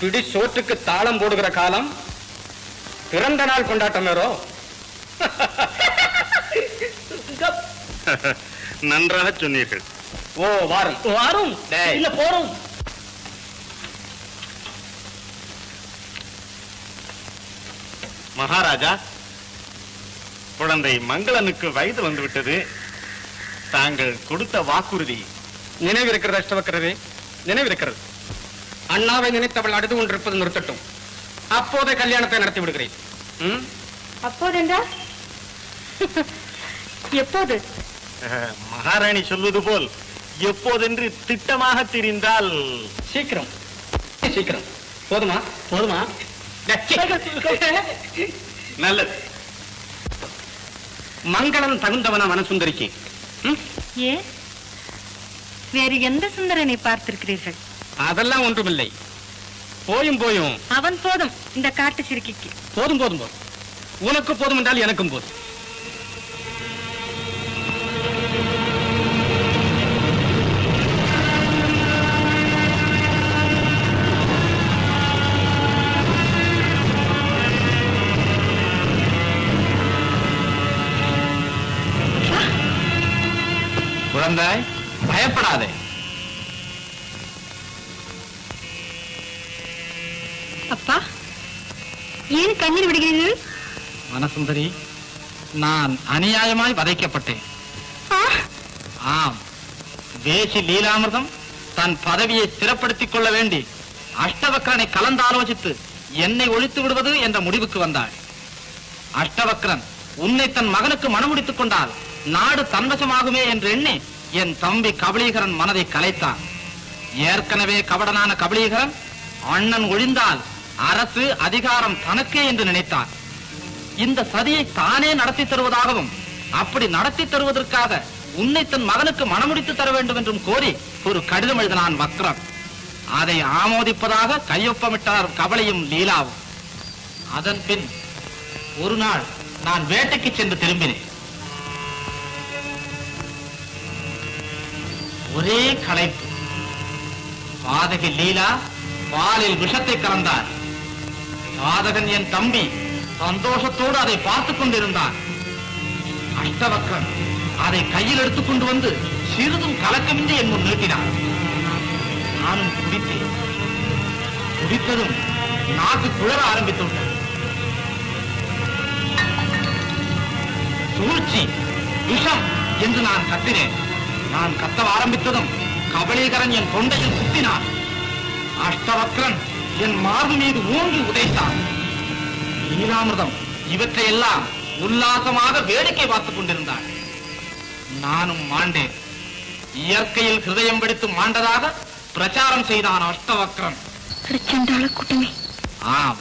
பிடி சோற்றுக்கு தாளம் போடுகிற காலம் பிறந்த நாள் கொண்டாட்டம் வேறோ. நன்றாக சொன்னீர்கள். ஓ வாரும் வாரும் இல்ல போறோம். மகாராஜா, குழந்தை மங்களனுக்கு வயது வந்துவிட்டது. தாங்கள் கொடுத்த வாக்குறுதி நினைவிருக்கிறது அஷ்டவக்கரரே, நினைவிருக்கிறது. அண்ணாவை நினைத்தவள் அழுது கொண்டிருப்பது நிறுத்தட்டும். அப்போதே கல்யாணத்தை நடத்தி விடுகிறேன். அப்போதென்றால் எப்போது? மகாராணி சொல்வது போல் எப்போதென்று திட்டமாக தெரிந்தால் சீக்கிரம் சீக்கிரம். போதுமா? போதுமா? நல்லது. மங்களன் தகுந்தவனா மனசுந்தரிக்கு? ஏன், வேறு எந்த சுந்தரனை பார்த்திருக்கிறீர்கள்? அதெல்லாம் ஒன்றுமில்லை. போயும் போயும் அவன் போதும் இந்த காட்டு சிறுக்கிக்கு. போதும் போதும் போதும். உனக்கு போதும் என்றால் எனக்கும் போதும். குழந்தாய், பயப்படாதே. அப்பா, ஏன் கண்ணீர் விடுகிறீர்கள்? மனசுந்தரி, நான் அநியாயமாய் வதைக்கப்பட்டேன். ஆம், வேசி லீலாமிர்தம் தன் பதவியை ஸ்திரப்படுத்திக் கொள்ள வேண்டி அஷ்டவக்ரனை கலந்தாலோசித்து என்னை ஒழித்து விடுவது என்ற முடிவுக்கு வந்தாள். அஷ்டவக்ரன் உன்னை தன் மகனுக்கு மணமுடித்துக் கொண்டால் நாடு தன்வசமாகுமே என்று எண்ணி என் தம்பி கபலீகரன் மனதை கலைத்தான். ஏற்கனவே கபடனான கபலீகரன் அண்ணன் ஒழிந்தால் அரசு அதிகாரம் தனக்கே என்று நினைத்தான். இந்த சதியை தானே நடத்தி தருவதாகவும் அப்படி நடத்தி தருவதற்காக உன்னை தன் மகனுக்கு மணமுடித்து தர வேண்டும் என்றும் கோரி ஒரு கடிதம் எழுதினான் வக்ரன். அதை ஆமோதிப்பதாக கையொப்பமிட்டார் கபலையும் லீலாவும். அதன் பின் ஒரு நாள் நான் வேட்டைக்கு சென்று திரும்பினேன். ஒரே களைப்பு. பாதகி லீலா பாலில் விஷத்தை கலந்தார். பாதகன் என் தம்பி சந்தோஷத்தோடு அதை பார்த்துக் கொண்டிருந்தான். அஷ்டவக்ரன் அதை கையில் எடுத்துக் கொண்டு வந்து சிறிதும் கலக்கமின்றி என் முன் நீட்டினார். நானும் குடித்தேன். குடித்ததும் நாக்கு குழற ஆரம்பித்துவிட்டது. சூழ்ச்சி, விஷம் என்று நான் கத்தினேன். நான் கத்த ஆரம்பித்ததும் கபலீகரன் என் தொண்டையில் குத்தினான். அஷ்டவக்ரன் என் மார்பு மீது ஓங்கி உதைத்தான். லீலாமிர்தம் இவற்றையெல்லாம் உல்லாசமாக வேடிக்கை பார்த்துக் கொண்டிருந்தான். நானும் மாண்டேன். இயற்கையில் ஹிருதயம் வெடித்து மாண்டதாக பிரச்சாரம் செய்தான் அஷ்டவக்ரன். கூட்டமே. ஆம்,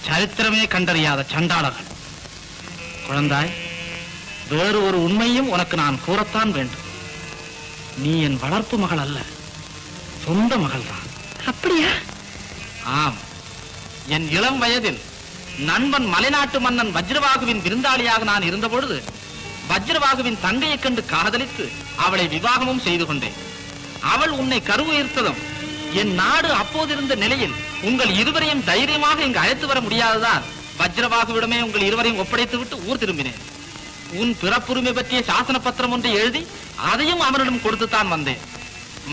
சரித்திரமே கண்டறியாத சண்டாளர்கள். குழந்தாய், வேறு ஒரு உண்மையும் உனக்கு நான் கூறத்தான் வேண்டும். நீ என் வளர்ப்பு மகள் அல்ல, சொந்த மகள்தான். அப்படியா? ஆம், என் இளம் வயதில் நண்பன் மலைநாட்டு மன்னன் வஜ்ரவாகுவின் விருந்தாளியாக நான் இருந்தபொழுது வஜ்ரவாகுவின் தங்கையைக் கண்டு காதலித்து அவளை விவாகமும் செய்து கொண்டேன். அவள் உன்னை கருவுயிர்த்ததும் என் நாடு அப்போதிருந்த நிலையில் உங்கள் இருவரையும் தைரியமாக இங்கு அழைத்து வர முடியாததால் வஜ்ரவாகுவிடமே உங்கள் இருவரையும் ஒப்படைத்து விட்டு ஊர் திரும்பினேன். உன் பிறப்புரிமை பற்றிய சாசன பத்திரம் ஒன்றை எழுதி அதையும் அவனிடம் கொடுத்துத்தான் வந்தேன்.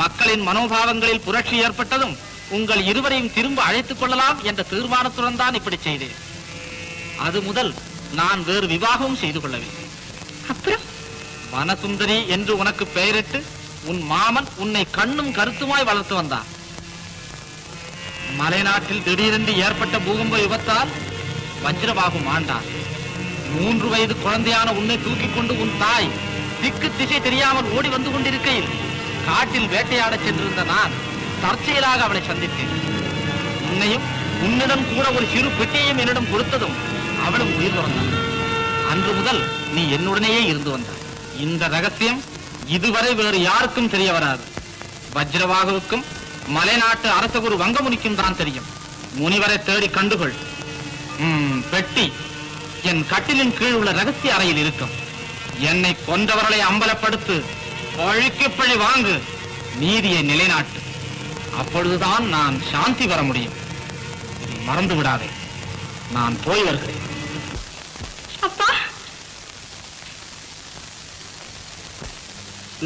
மக்களின் மனோபாவங்களில் புரட்சி ஏற்பட்டதும் உங்கள் இருவரையும் திரும்ப அழைத்துக் கொள்ளலாம் என்ற தீர்மானத்துடன் தான் இப்படி செய்தேன். அது முதல் நான் வேறு விவாகமும் செய்து கொள்ளவில்லை. அப்புறம் வனசுந்தரி என்று உனக்கு பெயரிட்டு உன் மாமன் உன்னை கண்ணும் கருத்துமாய் வளர்த்து வந்தான். மலைநாட்டில் திடீரென்று ஏற்பட்ட பூகம்ப விபத்தால் வஜ்ரபாகு மாண்டான். 3 வயது குழந்தையான உன்னை தூக்கிக் கொண்டு உன் தாய் திக்கு திசை தெரியாமல் ஓடி வந்து கொண்டிருக்கையில் காட்டில் வேட்டையாடச் சென்றிருந்த நான் தற்செயலாக அவளை சந்தித்தேன். உன்னையும் உன்னிடம் கூட ஒரு சிறு பெட்டியையும் என்னிடம் கொடுத்ததும் அவளும் உயிர் துறந்தாள். அன்று முதல் நீ என்னுடனேயே இருந்து வந்தாய். இந்த ரகசியம் இதுவரை வேறு யாருக்கும் தெரிய வராது. வஜ்ரவாகுவுக்கும் மலைநாட்டு அரசகுரு வங்கமுனிக்கும் தான் தெரியும். முனிவரை தேடி கண்டுகொள். பெட்டி என் கட்டிலின் கீழ் உள்ள ரகசிய அறையில் இருக்கும். என்னை கொன்றவர்களை அம்பலப்படுத்து, பழிக்கு பழி வாங்கு. நீதியை நிலைநாட்டு. அப்பொழுதுதான் நான் சாந்தி பெற முடியும். இதை மறந்து விடாதே. நான் போய் வருகிறேன். அப்பா,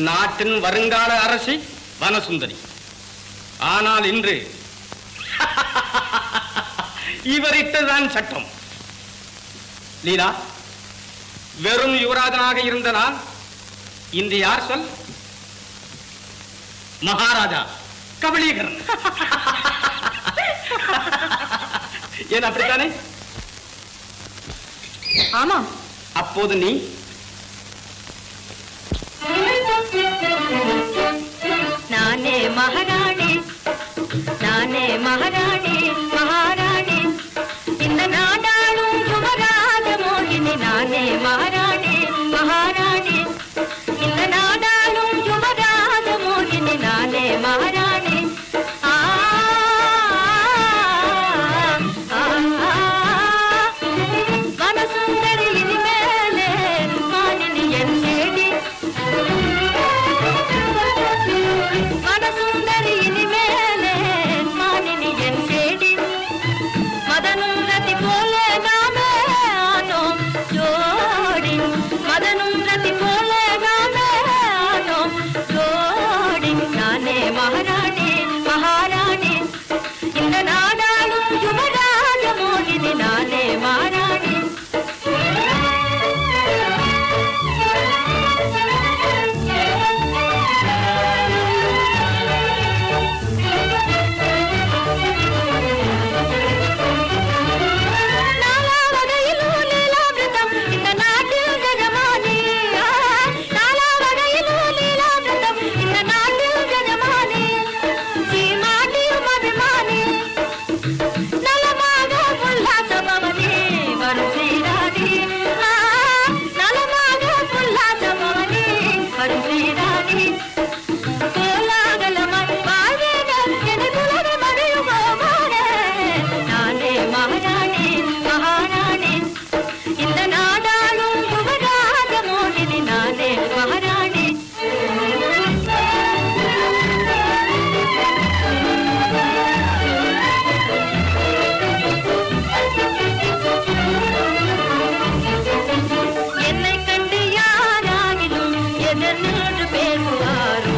நாட்டின் வருங்கால அரசி வனசுந்தரி. ஆனால் இன்று இவரிட்டதான் சட்டம். லீலா, வெறும் யுவராஜனாக இருந்த நான் இன்று யார் சொல்? மகாராஜா கபலீகரன். ஏன் அப்படித்தானே? ஆமாம். அப்போது நீ நானே மகாராணி, நானே மகாராணி, மகாராணி, இந்த நாடாளும் யுவராஜ மோகினி. நானே மகாராணி, மகாராணி, இந்த நாடாளும் யுவராஜ மோகினி. நானே மகாராணி. ஆ, ஆ, ஆ, வனசுந்தரி இனிமேலே மாலினி என் சேடி. வனசுந்தரி இனிமேலே மாலினி என் சேடி. மதனும் ரதி போல நாமே ஆனோம் ஜோடி. மதனும் ரதி போல நாமே ஆனோம் ஜோடி. நானே மகாராணி, மகாராணி, இந்த நாடாளும் யுவராஜ மோகினி. நானே மகாராணி. நாலாவகையிலும் லீலாமிருதம் இந்த நாட்டில் ஜெஜமானி. நாலாவகையிலும் லீலாமிருதம் இந்த நாட்டில் ஜெஜமானி. சீமாட்டியும் அபிமானி, நலமாக உல்லாச பவனி வரும் ஸ்ரீராணி. நலமாக உல்லாச பவனி வரும் ஸ்ரீராணி. கோலாகலமாய் வாழ்வேக என குலவை மறையுமாறே. நானே மகாராணி, மகாராணி, இந்த நாடாளும் யுவராஜ மோகினி. நானே மகாராணி. என்னை கண்டு யாராகிலும் எதிர் நின்று பேசுவாரோ.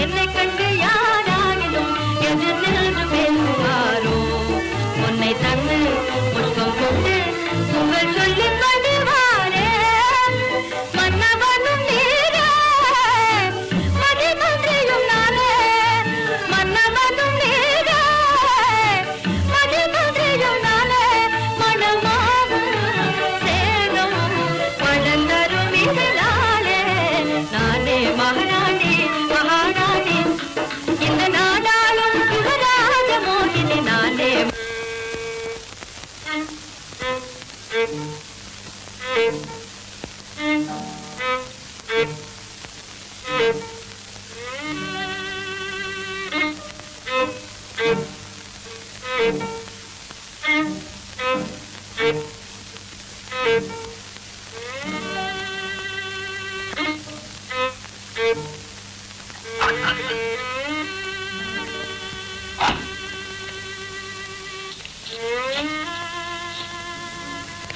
என்னை கண்டு யாராகிலும் எதிர் நின்று பேசுவாரோ. உன்னை தந்து புஷ்பம் கொண்டு புகழ் சொல்லி படுவாரே. மன்னவனும் நீரே, மதிமன்றியும் நானே. மன்னவனும் நீரே, மதிமன்றியும் நானே. மனமாகும் சேகம் பழந்தரும் இதழாலே. நானே மகாராணி, மகாராணி, இந்த நாடாளும் யுவராஜ மோகினி. நானே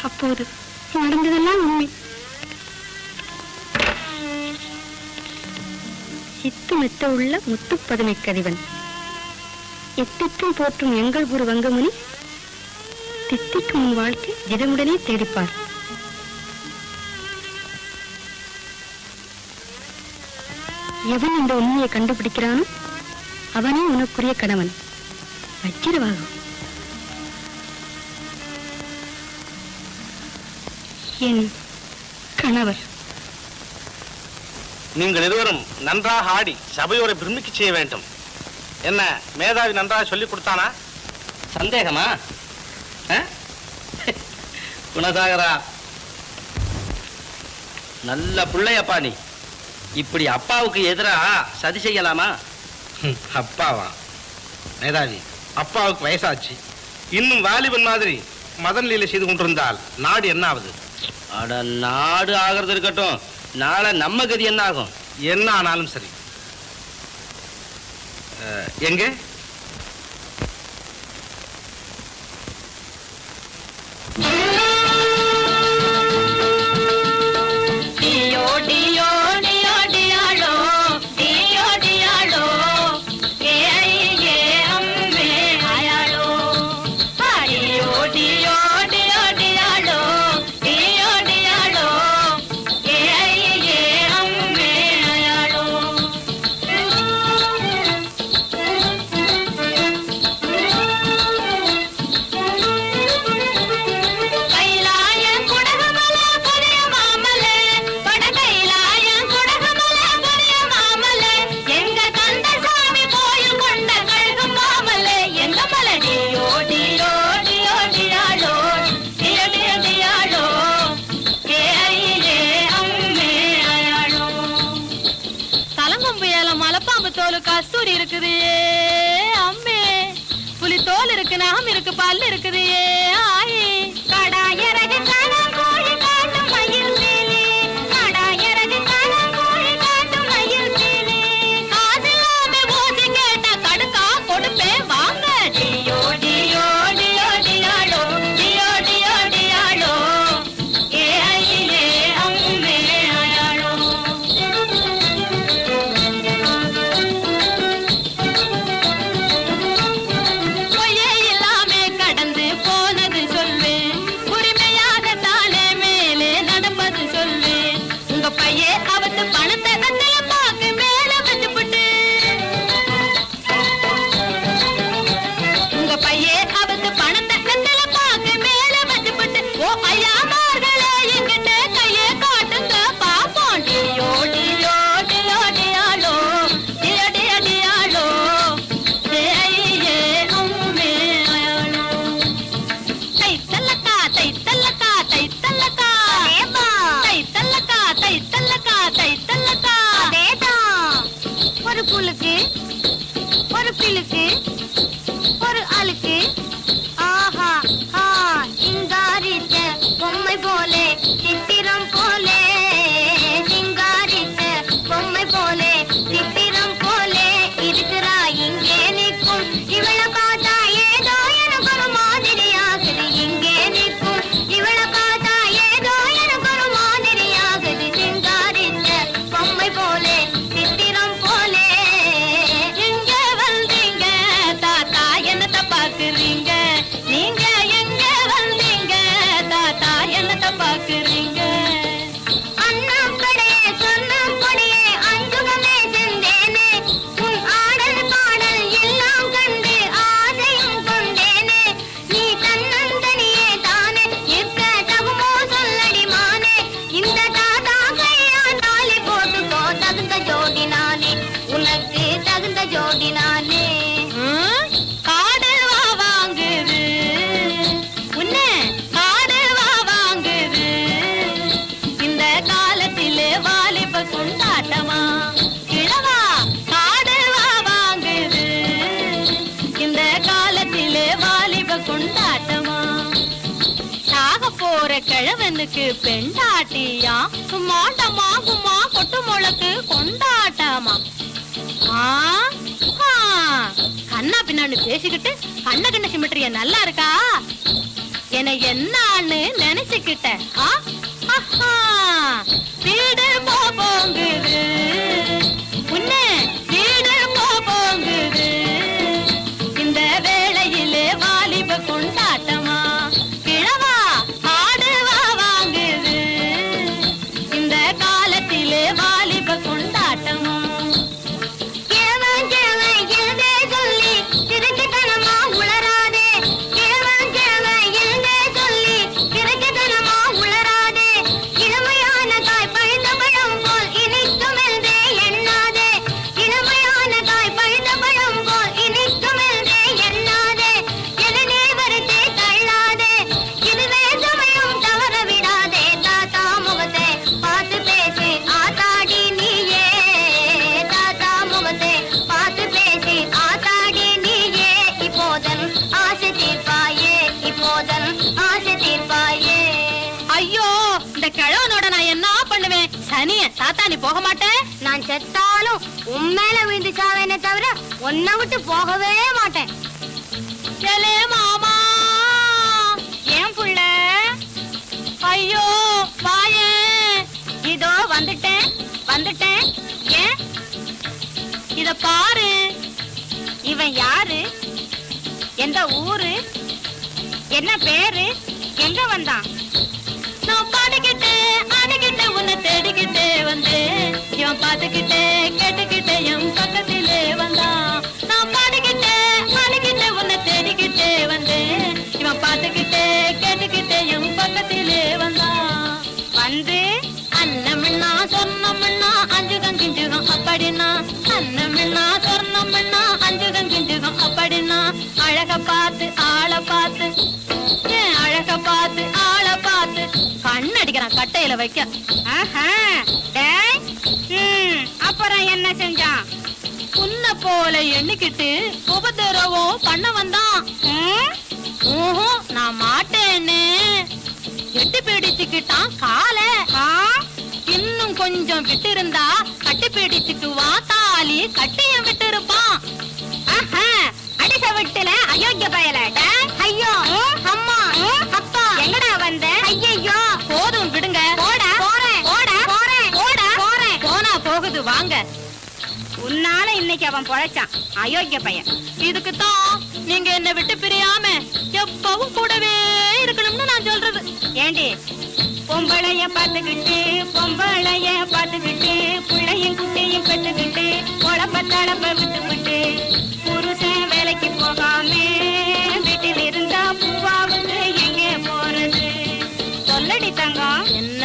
அப்போது நடந்ததெல்லாம் உண்மை. சித்து மெத்த உள்ள முத்துப்பதுமை கதிவன் எத்திக்கும் போற்றும் எங்கள் ஊர் வங்கமுனி தித்திக்கும் உன் வாழ்க்கை தினமுடனே தேடிப்பார். எவன் இந்த உண்மையை கண்டுபிடிக்கிறானோ அவனே உனக்குரிய கணவன். வச்சிரவாகும். என் கணவர். நீங்கள் இருவரும் நன்றாக ஆடி சபையோரை பிரமிக்க செய்ய வேண்டும். என்ன மேதாவி நன்றாக சொல்லிக் கொடுத்தானா? சந்தேகமா? குணசாகரா, நல்ல பிள்ளையப்பா நீ. இப்படி அப்பாவுக்கு எதிராக சதி செய்யலாமா? அப்பாவா? மேதாவி, அப்பாவுக்கு வயசாச்சு. இன்னும் வாலிபன் மாதிரி மதன் லீலை செய்து கொண்டிருந்தால் நாடு என்ன ஆகுது? அட நாடு ஆகிறது இருக்கட்டும், நாளை நம்ம கதி என்ன ஆகும்? என்ன ஆனாலும் சரி. எங்க கஸ்தூரி இருக்குது அம்மே, புலி தோல் இருக்கு, நகம் இருக்கு, பல்லு இருக்குது ஆயி. கடாயரகு காணும் கோழி காட்டும் மயில் சீலி, கடாயரகு காணும் கோழி காட்டும் மயில் சீலி. காசில்லாம ஊசி கேட்டா கடுக்கா கொடுப்பேன் வாங்க. டியோ டியோ டியோ டியாளோ, டியோ டியோ டியாளோ, ஏ ஐயே அம்மே அயாளோ. ஒரு புலுக்கு, ஒரு பிலுக்கு, ஒரு அழுக்கு, ஆஹா ஆ சிங்காரித்த பொம்மை போலே, சித்திரம் போலே, சிங்காரித்த பொம்மை போலே, சித்திரம் போலே இருக்கிறா இங்கே நிற்கும். இவளை பார்த்தா ஏதோ எனக்கு ஒரு மாதிரியாகுது. இங்கே நிற்கும் இவளை பார்த்தா ஏதோ எனக்கு ஒரு மாதிரியாகுது. சிங்காரித்த பொம்மை போலே, சித்திரம் போலே. எங்க வந்தீங்க தாத்தா, என்னத்த பாக்குறீங்க? நீங்க எங்க வந்தீங்க தாத்தா, என்னத்த பாக்குறீங்க? அண்ணம் கடையே சொன்னம் கொடியே அஞ்சுகமே செந்தேனே, உன் ஆடல் பாடல் எல்லாம் கண்டு ஆசையும் கொண்டேனே. நீ தன்னந்தனியே தானே இருக்க தகுமோ சொல்லடி மானே. இந்த தாத்தா கையா தாலி போட்டுக்கோ, தகுந்த ஜோடி நானே, உனக்கு தகுந்த ஜோடி நானே. காடு வா வாங்குது உன்ன, காடு வா வாங்குது. இந்த காலத்திலே வாலிப கொண்டாட்டமா கிழவா, காடு வா வாங்குது. இந்த காலத்திலே வாலிப கொண்டாட்டமா. சாக போற கிழவனுக்கு பெண்டாட்டியா, சும்மாண்டமா கும்மா கொட்டு முளக்கு கொண்டாட்டமா. கண்ணா பின்னான்னு பேசிக்கிட்டு கண்ண கண்ண சிமெட்ரிய நல்லா இருக்கா? என என்னான்னு நினைச்சுக்கிட்ட வீடு போங்குது உன்ன, வீடு போங்குது. இந்த வேளையிலே வாலிப கொண்டாட்டமா கிழவா, ஆடு வா வாங்குது. இந்த காலத்திலே வாலிப கொண்டாட்டமா. இளமையான காய் பழுத்த பையன் தாத்தா நீ போக மாட்டே? நான் செத்தாலும் உண்மையில விழுந்து சாவேனே தவிர உன்னை விட்டு போகவே மாட்டேன். செலே மாமா ஏன் புள்ள? ஐயோ வாயே. இதோ வந்துட்டேன் வந்துட்டேன். ஏன் இத பாரு. இவன் யாரு? எந்த ஊரு? என்ன பேரு? எங்க வந்தான்? நான் பாடிக்கிட்டே ஆடிக்கிட்டே உன்னை தேடிக்கிட்டே வந்தேன். இவன் பார்த்துக்கிட்டே கேட்டுக்கிட்டே என் பக்கத்திலே வந்தான். நான் பாடிக்கிட்டே ஆடிக்கிட்டே உன்னை தேடிக்கிட்டே வந்தேன். இவன் பார்த்துக்கிட்டே கேட்டுக்கிட்டே என் பக்கத்திலே வந்தான். வந்து அன்னமின்னா சொன்னமின்னா அஞ்சுகம் கிஞ்சுகம் அப்படின்னா. அன்னமின்னா சொன்னமின்னா அஞ்சுகம் கிஞ்சுகம் அப்படின்னா. அழக பார்த்து ஆளை பார்த்து ஏன் அழக பார்த்து ஆளை பார்த்து கண்ணடிக்கிறான் கட்டையில வைக்க. ஆஹா, டேய், அப்புறம் என்ன செஞ்சான்? உன்னை போல எண்ணிக்கிட்டு உபதிரவம் பண்ண வந்தான். ஓஹோ நான் மாட்டேன்னு எட்டி பிடிச்சுக்கிட்டான் காலை. இன்னும் கொஞ்சம் விட்டு இருந்தா கட்டி பிடிச்சுக்குவா தாலி கட்டியும் விட்டு இருப்பான். அடிச விட்டுல அயோக்கிய பயல. ஐயோ அம்மா அப்பா எங்கடா வந்த? ஐயோ போதும் விடுங்க. போடா போறேன் போடா போறேன் போடா போறேன். போனா போகுது வாங்க. உன்னால இன்னைக்கு அவன் பொழைச்சான் அயோக்கிய பையன். இதுக்குத்தான் நீங்க என்ன விட்டு பிரியாம எப்பவும் கூடவே இருக்கணும்னு நான் சொல்றது. ஏண்டி பொம்பளைய பார்த்துக்கிட்டு பொம்பளைய பார்த்துக்கிட்டு பிள்ளையும் குட்டியும் பெற்றுக்கிட்டு உழப்ப தளப்ப விட்டுக்கிட்டு புருஷன் வேலைக்கு போகாம வீட்டில் இருந்தா பூவாவுக்கு எங்கே போறது? சொல்லடி தங்கம். என்ன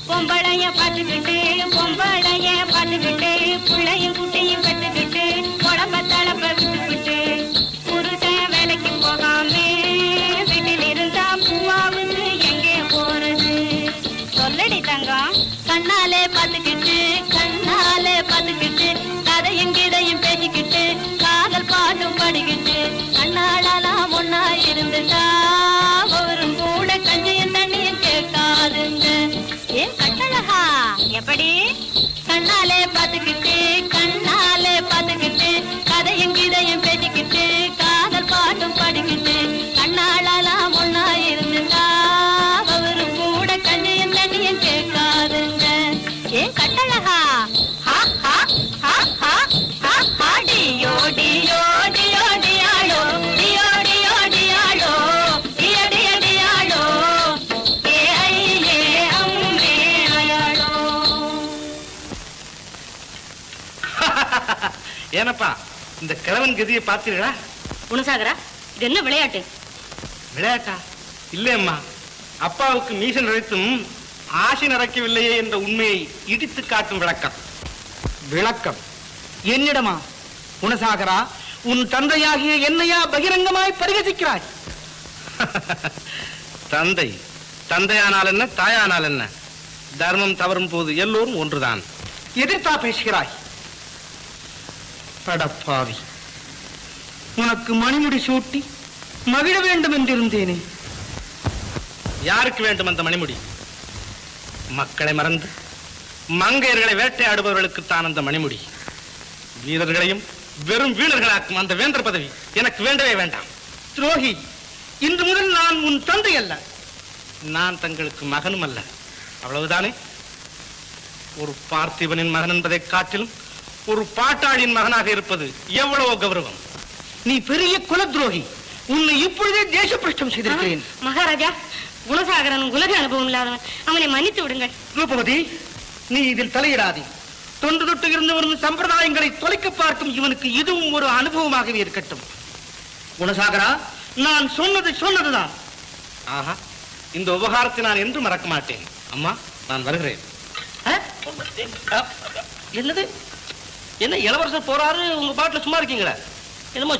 பொம்பளைய பார்த்துக்கிட்டு பொம்பளைய பார்த்துக்கிட்டு பிள்ளையும் குட்டியும் பெற்றுக்கிட்டு உடம்ப தளப்ப விட்டுக்கிட்டு புருஷன் வேலைக்கு போகாம வீட்டில் இருந்தா பூவாவுக்கு எங்கே போறது? சொல்லடி தங்கம். கண்ணாலே பார்த்துக்கிட்டு கண்ணாலே பார்த்துக்கிட்டு கதையும் கீதையும் பேசிக்கிட்டு காதல் பாட்டும் படிக்கிட்டு கண்ணாலாம் ஒன்னா இருந்துட்டா ஒரு கூட கஞ்சியும் தண்ணியும் கேட்காதுங்க. ஏன் கட்டழகா எப்படி? கண்ணாலே பார்த்துக்கிட்டு கண்ணாலே பார்த்துக்கிட்டு கதையும் கீதையும் பேசிக்கிட்டு காதல் பாட்டும் படிக்கிட்டு கண்ணாலாம் ஒன்னா இருந்துட்டா ஒரு கூட கஞ்சியும் தண்ணியும் கேட்காதுங்க. ஏன் கட்டழகா ஹா ஹா ஹா ஹா ஹா ஹா டியோ டியோ டியோ டியாளோ டியோ டியோ டியாளோ டியோ டியோ டியாளோ ஏ ஐயே அம்மே அயாளோ. ஏனப்பா இந்த கிழவன் கதியை பார்த்தீர்களா? குணசாகரா, இது என்ன விளையாட்டு? விளையாட்டா? இல்லையம்மா, அப்பாவுக்கு மீசை நிறைத்தும் ஆசை நிறைக்கவில்லையே என்ற உண்மையை இடித்து காட்டும் விளக்கம். விளக்கம் என்னிடமா? குணசாகரா, உன் தந்தையாகிய என்னையா பகிரங்கமாய் பரிகசிக்கிறாய்? தந்தை தந்தையானால் என்ன தாயானால் என்ன, தர்மம் தவறும் போது எல்லோரும் ஒன்றுதான். எதிர்த்தா பேசுகிறாய்? படப்பாவி, உனக்கு மணிமுடி சூட்டி மகிழ வேண்டும் என்றிருந்தேனே. யாருக்கு வேண்டும் அந்த மணிமுடி? மக்களை மறந்து மங்கையர்களை வேட்டையாடுபவர்களுக்கு தான் அந்த மணிமுடி. வீரர்களையும் வெறும் வீரர்களாக்கும் அந்த வேந்தர் பதவி எனக்கு வேண்டவே வேண்டாம். துரோகி, இன்று முதல் நான் உன் தந்தை அல்ல. நான் தங்களுக்கு மகனும் அல்ல, அவ்வளவுதானே? ஒரு பார்த்திபனின் மகன் என்பதை காட்டிலும் ஒரு பாட்டாளியின் மகனாக இருப்பது எவ்வளவோ கௌரவம். நீ பெரிய குல துரோகி. உன்னை இப்பொழுதே தேசப்பிரஷ்டம் செய்திருக்கிறேன். மகாராஜா, குணசாகரன் உலக அனுபவம் இல்லாதவன், அவனை மன்னித்து விடுங்கள். ரூபவதி, நீ இதில் தலையிடாதே. தொன்று தொட்டு இருந்து வரும் சம்பிரதாயங்களை தொலைக்க பார்க்கும் இவனுக்கு இதுவும் ஒரு அனுபவமாகவே இருக்கட்டும். குணசாகரா, நான் சொன்னது சொன்னதுதான். ஆஹா, இந்த உபகாரத்தை நான் என்றும் மறக்க மாட்டேன். அம்மா, நான் வருகிறேன். என்னது? என்ன இளவரசர் போறாரு, உங்க பாட்டுல சும்மா இருக்கீங்களா? என்னமோ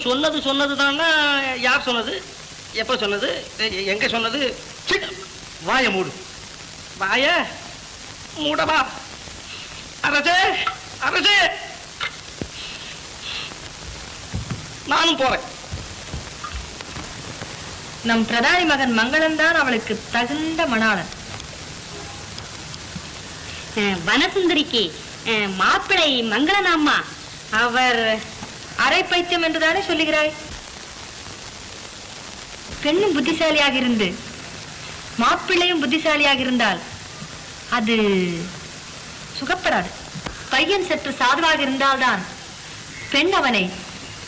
சொன்னது தானா? யார் சொன்னது? எப்ப சொன்னது? எங்க சொன்னது? வாய மூடு. வாய மூடவா? அரசே, அரசே, நானும் போறேன். நம் பிரதானி மகன் மங்களன் தான் அவளுக்கு தகுந்த மணாளன். வனசுந்தரிக்கு மாப்பிளை மங்களனாம்மா. அவர் அரை பைத்தியம் என்றுதானே சொல்லுகிறாய்? பெண்ணும் புத்திசாலியாக இருந்து மாப்பிள்ளையும் புத்திசாலியாக இருந்தால் அது சுகப்படாது. பையன் சற்று சாதுவாக இருந்தால்தான் பெண் அவனை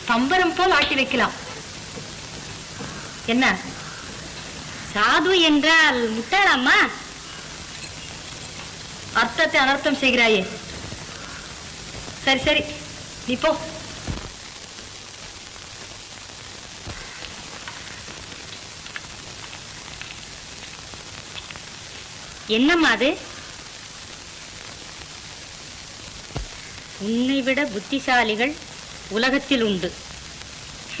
பம்பரம் போல் ஆட்டி வைக்கலாம். என்ன சாது என்றால் முட்டாளாம்மா? அர்த்தத்தை அனர்த்தம் செய்கிறாயே. சரி சரி, நீ போ. என்னம்மா அது? உன்னை விட புத்திசாலிகள் உலகத்தில் உண்டு.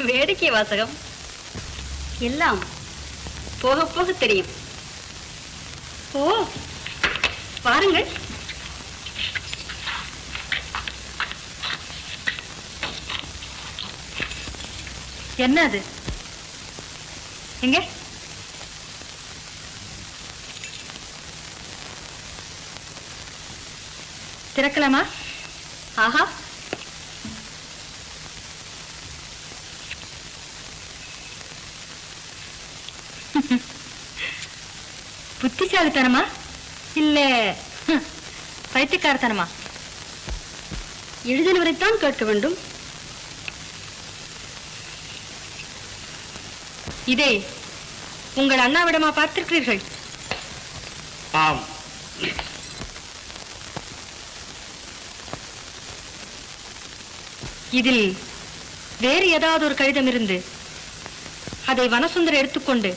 வேடிக்கை வாசகம். எல்லாம் போக போக தெரியும். ஓ, பாருங்கள். என்ன அது? எங்க? திறக்கலாமா? ஆஹா, புத்திசாலித்தனமா இல்ல பைத்தியக்காரத்தனமா? எழுதினவரைத்தான் கேட்க வேண்டும். இதே உங்கள் அண்ணாவிடமா பார்த்திருக்கிறீர்கள்? ஆம். இதில் வேறு ஏதாவது ஒரு கடிதம் இருந்து அதை வனசுந்தர் எடுத்துக்கொண்டு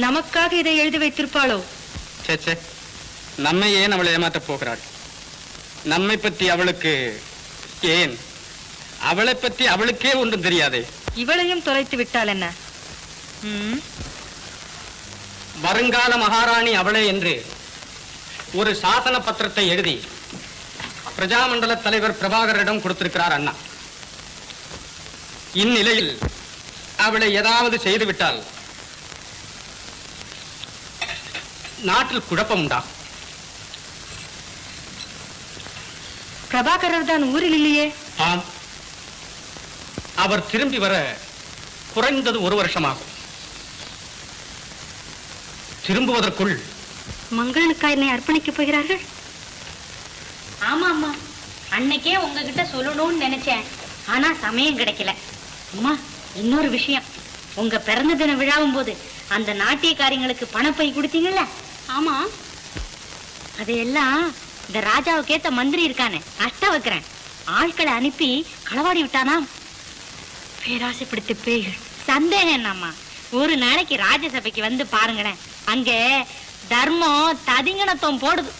நமக்காக இதை எழுதி வைத்திருப்பாளோ? சேச்சே, நம்மை ஏன் அவளை ஏமாற்றப் போகிறாள்? நம்மை பற்றி அவளுக்கு ஏன்? அவளை பற்றி அவளுக்கே ஒன்றும் தெரியாதே. இவளையும் தொலைத்து விட்டால் என்ன? வருங்கால மகாராணி அவளே என்று ஒரு சாசன பத்திரத்தை எழுதி பிரஜாமண்டல தலைவர் பிரபாகரிடம் கொடுத்திருக்கிறார் அண்ணா. இந்நிலையில் அவளை ஏதாவது செய்துவிட்டால் நாட்டில் குழப்பம் உண்டாகும். பிரபாகரர் தான் ஊரில் இல்லையே. ஆம், அவர் திரும்பி வர குறைந்தது 1 வருஷமாகும். திரும்புவதற்குள் மங்களனுக்கா என்னை அர்ப்பணிக்கப் போகிறார்கள்? ஆமா அம்மா, அன்னைக்கே உங்ககிட்ட சொல்லணும்னு நினைச்சேன், ஆனா சமயம் கிடைக்கல. அம்மா, இன்னொரு விஷயம், உங்க பிறந்த தின விழாவும் போது அந்த நாட்டியக்காரங்களுக்கு பணப்பை கொடுத்தீங்கல்ல? ஆமா, அதையெல்லாம் இந்த ராஜாவுக்கு ஏத்த மந்திரி இருக்கானே அஷ்டவக்கரன் ஆட்களை அனுப்பி களவாடி விட்டானாம். பேராசை பிடித்த பேய்கள். சந்தேகம் என்னம்மா, ஒரு நாளைக்கு ராஜசபைக்கு வந்து பாருங்களேன், அங்க தர்மம் ததிங்கணத்துவம் போடுது.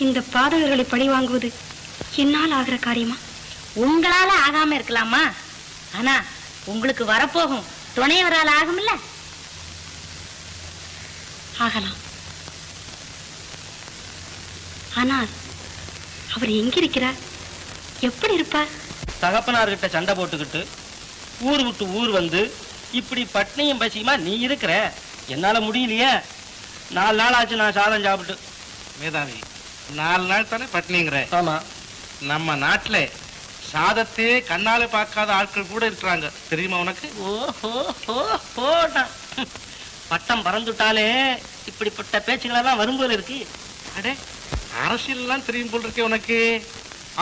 இந்த பாதகர்களை பழி வாங்குவது என்னால் ஆகிற காரியமா? உங்களால ஆகாம இருக்கலாமா, ஆனா உங்களுக்கு வரப்போகும் துணையவரால் ஆகும்ல? ஆகலாம். ஆனால் அவர் எங்கிருக்கிறார்? எப்படி இருப்பார்? தகப்பனார்கிட்ட சண்டை போட்டுக்கிட்டு ஊர் விட்டு ஊர் வந்து இப்படி பட்னியும் பசியுமா நீ இருக்கிற. என்னால முடியலையே. 4 நாள் ஆச்சு நான் சாதம் சாப்பிட்டு. மேதாவி, 4 நாள் தானே பட்னிங்கிற. ஆமா, நம்ம நாட்டுல சாதத்தையே கண்ணால பார்க்காத ஆட்கள் கூட இருக்கிறாங்க, தெரியுமா உனக்கு? ஓஹோ, பட்டம் பறந்துட்டாலே இப்படிப்பட்ட பேச்சுகளெல்லாம் வரும்போது இருக்கு. அடே, அரசியல் எல்லாம் தெரியும் போல் இருக்கே உனக்கு.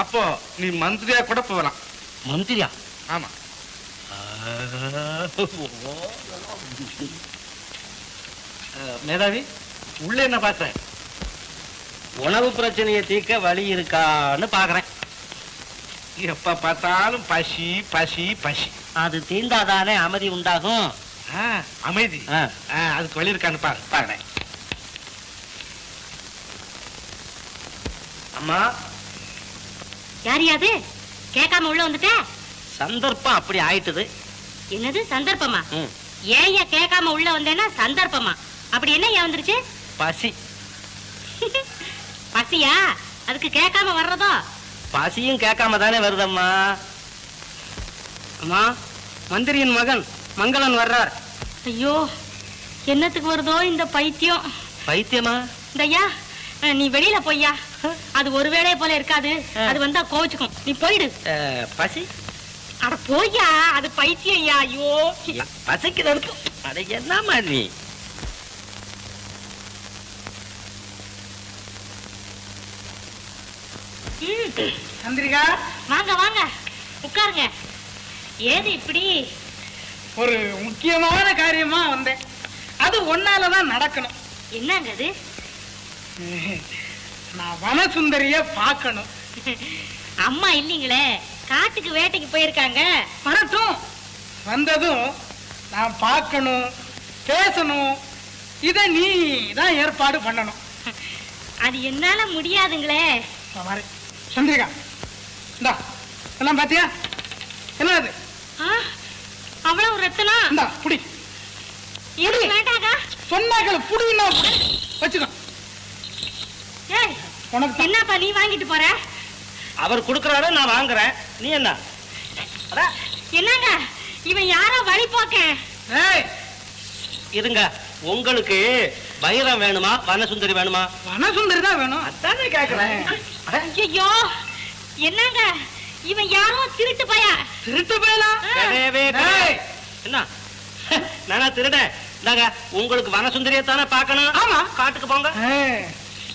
அப்போ நீ மந்திரியா கூட போகலாம். மந்திரியா? ஆமா. மேதாவி, உள்ள என்ன பார்த்த? உணவு பிரச்சனையை தீர்க்க வழி இருக்கான்னு பாக்குறேன். எப்ப பார்த்தாலும் பசி பசி பசி. அது தீர்ந்தாதானே அமைதி உண்டாகும். அமைதி, அதுக்கு வழி இருக்கான்னு பாருங்க. அம்மா, யாரையாது கேட்காம உள்ள வந்துட்ட? சந்தர்ப்பம் அப்படி ஆயிட்டுது. என்னது சந்தர்ப்பமா? ஏன் கேட்காம உள்ள வந்தேன்னா சந்தர்ப்பமா? அப்படி என்ன ஏன் வந்துருச்சு? பசி. பசியா? அதுக்கு கேட்காம வர்றதோ? பசியும் கேட்காம தானே வருதம்மா. அம்மா, மந்திரியின் மகன் மங்களன் வர்றார். ஐயோ, என்னத்துக்கு வருதோ இந்த பைத்தியம். பைத்தியமா? இந்தய்யா, நீ வெளியில போய்யா. அது ஒரு வேளைய போல இருக்காது. அது வந்தா கோவிச்சுக்கும். நீ போயிடு. பசி? அட போய்யா, அது பைத்தியம் ஐயா. ஐயோ, பசிக்குது இருக்கு. அட என்னம்மா நீ? சந்திரிகா, வாங்க வாங்க, உட்காருங்க. ஏது இப்படி? ஒரு முக்கியமான காரியமா வந்தேன். அது ஒன்னாலதான் நடக்கணும். என்னங்க அது? நான் வனசுந்தரிய பார்க்கணும். அம்மா இல்லீங்களே, காட்டுக்கு வேட்டைக்கு போயிருக்காங்க. வரட்டும். வந்ததும் நான் பார்க்கணும், பேசணும். இத நீ தான் ஏற்பாடு பண்ணணும். அது என்னால முடியாதுங்களே. வரேன். சந்திரிகா, இந்தா எல்லாம் பாத்தியா? என்ன அது? அவ்வளவு ரத்தனா? இந்தா புடி. இது வேண்டாங்க. சொன்னாக்கள் புடினா வச்சுக்கோ. ஏய், உனக்கு என்னப்பா நீ வாங்கிட்டு போற? அவர் கொடுக்கறாரு, நான் வாங்குறேன். நீ என்ன? என்னங்க இவன் யாரோ வழி போக்க? ஏய், இருங்க. உங்களுக்கு பைரம் வேணுமா, வனசுந்தரி வேணுமா? வனசுந்தரி தான் வேணும். அதானே கேக்குறேன். ஐயோ, என்னங்க இவன் யாரோ திருட்டு பையா. திருட்டு போயலா? கிடையவே கிடையாது. என்ன நானா திருடேன்? இந்தாங்க, உங்களுக்கு வனசுந்தரியை தானே பார்க்கணும். ஆமா. காட்டுக்கு போங்க.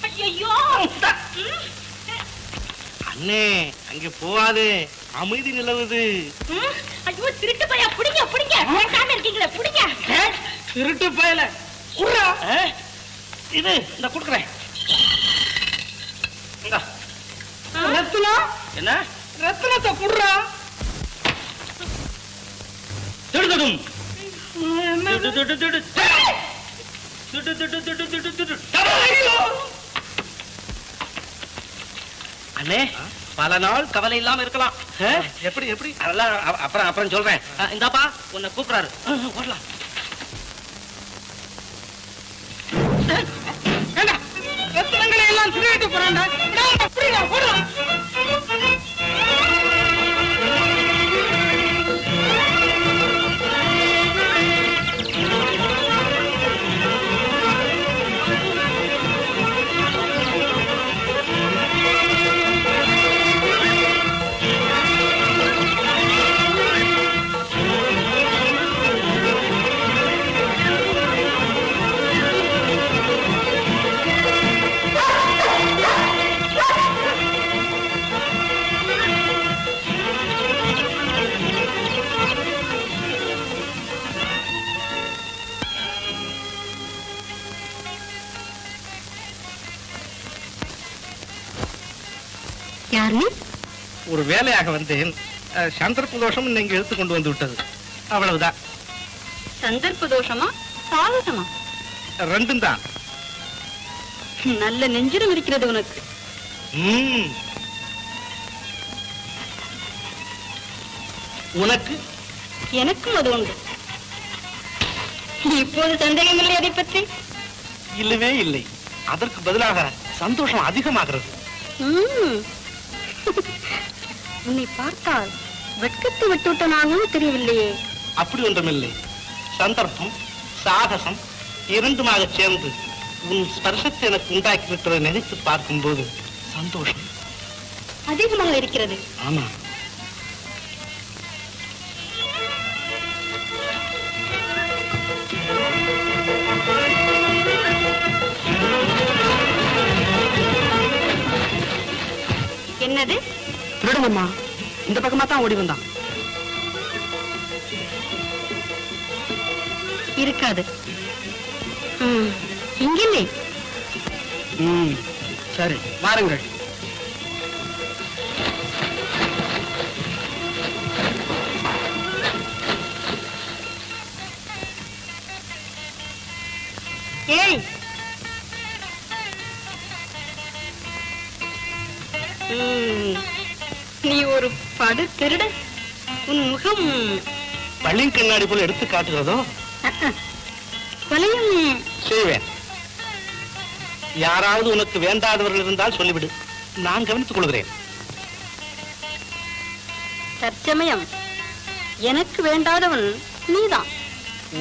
ஐயோ, அண்ணே, அங்க போவாது, அமைதி நிலவுது. ஐயோ, திருட்டு பையா, புடிங்க புடிங்க. பேசாம இருக்கீங்களே, புடிங்க. திருட்டு போயல இது இந்த குடுக்குறேன். ரத்னம், என்ன ரத்னத்தை குடுறா. திருடும் அண்ணே, பல நாள் கவலை இல்லாம இருக்கலாம். எப்படி எப்படி? அதெல்லாம் அப்புறம் அப்புறம் சொல்றேன். இந்தாப்பா, உன்னை கூப்பிடுறாரு. ஓடலாம். ரத்னங்களை எல்லாம் திருட்டு போறாண்டா. அப்படியா போடுறான். யார் நீ? ஒரு வேலையாக வந்தேன். சந்தர்ப்ப தோஷம் நீங்க எடுத்து கொண்டு வந்து விட்டது, அவ்வளவுதான். சந்தர்ப்ப தோஷமா சாகசமா? ரெண்டும் தான். நல்ல நெஞ்சிடம் இருக்கிறது உனக்கு. உனக்கு? எனக்கும் அது உண்டு. இப்போது சந்தேகமில்லை அதை பற்றி? இல்லவே இல்லை. அதற்கு பதிலாக சந்தோஷம் அதிகமாகிறது. உன்னை பார்த்தால் வெட்கத்தை விட்டுவிட்டனாகவும் தெரியவில்லையே. அப்படி ஒன்றுமில்லை. சந்தர்ப்பம் சாகசம் இரண்டுமாக சேர்ந்து உன் ஸ்பர்சத்தை எனக்கு உண்டாக்கிவிட்டதை நினைத்து பார்க்கும்போது சந்தோஷம் அதிகமாக இருக்கிறது. ஆமா. என்னது? திருடனம்மா, இந்த பக்கமா தான் ஓடி வந்தான். இருக்காது. இங்கில்லை. சரி, வாருங்கள். ஏய், நீ ஒரு படு திருட. உன் முகம் பள்ளியின் கண்ணாடி போல எடுத்து காட்டுகிறதோ? கொலையும் செய்வேன். யாராவது உனக்கு வேண்டாதவர்கள் இருந்தால் சொல்லிவிடு, நான் கவனித்துக் கொள்கிறேன். தற்சமயம் எனக்கு வேண்டாதவன் நீதான்.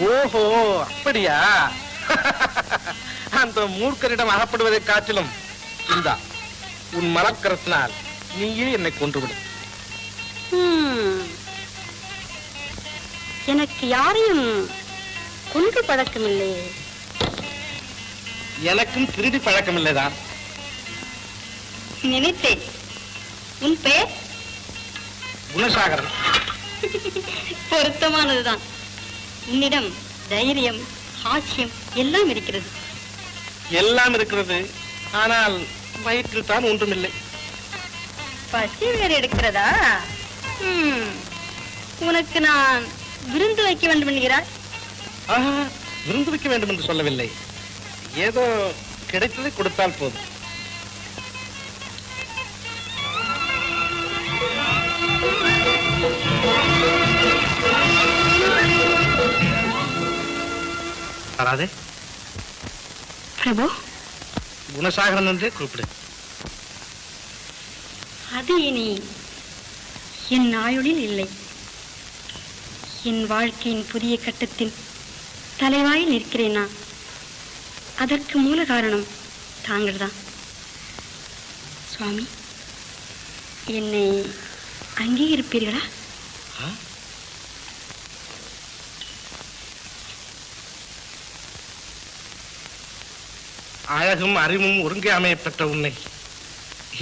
ஓஹோ, அப்படியா? அந்த மூர்க்கரிடம் அகப்படுவதை காட்டிலும் இந்தா உன் மலக்கரத்தினால் நீயே என்னை கொன்றுவிடு. எனக்கு யாரையும் கொன்று பழக்கமில்லையே. எனக்கும் திருடி பழக்கம் இல்லைதான். நினைத்தேன். உன் பெயர்? குணசாகரன். பொருத்தமானதுதான். உன்னிடம் தைரியம், ஹாஸ்யம் எல்லாம் இருக்கிறது. எல்லாம் இருக்கிறது, ஆனால் வயிற்றில் தான் ஒன்றுமில்லை. பசி வேறு எடுக்கிறதா? உனக்கு நான் விருந்து வைக்க வேண்டும் என்கிறாய். ஆஹா, விருந்து வைக்க வேண்டும் என்று சொல்லவில்லை. ஏதோ கிடைத்ததை கொடுத்தால் போதும். வராதே. பிரபு, குணசாகரன் என்றே கூப்பிடு. அது இனி என் ஆயுளில் இல்லை. என் வாழ்க்கையின் புதிய கட்டத்தின் தலைவாயில் நிற்கிறேன் நான். அதற்கு மூல காரணம் தாங்கள்தான். சுவாமி, என்னை அங்கீகரிப்பீர்களா? அழகும் அறிவும் ஒருங்கே அமைய பெற்ற உன்னை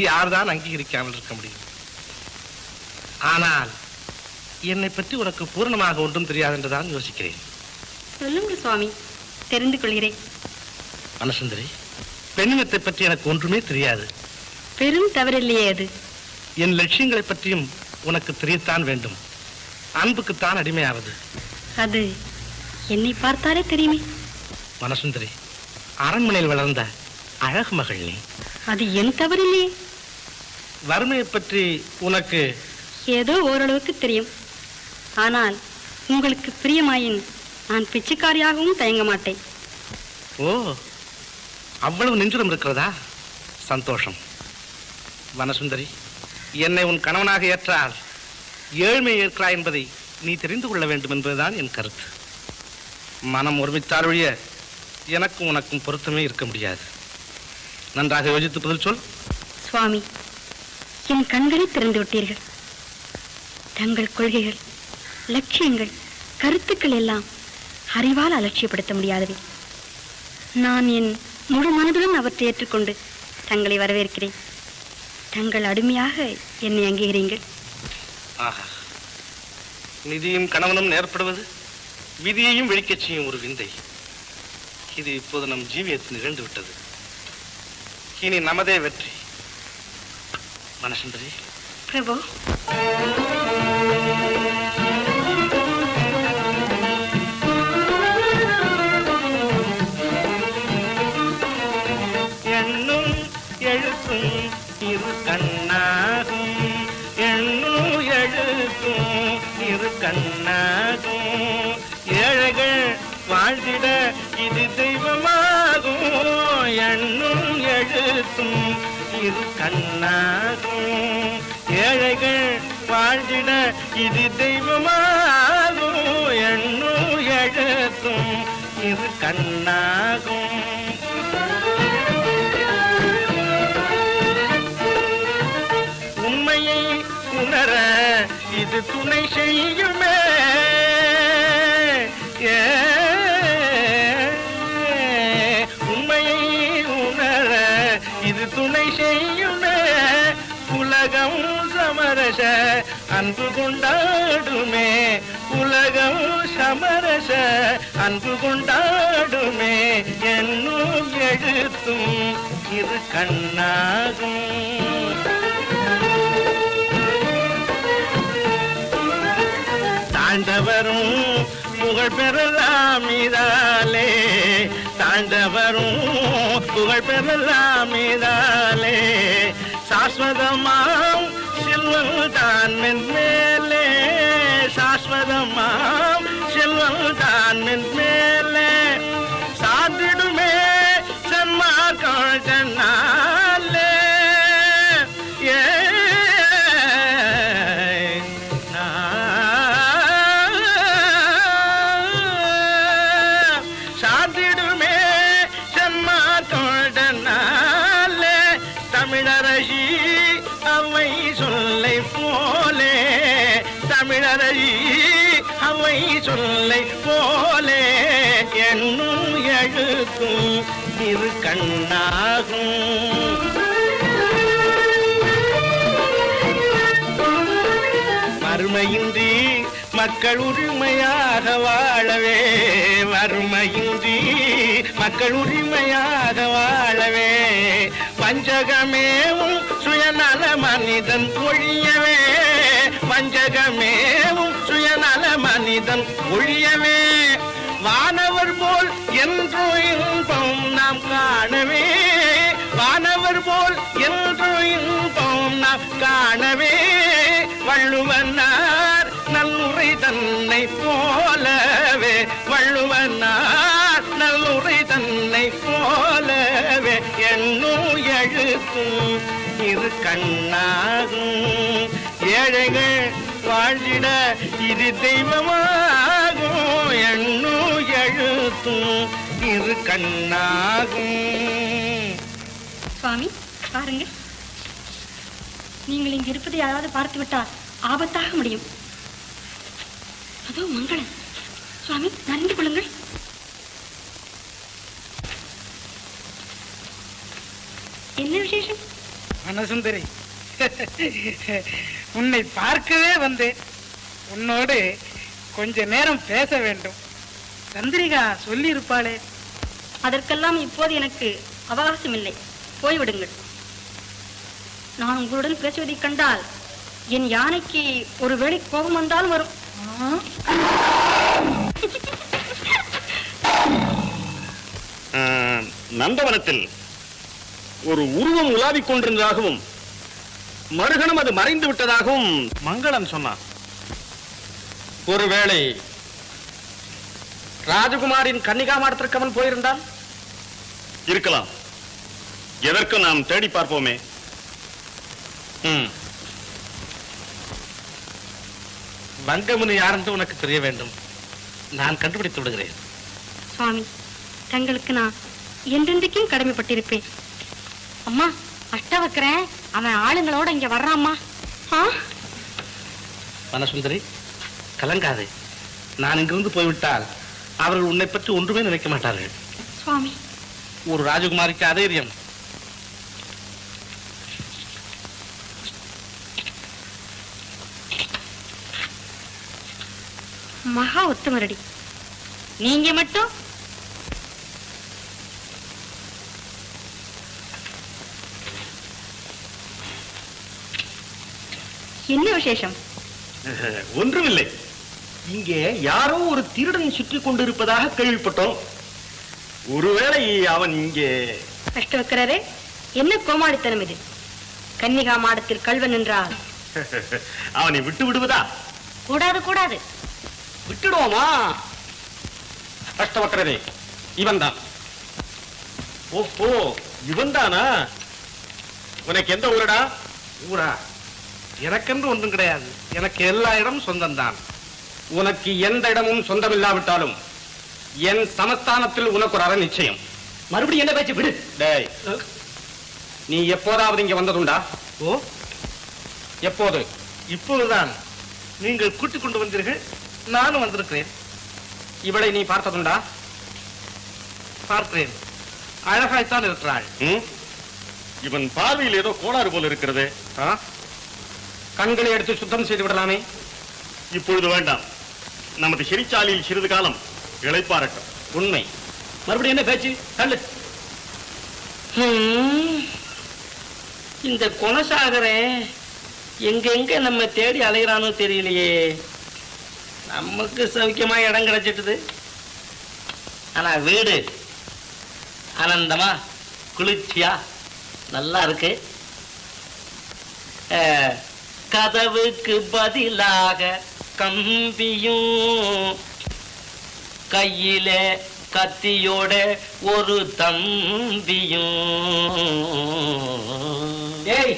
யார்தான் அங்கீகரிக்காமல் இருக்க முடியும்? ஆனால் என்னை பற்றி உனக்கு பூரணமாக ஒன்றும் தெரியாது என்றுதான் யோசிக்கிறேன். சொல்லுங்கள் சுவாமி, தெரிந்து கொள்கிறேன். மனசுந்தரி, பெண்ணினத்தை பற்றி எனக்கு ஒன்றுமே தெரியாது. பெரும் தவறில்லையே அது. என் லட்சியங்களை பற்றியும் உனக்கு தெரியத்தான் வேண்டும். அன்புக்குத்தான் அடிமையாவது. அது என்னை பார்த்தாலே தெரியுமே. மனசுந்தரி, அரண்மனையில் வளர்ந்த அழகு மகள் நீ. அது என் தவறில்லையே. வறுமையை பற்றி உனக்கு ஏதோ ஓரளவுக்கு தெரியும். ஆனால் உங்களுக்கு பிரியமாயின் நான் பிச்சைக்காரியாகவும் தயங்க மாட்டேன். ஓ, அவ்வளவு நெஞ்சுரம் இருக்கிறதா? சந்தோஷம். வனசுந்தரி, என்னை உன் கணவனாக ஏற்றால் ஏழ்மை ஏற்கிறாய் என்பதை நீ தெரிந்து கொள்ள வேண்டும் என்பதுதான் என் கருத்து. மனம் ஒருமித்தால் ஒழிய எனக்கும் உனக்கும் பொருத்தமே இருக்க முடியாது. நன்றாக யோசித்து பதில் சொல். சுவாமி, என் கண்களை திறந்து விட்டீர்கள். தங்கள் கொள்கைகள், லட்சியங்கள், கருத்துக்கள் எல்லாம் அறிவால் அலட்சியப்படுத்த முடியாதவை. நான் என் முழு மனதுடன் அவற்றை ஏற்றுக்கொண்டு தங்களை வரவேற்கிறேன். தங்கள் அடிமையாக என்னை அங்கீகரிங்கள். ஆஹா, நிதியும் கணவனும் நேர்படுவது விதியையும் வெளிக்கச் செய்யும் ஒரு விந்தை. இது இப்போது நம் ஜீவியத்தில் நிகழ்ந்து விட்டது. இனி நமதே வெற்றி. மனசுந்தரி. பிரபு, எண்ணும் எழுத்தும் இரு கண்ணாகும், எண்ணும் எழுத்தும் இரு கண்ணாகும். ஏழைகள் வாழ்ந்திட இது தெய்வமாகும். எண்ணும் எழுத்தும் இரு கண்ணாகும். ஏழைகள் வாழ்ந்திட இது தெய்வமாகும். எண்ணும் எழுத்தும் இரு கண்ணாகும். உண்மையை உணர இது துணை செய்யுமே. உண்மையை உணர இது துணை செய்யுமே. உலகம் சமரச அன்பு கொண்டாடுமே. உலகம் சமரச அன்பு கொண்டாடுமே. என்னும் எழுத்தும் இரு கண்ணாகும். தாண்டவரும் புகழ் பெறலாம் இதாலே. தாண்டவரும் புகழ் பெறலாம் இதாலே. சாஸ்வதமாம் செல்வம் தான் மேலே. சாஸ்வதமாம் செல்வம் தான் மேலே. சாத்திடுமே சன்மார்க்கம் தன்னாலே. சொல்லை போலே தமிழரை அவை சொல்லை போலே என்னும் எழுத்தும் இரு கண்ணாகும். வறுமையின்றி மக்கள் உரிமையாக வாழவே, வறுமையின்றி மக்கள் உரிமையாக வாழவே, பஞ்சகமேவும் சுயநல மனிதன் ஒழியவே, பஞ்சகமேவும் சுயநல மனிதன் ஒழியவே, வானவர் போல் என்றோ இன்பம் நாம் காணவே, வானவர் போல் என்றோ இன்பம் நாம் காணவே, வள்ளுவனார் நல்லுரை தன்னை போலவே, வள்ளுவனார் நல்லுரை தன்னை போலவே என்னும் எழுத்தும் இரு கண்ணாகும். ஏழைகள் வாழ்ந்திட இது தெய்வமாகும் என்னும் எழுத்தும் இரு கண்ணாகும். சுவாமி பாருங்க, நீங்கள் இங்கு இருப்பதை யாராவது பார்த்து விட்டால் ஆபத்தாக முடியும். அதோ மங்களன். சுவாமி நன்றி கொள்ளுங்கள். என்ன விசேஷம்? வனசுந்தரி, உன்னை பார்க்கவே வந்தேன். உன்னோடு கொஞ்ச நேரம் பேச வேண்டும். சந்திரிகா சொல்லி இருப்பாளே. அதற்கெல்லாம் இப்போது எனக்கு அவகாசம் இல்லை, போய்விடுங்கள். நான் உங்களுடன் பேசுவதைக் கண்டால் என் யானைக்கு ஒருவேளை கோபம் வந்தாலும் வரும். நந்தவனத்தில் ஒரு உருவம் உலாவிக் கொண்டிருந்ததாகவும் மறுகணம் அது மறைந்து விட்டதாகவும் மங்களன் சொன்னான். ஒருவேளை ராஜகுமாரின் கன்னிகா மாடத்திற்கு அவன் போயிருந்தான் இருக்கலாம். எதற்கு நாம் தேடி பார்ப்போமே. வங்கமுனி யாரென்று உனக்கு தெரிய வேண்டும். நான் கண்டுபிடித்து விடுகிறேன். சுவாமி, தங்களுக்கு நான் என்றென்றைக்கும் கடமைப்பட்டிருப்பேன். அம்மா, அஷ்டவக்கரன் அவன் ஆளுங்களோட இங்க வர்றாம்மா. வனசுந்தரி, கலங்காதே. நான் இங்கிருந்து போய்விட்டால் அவர்கள் உன்னை பற்றி ஒன்றுமே நினைக்க மாட்டார்கள். சுவாமி, ஒரு ராஜகுமாரிக்கு அதைரியம். மகா உத்தமரடி. நீங்க மட்டும் என்ன விசேஷம்? ஒன்றுமில்லை. இங்கே யாரோ ஒரு திருடன் சுற்றி கொண்டிருப்பதாக கேள்விப்பட்டோம். ஒருவேளை அவன் இங்கே. அஷ்டவக்கரரே, என்ன கோமாளித்தனம் இது? கன்னிகா மாடத்தில் கள்வன் என்றால் அவனை விட்டு விடுவதா? கூடாது கூடாது. விட்டுடுவோமா? கஷ்டப்பட்டதே இவன் தான். ஓஹோ, இவன் தானா? உனக்கு எந்த ஊரடா? ஊரா? எனக்கென்று ஒன்றும் கிடையாது. எனக்கு எல்லா இடமும் சொந்தம்தான். உனக்கு எந்த இடமும் சொந்தமில்லாவிட்டாலும் என் சமஸ்தானத்தில் உனக்கு ஒரு அற நிச்சயம். மறுபடியும் என்ன பேச்சு? விடு. டேய், நீ எப்போதாவது இங்க வந்ததுண்டா? ஓ, எப்போது? இப்போதுதான் நீங்கள் கூட்டிக் கொண்டு வந்தீர்கள். நானும் வந்திருக்கிறேன். இவளை நீ பார்த்ததுண்டா? பார்க்கிறேன். அழகாய்த்தான் இருக்கிறாள். இவன் பார்வையில் ஏதோ கோளாறு போல இருக்கிறது. கண்களை எடுத்து சுத்தம் செய்து விடலாமே. இப்பொழுது வேண்டாம். நமது சிறைச்சாலையில் சிறிது காலம் இளைப்பாறட்டும். உண்மை. மறுபடியும் என்ன பேச்சு? தள்ளு. இந்த குணசாகரே எங்க நம்ம தேடி அலைகிறானோ தெரியலையே. நமக்கு சௌக்கியமா இடம் கிடைச்சிட்டுது. ஆனா வீடு ஆனந்தமா குளிர்ச்சியா நல்லா இருக்கு. கதவுக்கு பதிலாக கம்பியும் கையில கத்தியோட ஒரு தம்பியும். ஏய்,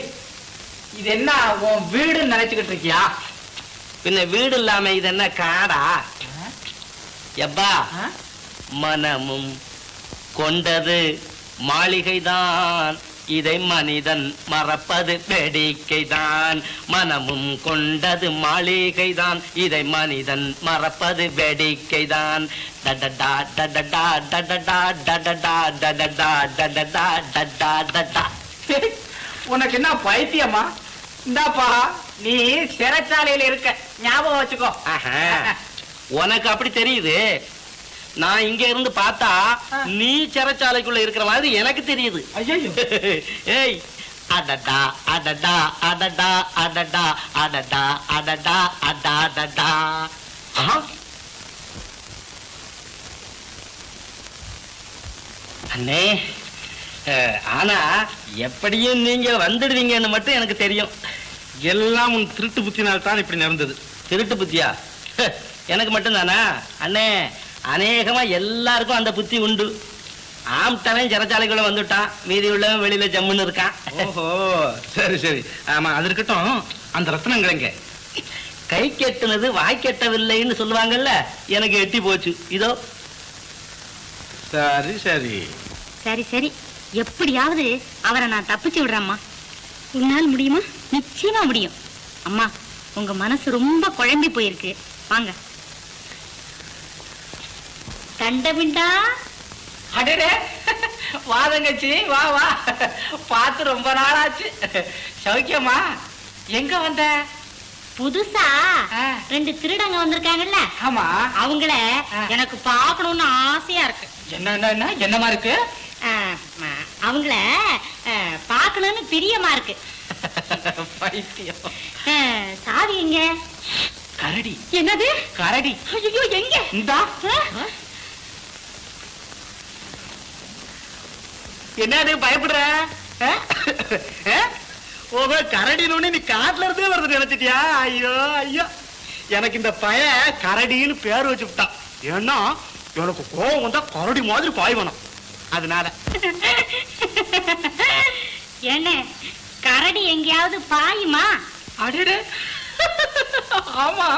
இது என்ன உன் வீடு நினைச்சுக்கிட்டு இருக்கியா? பின்ன வீடு இல்லாம இது என்ன காடா? எப்பா, மனமும் கொண்டது மாளிகைதான் இதை மனிதன் மறப்பது வேடிக்கைதான். மனமும் கொண்டது மாளிகைதான், இதை மனிதன் மறப்பது வேடிக்கைதான். டடடா டடடா டடடா டடடா டடடா டடடா டடடா டடா. உனக்கு என்ன பைத்தியமா? இந்தாப்பா, நீ சிறைச்சாலையில இருக்க, ஞாபகம் வச்சுக்கோ. உனக்கு அப்படி தெரியுது, நான் இங்க இருந்து பார்த்தா நீ சிறைச்சாலைக்குள்ள இருக்கிற மாதிரி எனக்கு தெரியுது. ஐயோ, ஏய், அடடா அடடா அடடா அடடா அடடா அடடா அடடா. அண்ணே, ஆனா எப்படியும் நீங்க வந்துடுவீங்கன்னு மட்டும் எனக்கு தெரியும். எல்லாம் உன் திருட்டு புத்தினால் தான் இப்படி நடந்தது. திருட்டு புத்தியா? எனக்கு மட்டும்தானா? அண்ணே, அநேகமா எல்லாருக்கும் அந்த புத்தி உண்டு. ஆம்டவன் சிறைச்சாலைக்குள்ள வந்துட்டான், மீதி உள்ளவன் வெளியில ஜம்முன்னு இருக்கான். ஓஹோ, சரி சரி. ஆமா, அது இருக்கட்டும். அந்த ரத்னங்கள் எங்க? கை கெட்டுனது வாய் கெட்டவில்லைன்னு சொல்லுவாங்கல்ல, எனக்கு எட்டி போச்சு. இதோ. சரி சரி சரி சரி, எப்படியாவது அவரை நான் தப்பிச்சு விடுறேம்மா. உன்னால் முடியுமா? நிச்சயமா முடியும். அம்மா, உங்க மனசு ரொம்ப குழம்பி போயிருக்கு. வாங்க. தண்டமிண்டா. அடடே, வா தங்கச்சி, வா வா. பார்த்து ரொம்ப நாளாச்சு. சௌக்கியமா? எங்க வந்த? புதுசா 2 திருடங்க வந்திருக்காங்கல்ல, ஆமா, அவங்கள எனக்கு பார்க்கணும்னு ஆசையா இருக்கு. என்னமா இருக்கு? அவங்கள பார்க்கணும்னு பிரியமா இருக்கு. பைத்தியம். சாவி எங்க? கரடி. என்னது கரடி? ஐயோ, எங்க? இந்தா. என்னது பயப்படுற? ஓஹோ, கரடின்னு நீ காட்டுல இருந்தே வருது நினைச்சிட்டியா? ஐயோ ஐயோ, எனக்கு இந்த பய கரடின்னு பேர் வச்சு விட்டான். ஏன்னா எனக்கு கோவம் வந்தா கரடி மாதிரி பாய்வனம், அதனால. என்ன கரடி எங்கேயாவது பாயுமா? அடடே, ஆமா.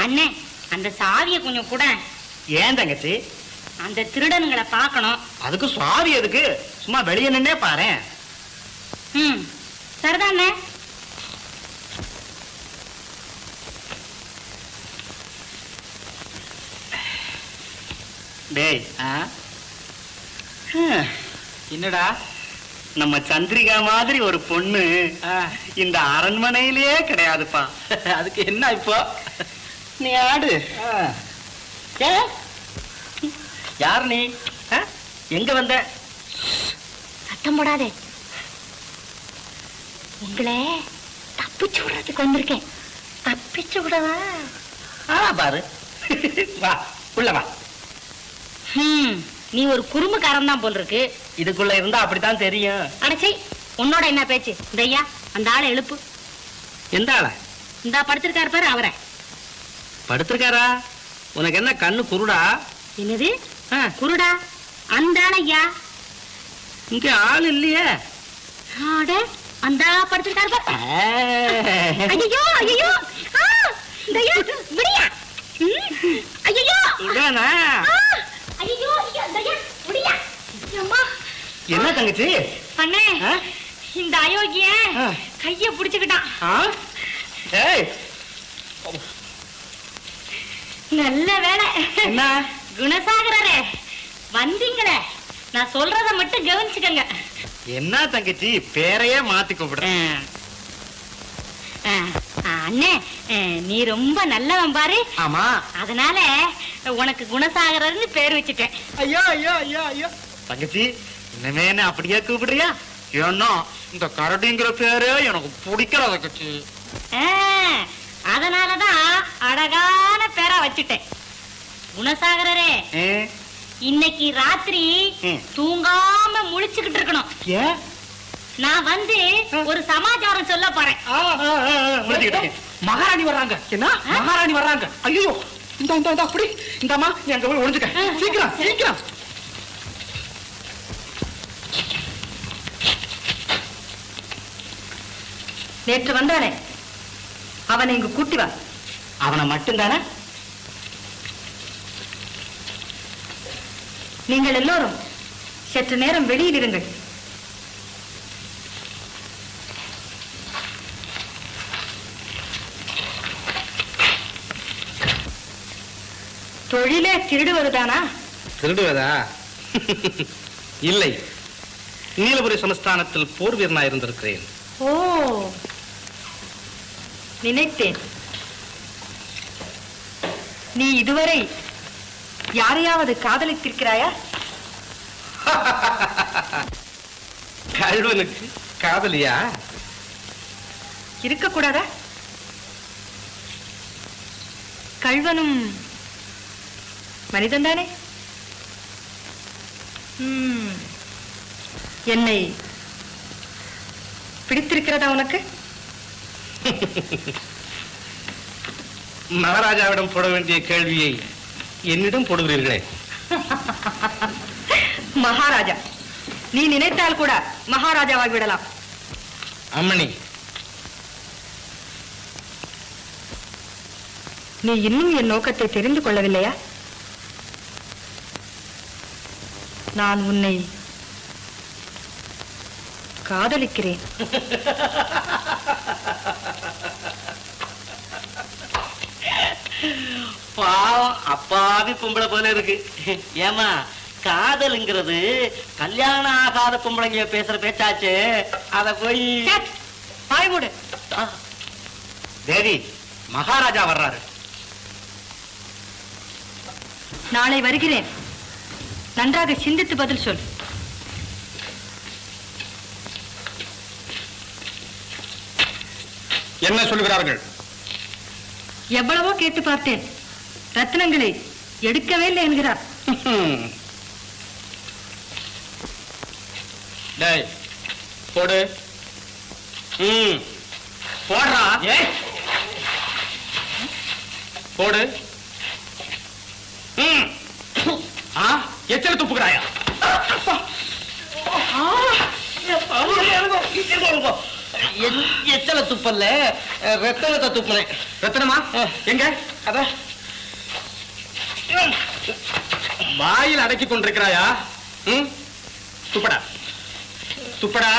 அண்ணே, அந்த சாவியை கொஞ்சம் கூட. ஏன் தங்கச்சி? அந்த திருடனுங்களை பார்க்கணும். அதுக்கு சாவி எதுக்கு? சும்மா வெளியே நின்னே பாரு. சரிதானே? டேய், என்னடா, நம்ம சந்திரிகா மாதிரி ஒரு பொண்ணு இந்த அரண்மனையிலேயே கிடையாதுப்பா. அதுக்கு என்ன இப்போ? நீ ஆடு. யார் நீ? எங்க வந்த? சத்தம் போடாதே. உங்களை தப்பிச்சு விடுறதுக்கு வந்திருக்கேன். தப்பிச்சு விடவா? பாரு. வா, உள்ள வா. நீ ஒரு குறும்புக்காரன் தான் போல் இருக்கு. இதுக்குள்ள இருந்தா அப்படித்தான் தெரியும். அடச்சை, உன்னோட என்ன பேச்சு? இந்த ஐயா, அந்த ஆளை எழுப்பு. எந்த ஆள? இந்த படுத்திருக்காரு பாரு, அவரை. படுத்திருக்காரா? உனக்கு என்ன கண்ணு குருடா? என்னது குருடா? அந்த ஆள் ஐயா. இங்க ஆள் இல்லையே. அந்த படுத்திருக்காரு பாரு. ஐயோ ஐயோ, இந்த ஐயா விடியா. ஐயோ ஐயோ, இந்த ஐயா விடியா. அம்மா, என்ன தங்கச்சி? அண்ணே, இந்த அயோக்கிய கைய புடிச்சுக்கிட்டான். நல்ல வேலை. என்ன? குணசாகரரே, வந்தீங்களே. நான் சொல்றத மட்டும் கவனிச்சுக்கங்க. என்ன தங்கச்சி, பேரையே மாத்தி கூப்பிடுறேன். அண்ணே, நீ ரொம்ப நல்லவன் பாரு. ஆமா, அதனால உனக்கு குணசாகரர்னு பேர் வச்சுட்டேன். ஐயோ ஐயோ ஐயோ ஐயோ, தங்கச்சி இனிமே என்ன அப்படியே கூப்பிடுறியா? ஏன்னா இந்த கரடிங்கிற பேரு எனக்கு பிடிக்கல தங்கச்சி. அதனாலதான் அழகான பேரா வச்சுட்டேன். குணசாகரரே, இன்னைக்கு ராத்திரி தூங்காம முழிச்சுக்கிட்டு இருக்கணும். நான் வந்து ஒரு சமாச்சாரம் சொல்ல போறேன். மகாராணி வர்றாங்க. என்ன மகாராணி வர்றாங்க? ஐயோ, இந்த இந்த அப்படி இந்தம்மா, நீ அங்க போய் ஒளிஞ்சுக்க. சீக்கிரம் சீக்கிரம். நேற்று வந்தானே, அவனை இங்கு கூட்டி வா. அவனை மட்டும்தானே? நீங்கள் எல்லோரும் சற்று நேரம் வெளியில் இருங்கள். தொழிலே திருடுவதுதானா? திருடுவதா? இல்லை, நீலபுரி சமஸ்தானத்தில் போர் வீரனா இருந்திருக்கிறேன். ஓ, நினைத்தேன். நீ இதுவரை யாரையாவது காதலித்திருக்கிறாயா? கல்வனுக்கு காதலியா? இருக்கக்கூடாதா? கள்வனும் மனிதன்தானே? என்னை பிடித்திருக்கிறதா உனக்கு? மகாராஜாவிடம் போட வேண்டிய கேள்வியை என்னிடம் போடுகிறீர்களே. மகாராஜா, நீ நினைத்தால் கூட மகாராஜாவாகி விடலாம். அம்மணி, நீ இன்னும் என் நோக்கத்தை தெரிந்து கொள்ளவில்லையா? நான் உன்னை காதலிக்கிறேன். பாவம், அப்பாவி பொம்பளை போல இருக்கு. ஏமா, காதலுங்கிறது கல்யாணம் ஆகாத பொம்பளைங்க பேசுற பேச்சாச்சு. அத போய் வாய் மூடு. தேவி, மகாராஜா வர்றாரு. நாளை வருகிறேன். நன்றாக சிந்தித்து பதில் சொல். என்ன சொல்கிறார்கள்? எவ்வளவோ கேட்டு பார்த்தேன். ரத்னங்களை எடுக்கவே இல்லை என்கிறார். டேய், போடு. போடுறா. போடு. எச்சல துப்புகிறாயா? எச்சல துப்பல்ல, ரத்தனத்தை துப்புனேன். ரத்தனமா எங்க? அத வாயில் அடக்கி கொண்டிருக்கிறாயா? துப்படா, துப்படா,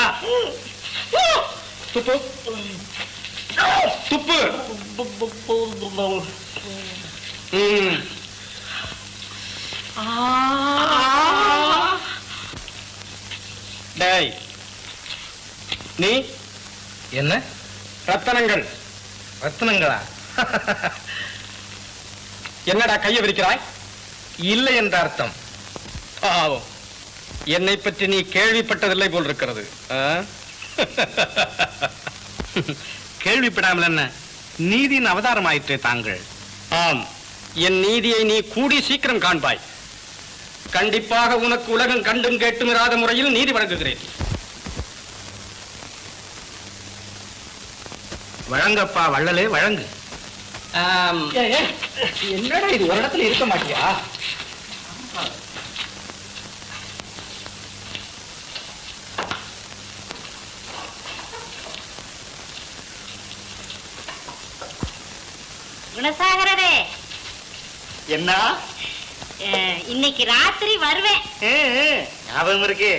துப்பு, துப்பு. டேய், நீ என்ன? ரத்தனங்கள். ரத்னங்களா? என்னடா கையை விரிக்கிறாய்? இல்லை என்ற அர்த்தம். பாவம், என்னை பற்றி நீ கேள்விப்பட்டதில்லை போல் இருக்கிறது. கேள்விப்படாமல் என்ன, நீதியின் அவதாரம் ஆயிற்றே தாங்கள். ஆம், என் நீதியை நீ கூடி சீக்கிரம் காண்பாய். கண்டிப்பாக உனக்கு உலகம் கண்டும் கேட்டும் இராத முறையில் நீதி வழங்குகிறேன். வழங்கப்பா வள்ளலே, வழங்கு. என்னடா இது, ஒரு இடத்துல இருக்க மாட்டியா? குணசாகரரே, என்ன? இன்னைக்கு ராத்திரி வருவேன். ஞாபகம் இருக்கு.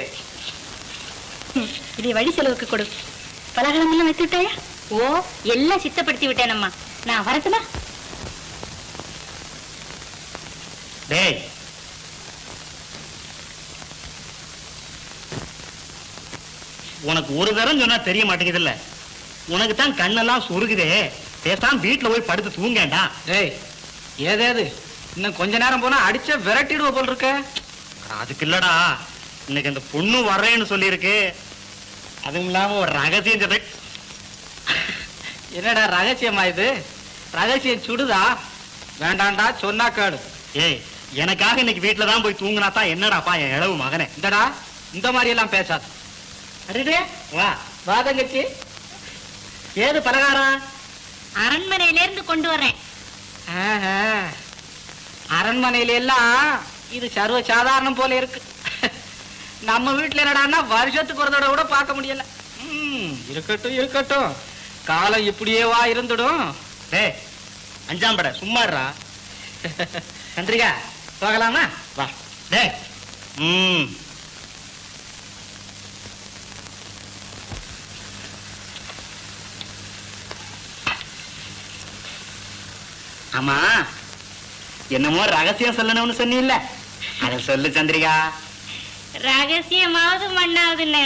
இதை வழி செலவுக்கு கொடு. பலகாரம் எல்லாம் வைத்து விட்டாயா? ஓ, எல்லாம் சித்தப்படுத்தி விட்டேனம்மா. நான் வரட்டுமா? டேய், உனக்கு ஒரு தரம் சொன்னா தெரிய மாட்டேங்குது இல்ல? உனக்கு தான் கண்ணெல்லாம் சொருகுதே. பேசாம வீட்டுல போய் படுத்து தூங்கேண்டா. ஏய், ஏதேது இன்னும் கொஞ்ச நேரம் போனா அடிச்ச விரட்டிடுவ போல் இருக்க. அதுக்கு இல்லடா, இன்னைக்கு அந்த பொண்ணு வர்றேன்னு சொல்லியிருக்கு. அதுவும் இல்லாம ஒரு ரகசியம் சொல்றேன். என்னடா ரகசியமா இது? ரகசியம் சுடுதா? வேண்டாண்டா, சொன்னா கேடு. ஏய், எனக்காக இன்னைக்கு வீட்டுல தான் போய் தூங்கினா தான் என்னடாப்பா என் இளவு மகனே. இந்தடா, இந்த மாதிரி எல்லாம் பேசாது. அடடே, வா. வா தங்கச்சி. ஏது பலகாரம்? அரண்மனையில இருந்து கொண்டு வர்றேன். அரண்மனையில எல்லாம் இது சர்வ சாதாரணம் போல இருக்கு. நம்ம வீட்டுல என்னடான்னா வருஷத்துக்கு ஒரு தடவை கூட பார்க்க முடியல. இருக்கட்டும் இருக்கட்டும், காலம் இப்படியே வா இருந்துடும். டேய், அஞ்சாம் பட சும்மாடுறா. சந்திரிகா, போகலாமா? வா. டேய், ஆமா, என்னமோ ரகசியம் சொல்லணும்னு சொன்னீல்ல, அத சொல்லு சந்திரிகா. ரகசியமாவது மண்ணாவதுன்னு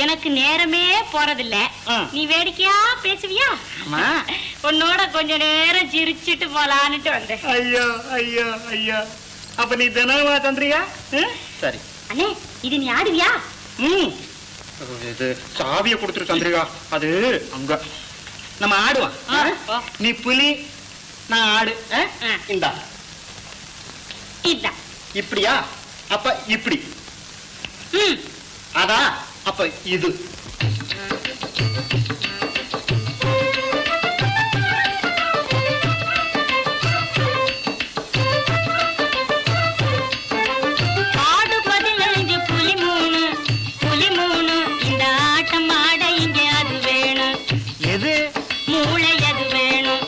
எனக்கு நேரமே போறதில்ல. நீ வேடிக்கையா பேசுவியா? ஆமா. உன்னோட கொஞ்ச நேரம் சிரிச்சிட்டு போலான்னுட்டு வந்தேன். ஐயோ ஐயோ ஐயோ, அப்ப நீ தினமா சந்திரிகா? சரி. அண்ணே, இது நீ ஆடுவியா? இது சாவிய கொடுத்துரு சந்திரிகா, அது அங்க நம்ம ஆடுவான். நீ புலி, நான் ஆடு. இந்தா இதான் இப்படியா? அப்ப இப்படி. அதான் அப்ப இது. ஆடு 15 புலி 3, புலி 3. இந்த ஆட்டம் ஆட இங்க அது வேணும். எது? மூளை அது வேணும்.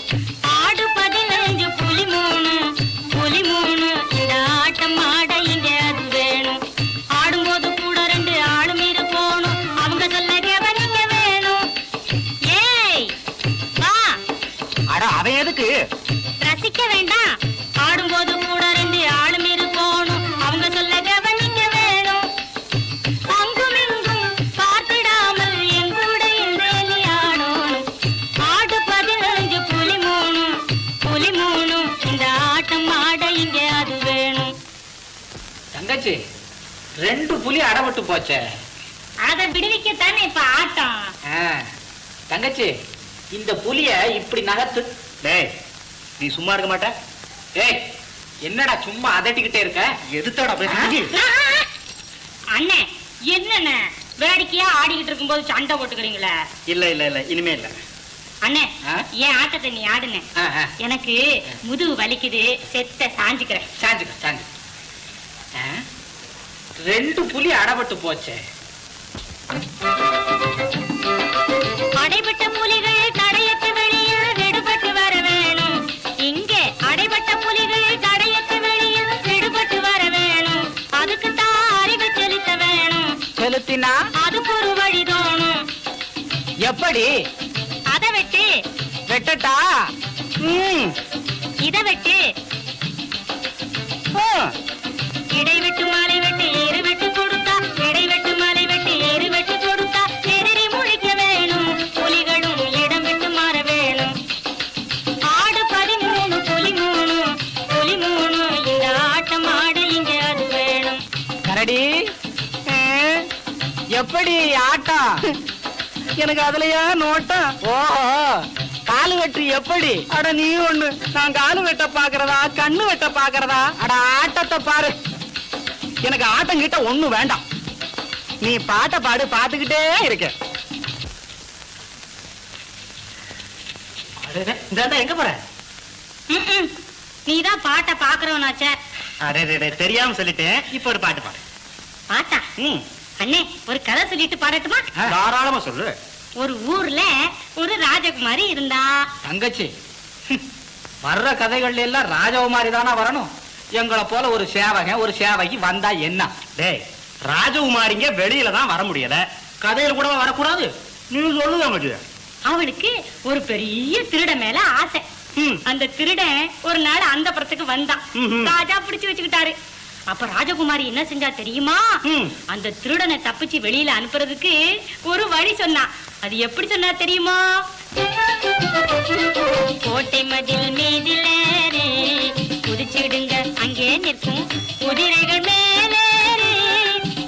ஆடு 15 புலி 3, புலி 3. இந்த ஆட்டம் ஆட இங்க அது வேணும். ஆடும்போது கூட 2 ஆளும் இருக்கணும். அவங்க சொல்ல கவனிக்க வேணும். ஏய் வா. அட, அவன் எதுக்கு? ரசிக்க வேண்டாம். ஆடும்போது கூட 2 ஆளும் இருக்கணும். அவங்க சொல்ல கவனிக்க வேணும். அங்கும் இங்கும் பார்த்திடாமல் எங்கூட இன்றே நீ ஆடணும். ஆடு 15 புலி 3, புலி 3. இந்த ஆட்டம் ஆட இங்க அது வேணும். தங்கச்சி, 2 புலி அடவிட்டு போச்சே. அதை விடுவிக்கத்தானே இப்ப ஆட்டம். தங்கச்சி, இந்த புலிய இப்படி நகர்த்து. டேய், நீ சும்மா இருக்க மாட்ட? ஏய், என்னடா சும்மா அதட்டிக்கிட்டே இருக்க? எதுத்தாடா பேசுறீங்க? அண்ணே, என்னண்ணே வேடிக்கையா ஆடிக்கிட்டு இருக்கும்போது சண்டை போட்டுக்கிறீங்களே? இல்ல இல்ல இல்ல, இனிமே இல்ல. அண்ணே, ஏன் ஆட்டத்தை நீ ஆடுன. எனக்கு முதுகு வலிக்குது, செத்த சாஞ்சுக்கிறேன். சாஞ்சுக்க சாஞ்சு. 2 புலி அடப்பட்டு போச்சே. அடைபட்ட புலிகள் தடையத்து வெளியில் விடுபட்டு வர வேணும். இங்கே அடைபட்ட புலிகள் தடையத்து வெளியில் விடுபட்டு வர வேணும். அதுக்கு தான் அறிவு செலுத்த வேணும். செலுத்தினா அதுக்கு ஒரு வழி தோணும். எப்படி? அதை வெட்டு, வெட்டட்டா? இதை வெட்டு. இடை வெட்டு மாலை வெட்டு ஏறு வெட்டு கொடுத்தா, இடை வெட்டு மாலை வெட்டு ஏறு வெட்டு கொடுத்தா எதிரி முழிக்க வேணும். புலிகளும் இடம் விட்டு மாற வேணும். ஆடு 13 புலி 3, புலி 3. இந்த ஆட்டம் ஆட இங்க அது வேணும். கரடி, எப்படி ஆட்டம்? எனக்கு அதுலயா நோட்டம்? ஓஹோ, காலு வெட்டு எப்படி? அட நீ ஒண்ணு, நான் காலு வெட்ட பாக்குறதா கண்ணு வெட்ட பாக்குறதா? அட ஆட்டத்தை பாரு. எனக்கு ஆட்டம் கிட்ட ஒண்ணு வேண்டாம். நீ பாட்ட பாடு, பாத்துக்கிட்டே இருக்க. இந்த எங்க போற? நீதான் பாட்டை பாக்குறவனாச்சே. அரே, தெரியாம சொல்லிட்டேன். இப்ப ஒரு பாட்டு பாடு. பாட்டா? அண்ணே, ஒரு கதை சொல்லிட்டு பாடட்டுமா? தாராளமா சொல்லு. ஒரு ஊர்ல ஒரு ராஜகுமாரி இருந்தா. தங்கச்சி, வர்ற கதைகள்ல எல்லாம் ராஜகுமாரி தானா வரணும்? எங்களை போல ஒரு சேவகன் ஒரு சேவகி வந்தா என்ன? டேய், ராஜகுமாரிங்க வெளியில தான் வர முடியல, கதையில கூட வரக்கூடாது. நீ சொல்லுங்க. அவளுக்கு ஒரு பெரிய திருட மேல ஆசை. அந்த திருடன் ஒரு நாள் அந்த புறத்துக்கு வந்தான். ராஜா பிடிச்சு வச்சுக்கிட்டாரு. அப்ப ராஜகுமாரி என்ன செஞ்சா தெரியுமா? அந்த திருடனை தப்பிச்சு வெளியில அனுப்புறதுக்கு ஒரு வழி சொன்னா. அது எப்படி சொன்னா தெரியுமா? கோட்டை மதில் மீதிலேறி குதிச்சிடுங்க, அங்கே நிற்கும் குதிரைகள் மேலேறி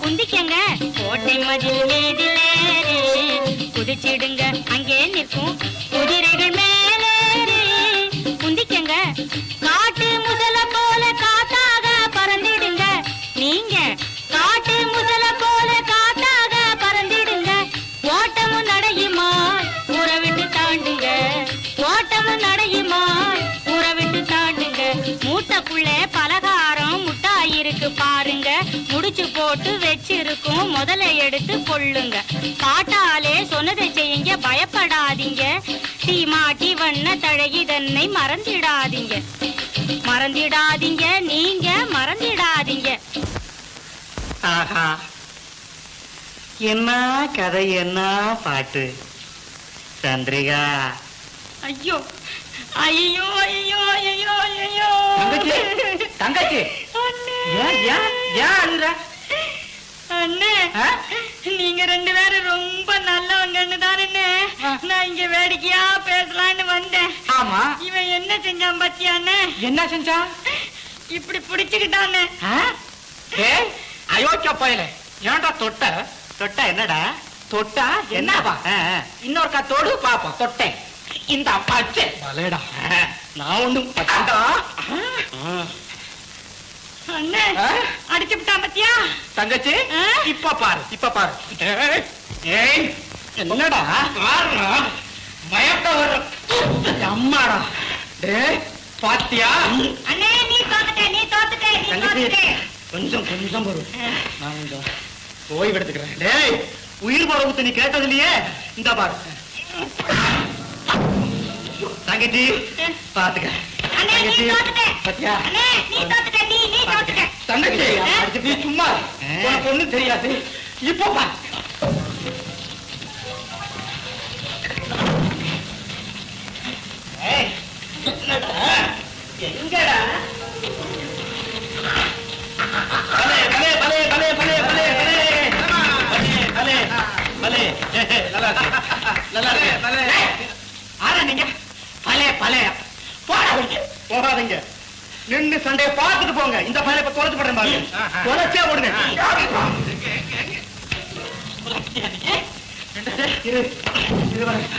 குந்திக்கங்க. கோட்டை மதில் மீதிலேறி குதிச்சிடுங்க, அங்கே நிற்கும் குதிரைகள் மேலேறி குந்திக்கங்க. காட்டு முதல போல காத்தாக பறந்திடுங்க. நீங்க காட்டு முதல போல காத்தாக பறந்திடுங்க. ஓட்டமும் நடையுமா ஊரை விட்டு தாண்டுங்க. ஓட்டமும் நடையுமா ஊரை விட்டு தாண்டுங்க. மூட்டைக்குள்ள பலகாரம் முட்டாயிருக்கு பாருங்க. முடிச்சு போட்டு வச்சிருக்கும், முதல்ல எடுத்து கொள்ளுங்க. பாட்டாலே சொன்னதை செய்யுங்க, பயப்படாதீங்க. சீமாட்டி வண்ண தழகி தன்னை மறந்திடாதீங்க. மறந்திடாதீங்க, நீங்க மறந்திடாதீங்க. ஆஹா, என்ன கதை, என்ன பாட்டு. சந்திரிகா, ஐயோ, ஐயோ ஐயோ ஐயோ ஐயோ தங்கச்சி தங்கச்சி அண்ணே ஏன் ஏன் ஏன் அழுற அண்ணே நீங்க ரெண்டு பேரும் ரொம்ப நல்லவங்கன்னு தானே நான் இங்க வேடிக்கையா பேசலான்னு வந்தேன். ஆமா இவன் என்ன செஞ்சான் பத்தியாண்ணே? என்ன செஞ்சா இப்படி பிடிச்சுக்கிட்டானே. ஏய் அயோக்கிய பயல ஏன்டா தொட்ட தொட்டா என்னடா? தொட்டா என்னவா இன்னொருக்கா தொடு பாப்போம் தொட்டேன் இந்த பச்சை பலேடா. நான் ஒண்ணும் பச்சைடா. அண்ணே அடிச்சு விட்டான் பத்தியா? தங்கச்சி இப்ப பாரு இப்ப பாரு. ஏய் என்னடா பயத்த வர அம்மாடா டேய் பாத்தியா அண்ணே நீ தோத்துட்ட நீ தோத்துட்ட நீ தங்கச்சி தோத்துட்ட. கொஞ்சம் கொஞ்சம் வரும் நான் கொஞ்சம் ஓய்வு எடுத்துக்கிறேன். டேய் உயிர் போற ஊத்து நீ கேட்டது இல்லையே. இந்த பாரு தங்கச்சி பாத்துக்க. அண்ணே நீ தங்கச்சி தோத்துட்ட. பாத்தியா? அண்ணே நீ தோத்துட்ட நீ தோத்துட்ட. தங்கச்சி அடிச்சு நீ சும்மா உனக்கு ஒண்ணும் தெரியாது இப்போ பாரு ஏய், என்னடா? எங்கடா பலே பலே பலே பலே பலே பலே பலே பலே பலே நல்லா இருக்கு நல்லா இருக்கு பலே ஆனா நீங்க பலே பலே போகாதீங்க. நின்னு சண்டையை பார்த்துட்டு போங்க. இந்த பையனை இப்ப தொலைச்சு போடுறேன் பாருங்க. தொலைச்சே போடுங்க. இரு, இரு வரேன்.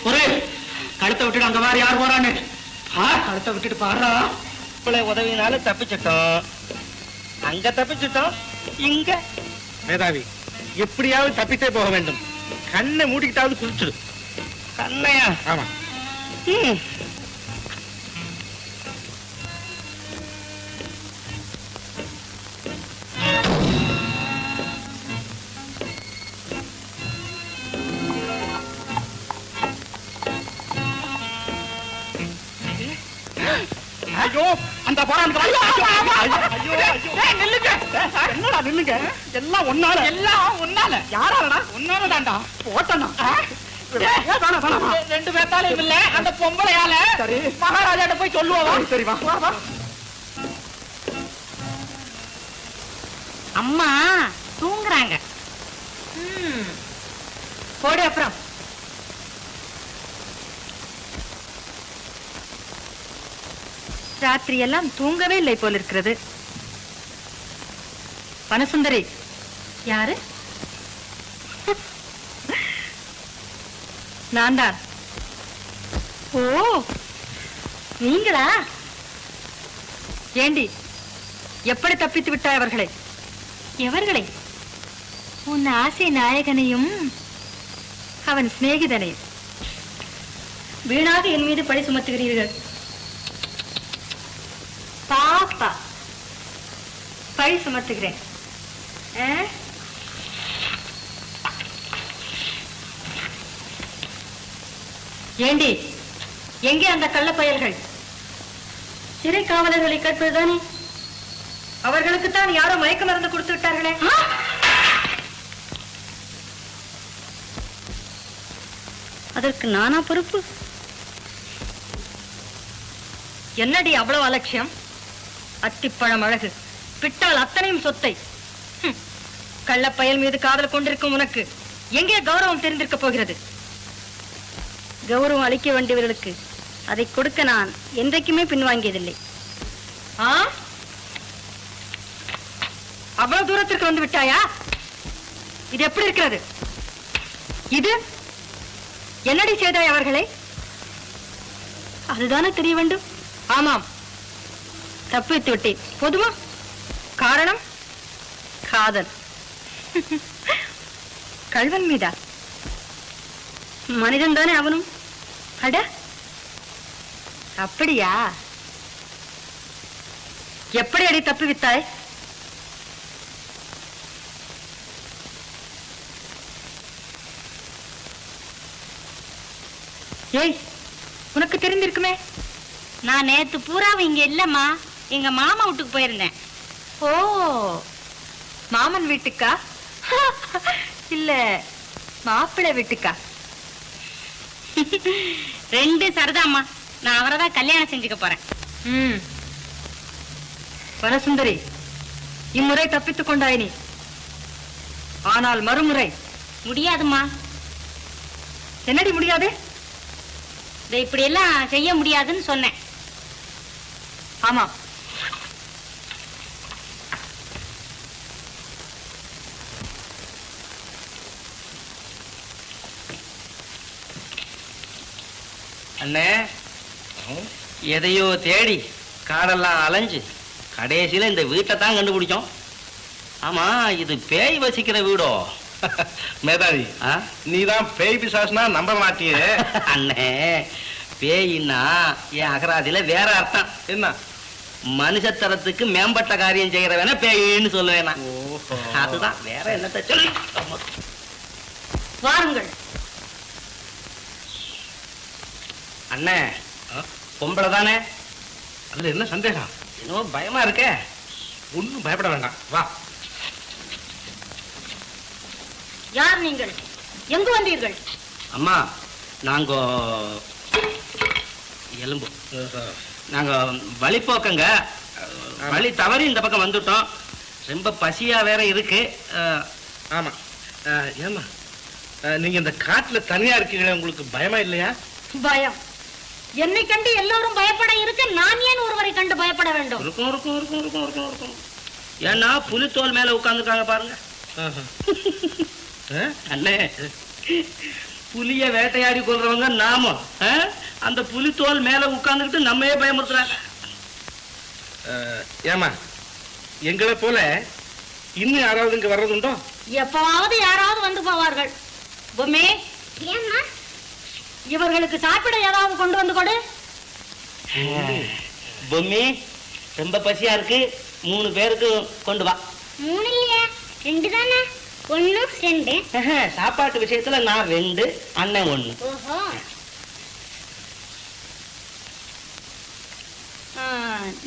ஒரு கழுத்தை விட்டுட்டு அங்க மாதிரி யார் போறான்னு கழுத்தை விட்டுட்டு பாடுறா. உதவினால தப்பிச்சிட்டோம் அங்க தப்பிச்சிட்டோம் இங்க மேதாவி எப்படியாவது தப்பித்தே போக வேண்டும். கண்ணை மூடிக்கிட்டாவது குளிச்சிடு. கண்ணையா ஆமா ஐயோ அந்த போறான். நில்லுங்க. என்னடா நில்லுங்க? எல்லாம் ஒன்னால. எல்லாம் உன்னால யாராலடா? ஒன்னால தான்டா. போட்டனா ரெண்டு பேத்தாலையும் இல்ல அந்த பொம்பளையால சரி. மகாராஜாட்ட போய் சொல்லுவோம். சரி வா வா, வா. அம்மா தூங்குறாங்க. போடு அப்புறம். ராத்திரி எல்லாம் தூங்கவே இல்லை போல இருக்கிறது. வனசுந்தரி யாரு? நான் தான். ஓ நீங்களா? ஏண்டி எப்படி தப்பித்து விட்டாய் அவர்களை? எவர்களை? உன் ஆசை நாயகனையும் அவன் சிநேகிதனையும். வீணாக என் மீது பழி சுமத்துகிறீர்கள். பாப்பா பழி சுமத்துகிறேன். ஏண்டி எங்கே அந்த கள்ள பயல்கள்? சிறை காவலர்களை கேட்பதுதானே. அவர்களுக்குத்தான் யாரோ மயக்க மருந்து கொடுத்து விட்டார்களே. அதற்கு நானா பொறுப்பு? என்னடி அவ்வளவு அலட்சியம்? அத்திப்பழம் அழகு பிட்டால் அத்தனையும் சொத்தை. கள்ளப்பயல் மீது காதல் கொண்டிருக்கும் உனக்கு எங்கே கௌரவம் தெரிந்திருக்க போகிறது? கௌரவம் அளிக்க வேண்டியவர்களுக்கு அதை கொடுக்க நான் என்றைக்குமே பின்வாங்கியதில்லை. அவ்வளவு தூரத்திற்கு வந்து விட்டாயா? இது எப்படி இருக்கிறது? இது என்னடி செய்தாய் அவர்களை? அதுதானே தெரிய வேண்டும். ஆமாம், தப்பித்து விட்டேன். போதுமா? காரணம் காதல். கள்வன் மீதா? மனிதன் தானே அவனும். அட அப்படியா? எப்படி அடி தப்பி வித்தாய்? ஏய், உனக்கு தெரிந்திருக்குமே. நான் நேத்து பூராவும் இங்க இல்லம்மா, எங்க மாமா வீட்டுக்கு போயிருந்தேன். ஓ, மாமன் வீட்டுக்கா? இல்ல மாப்பிள்ளை வீட்டுக்கா? ரெண்டு சரிதாம்மா. நான் அவரை தான் கல்யாணம் செஞ்சுக்க போறேன். வனசுந்தரி, இம்முறை தப்பித்துக் கொண்டாய் நீ. ஆனால் மறுமுறை முடியாதும்மா. என்னடி முடியாது? இதை இப்படி எல்லாம் செய்ய முடியாதுன்னு சொன்னேன். ஆமா, அண்ணே, எதையோ தேடி காடெல்லாம் அலைஞ்சு கடைசியில இந்த வீட்டை தான் கண்டுபிடிச்சோம். ஆமா, இது பேய் வசிக்கிற வீடோ? மேதாவி, ஆ? நீதான் பேய் பிசாசுனா நம்ப மாட்டியே. அண்ணே, பேயின்னா என் அகராதியில வேற அர்த்தம். என்ன? மனுஷத்தரத்துக்கு மேம்பட்ட காரியம் செய்யறவன பேயின்னு சொல்லுவேன் நான். ஓஹோ. அதுதான், வேற என்னத்த சொல்லி. வாருங்கள். அண்ணே, பொம்பளை தானே? அதுல என்ன சந்தேகம்? என்னவோ பயமா இருக்கே. ஒன்னும் பயப்பட வேண்டாம், வா. யார் நீங்கள்? எங்கு வந்தீர்கள்? அம்மா, நாங்க எலும்பு, நாங்க வழிபோக்கங்க. வழி தவறி இந்த பக்கம் வந்துட்டோம். ரொம்ப பசியா வேற இருக்கு. ஆமா. ஏமா, நீங்க இந்த காட்டுல தனியா இருக்கீங்களே, உங்களுக்கு பயமா இல்லையா? பயம்? என்னை கண்டு எல்லோரும் பயப்பட இருக்க நான் ஏன் ஒருவரை கண்டு பயப்பட வேண்டும்? இருக்கும் இருக்கும் இருக்கும் இருக்கும் இருக்கும் இருக்கும். ஏன்னா புலித்தோல் மேல உட்கார்ந்துருக்காங்க பாருங்க. அண்ணே, புலிய வேட்டையாடி கொள்றவங்க நாம, அந்த புலித்தோல் மேல உட்கார்ந்துக்கிட்டு நம்மையே பயமுறுத்துறாங்க. ஏமா, எங்களை போல இன்னும் யாராவது இங்க வர்றதுண்டோ? எப்பவாவது யாராவது வந்து போவார்கள். பொம்மே, ஏம்மா? இவர்களுக்கு சாப்பிட ஏதாவது கொண்டு வந்து கொடு. பொம்மி, ரொம்ப பசியா இருக்கு, 3 பேருக்கு கொண்டு வா. 3 இல்லையா, 2 தானே? 1 2. சாப்பாட்டு விஷயத்துல நான் 2, அண்ணன் 1. ஓஹோ.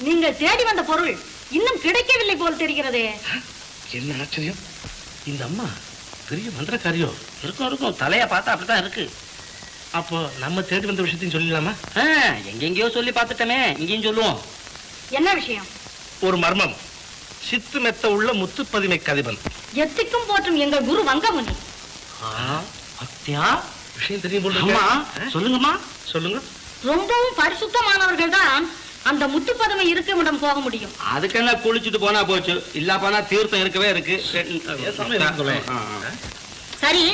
நீங்கள் தேடி வந்த பொருள் இன்னும் கிடைக்கவில்லை போல் தெரிகிறதே. என்ன ஆச்சரியம்! இந்த அம்மா பெரிய மந்திரக்காரியோ? இருக்கும் இருக்கும், தலைய பார்த்தா அப்படித்தான் இருக்கு. அப்போ நம்ம தேடி வந்த விஷயத்தையும் சொல்லலாமா? எங்கெங்கயோ சொல்லி பார்த்துட்டமே, இங்கேயும் சொல்லுவோம். என்ன விஷயம்? ஒரு மர்மம். சித்து மெத்த உள்ள முத்துப்பதிமை கதிபன். எத்திக்கும் போற்றும் எங்கள் குரு வங்கமுனி. அத்தியா, விஷயம் தெரியும் போல அம்மா, இருக்கு. சொல்லுங்கம்மா. சொல்லுங்க. ரொம்பவும் பரிசுத்தமானவர்கள் தான் அந்த முத்துப்பதமை இருக்குமிடம் போக முடியும். அதுக்கு என்ன குளிச்சுட்டு போனா போச்சு, இல்ல போனா தீர்த்தம் இருக்கவே இருக்கு. சரி,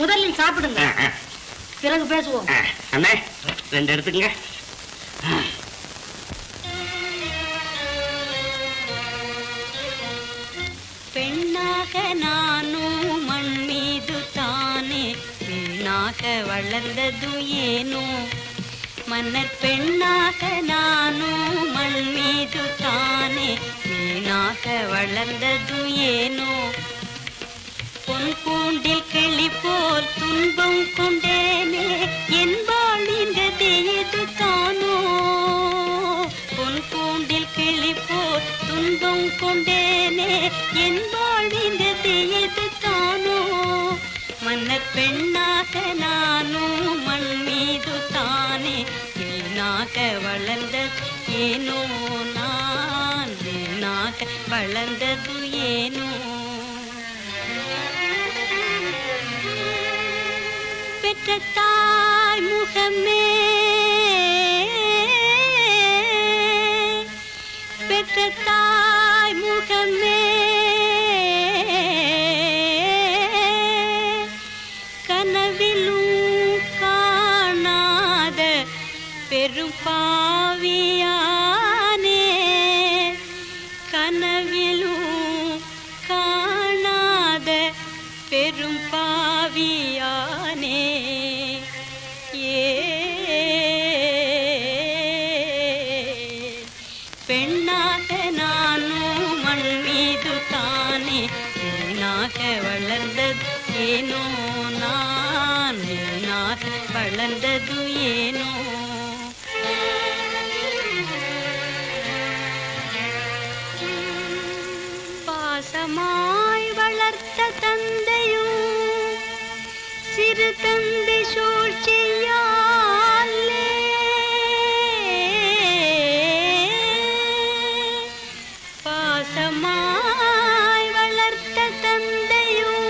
முதலில் சாப்பிடுங்க, பிறகு பேசுவோம். அண்ணே, 2 எடுத்துக்கங்க. பெண்ணாக நானும் மண் மீது தானே வீணாக வளர்ந்தது ஏனோ. மன்னர் பெண்ணாக நானும் மண் மீது தானே வீணாக வளர்ந்தது ஏனோ. பொன் கூண்டில் கிளி போல் துன்பம் கொண்டேனே என்பாள் இந்த தேது தானோ. பொன் கூண்டில் கிளி போல் துன்பம் கொண்டேனே என்பாள் இந்த தேது தானோ. மன்னர் பெண்ணாக நானும் மண் மீது தானே வீணாக வளர்ந்தது ஏனோ. நான் வீணாக வளர்ந்தது ஏனோ. பெற்ற தாய் முகமே, பெற்ற தாய் முகமே, கனவிலும் காணாத பெரும் பாவியானே. கனவிலும் காணாத பெரும் பாவியானே. பெண்ணாக நானும் மண் மீது தானே வீணாக வளர்ந்தது ஏனோ. நான் வீணாக வளர்ந்தது ஏனோ பாசமாய் வளர்த்த தந்தையும் சிறு தந்தை சூழ்ச்சியாலே பாசமாய் வளர்த்த தந்தையும்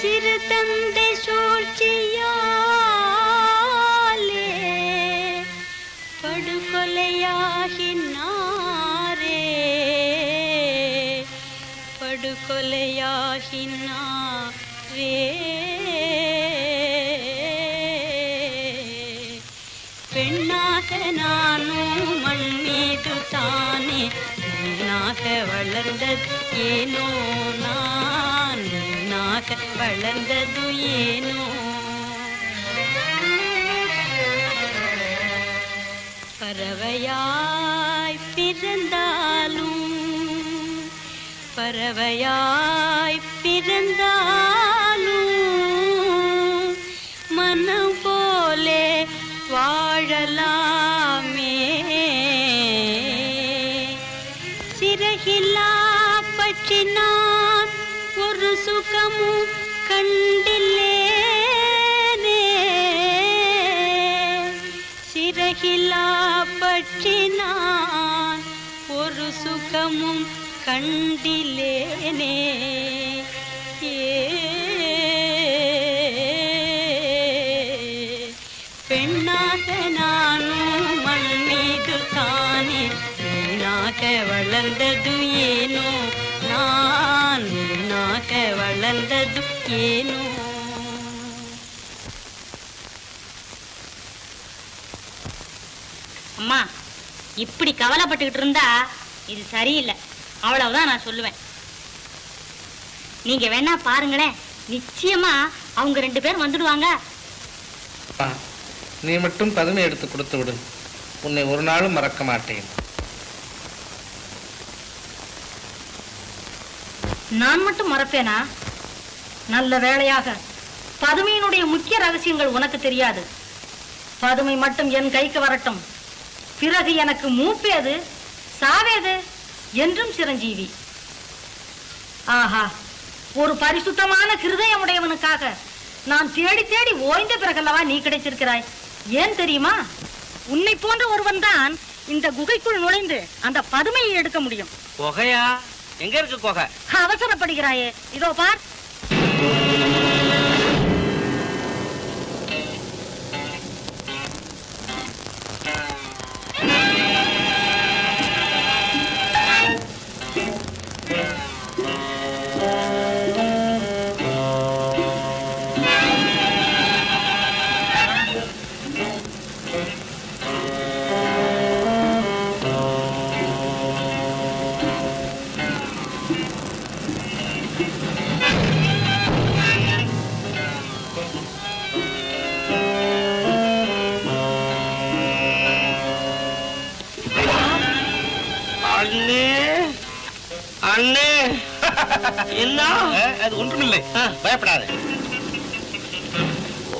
சிறு தந்தை சூழ்ச்சியாலே படுகொலையாகினாரே படுகொலையாகினாரே பெண்ணாக நானும் மண் மீது தானே வீணாக வளர்ந்தது ஏனோ நான் வீணாக வளர்ந்தது ஏனோ பறவையாய் பிறந்தாலும் பறவையாய் பிறந்தாலும் மனம் போலே வாழலாமே சிறகிலா பற்றி நான் ஒரு சுகமும் கண்டில்லேனே சிறகிலா பற்றி நான் ஒரு சுகமும் கண்டிலேனே பெண்ணாக நானும் மண் மீது தானே வீணாக வளர்ந்தது ஏனோ நான் வீணாக வளர்ந்தது ஏனோ அம்மா இப்படி கவலைப்பட்டுக்கிட்டு இருந்தா இது சரியில்லை அவ்வளவுதான் நான் சொல்லுவேன் நீங்க வேணா பாருங்களேன் நிச்சயமா அவங்க 2 பேர் வந்துடுவாங்க நீ மட்டும் பதுமை எடுத்து கொடுத்து விடு உன்னை ஒரு நாளும் மறக்க மாட்டேன் நான் மட்டும் மறப்பேனா? நல்ல வேளையாக பதுமையினுடைய முக்கிய ரகசியங்கள் உனக்கு தெரியாது. பதுமை மட்டும் என் கைக்கு வரட்டும். பிறகு எனக்கு மூப்பேது சாவேது என்றும் சிரஞ்சீவி. ஆஹா, ஒரு பரிசுத்தமான ஹிருதயமுடையவனுக்காக நான் தேடி தேடி ஓய்ந்த பிறகல்லவா நீ கிடைச்சிருக்கிறாய். ஏன் தெரியுமா? உன்னை போன்ற ஒருவன் தான் இந்த குகைக்குள் நுழைந்து அந்த பதுமையை எடுக்க முடியும். குகையா? எங்க இருக்கு குகை? அவசரப்படுகிறாயே, இதோ பார். அண்ணே, என்ன? அது ஒன்றுமில்லை, பயப்படாது.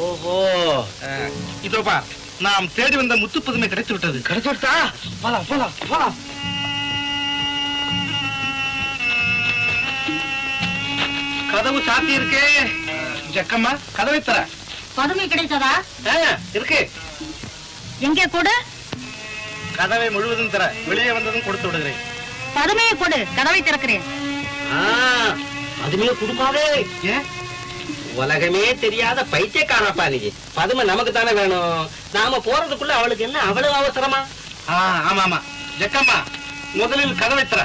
ஓஹோ, இதோப்பா, நாம் தேடி வந்த முத்து பதுமை கிடைத்து விட்டது. கிடைச்சு விட்டா? போலாம் போலாம் போலாம். கதவு சாத்தி இருக்கே. ஜக்கம்மா, கதவை தர. பதுமை கிடைத்ததா? இருக்கு. எங்கே கொடு. கதவை முழுவதும் தர, வெளியே வந்ததும் கொடுத்து விடுகிறேன். பதுமையை கொடு, கதவை திறக்கிறேன். அதுமே கொடுக்காதே. ஏன்? உலகமே தெரியாத பைத்தியக்காரப்பா நீ. பதுமை நமக்கு தானே வேணும். நாம போறதுக்குள்ள அவளுக்கு என்ன அவ்வளவு அவசரமா? ஆமா ஆமா. ஜக்கம்மா, முதலில் கதவை தர.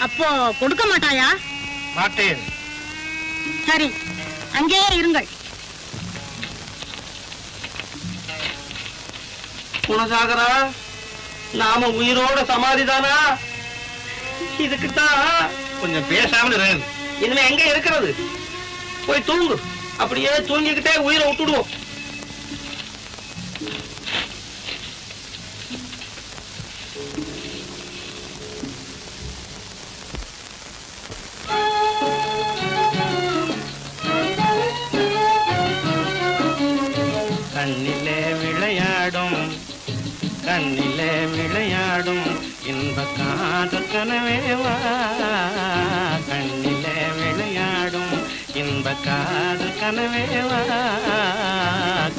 அப்போ கொடுக்க மாட்டாயா? மாட்டேன். சரி, அங்கேயே இருங்கள். குணசாகரா, நாம உயிரோட சமாதிதானா? இதுக்குத்தான் கொஞ்சம் பேசாமல் இரு. இனிமே எங்க இருக்கிறது? போய் தூங்கு. அப்படியே தூங்கிக்கிட்டே உயிரை விட்டுடுவோம். கண்ணிலே விளையாடும் கண்ணிலே விளையாடும் இன்ப காதல் கனவேவா கண்ணிலே விளையாடும் இன்ப காதல் கனவேவா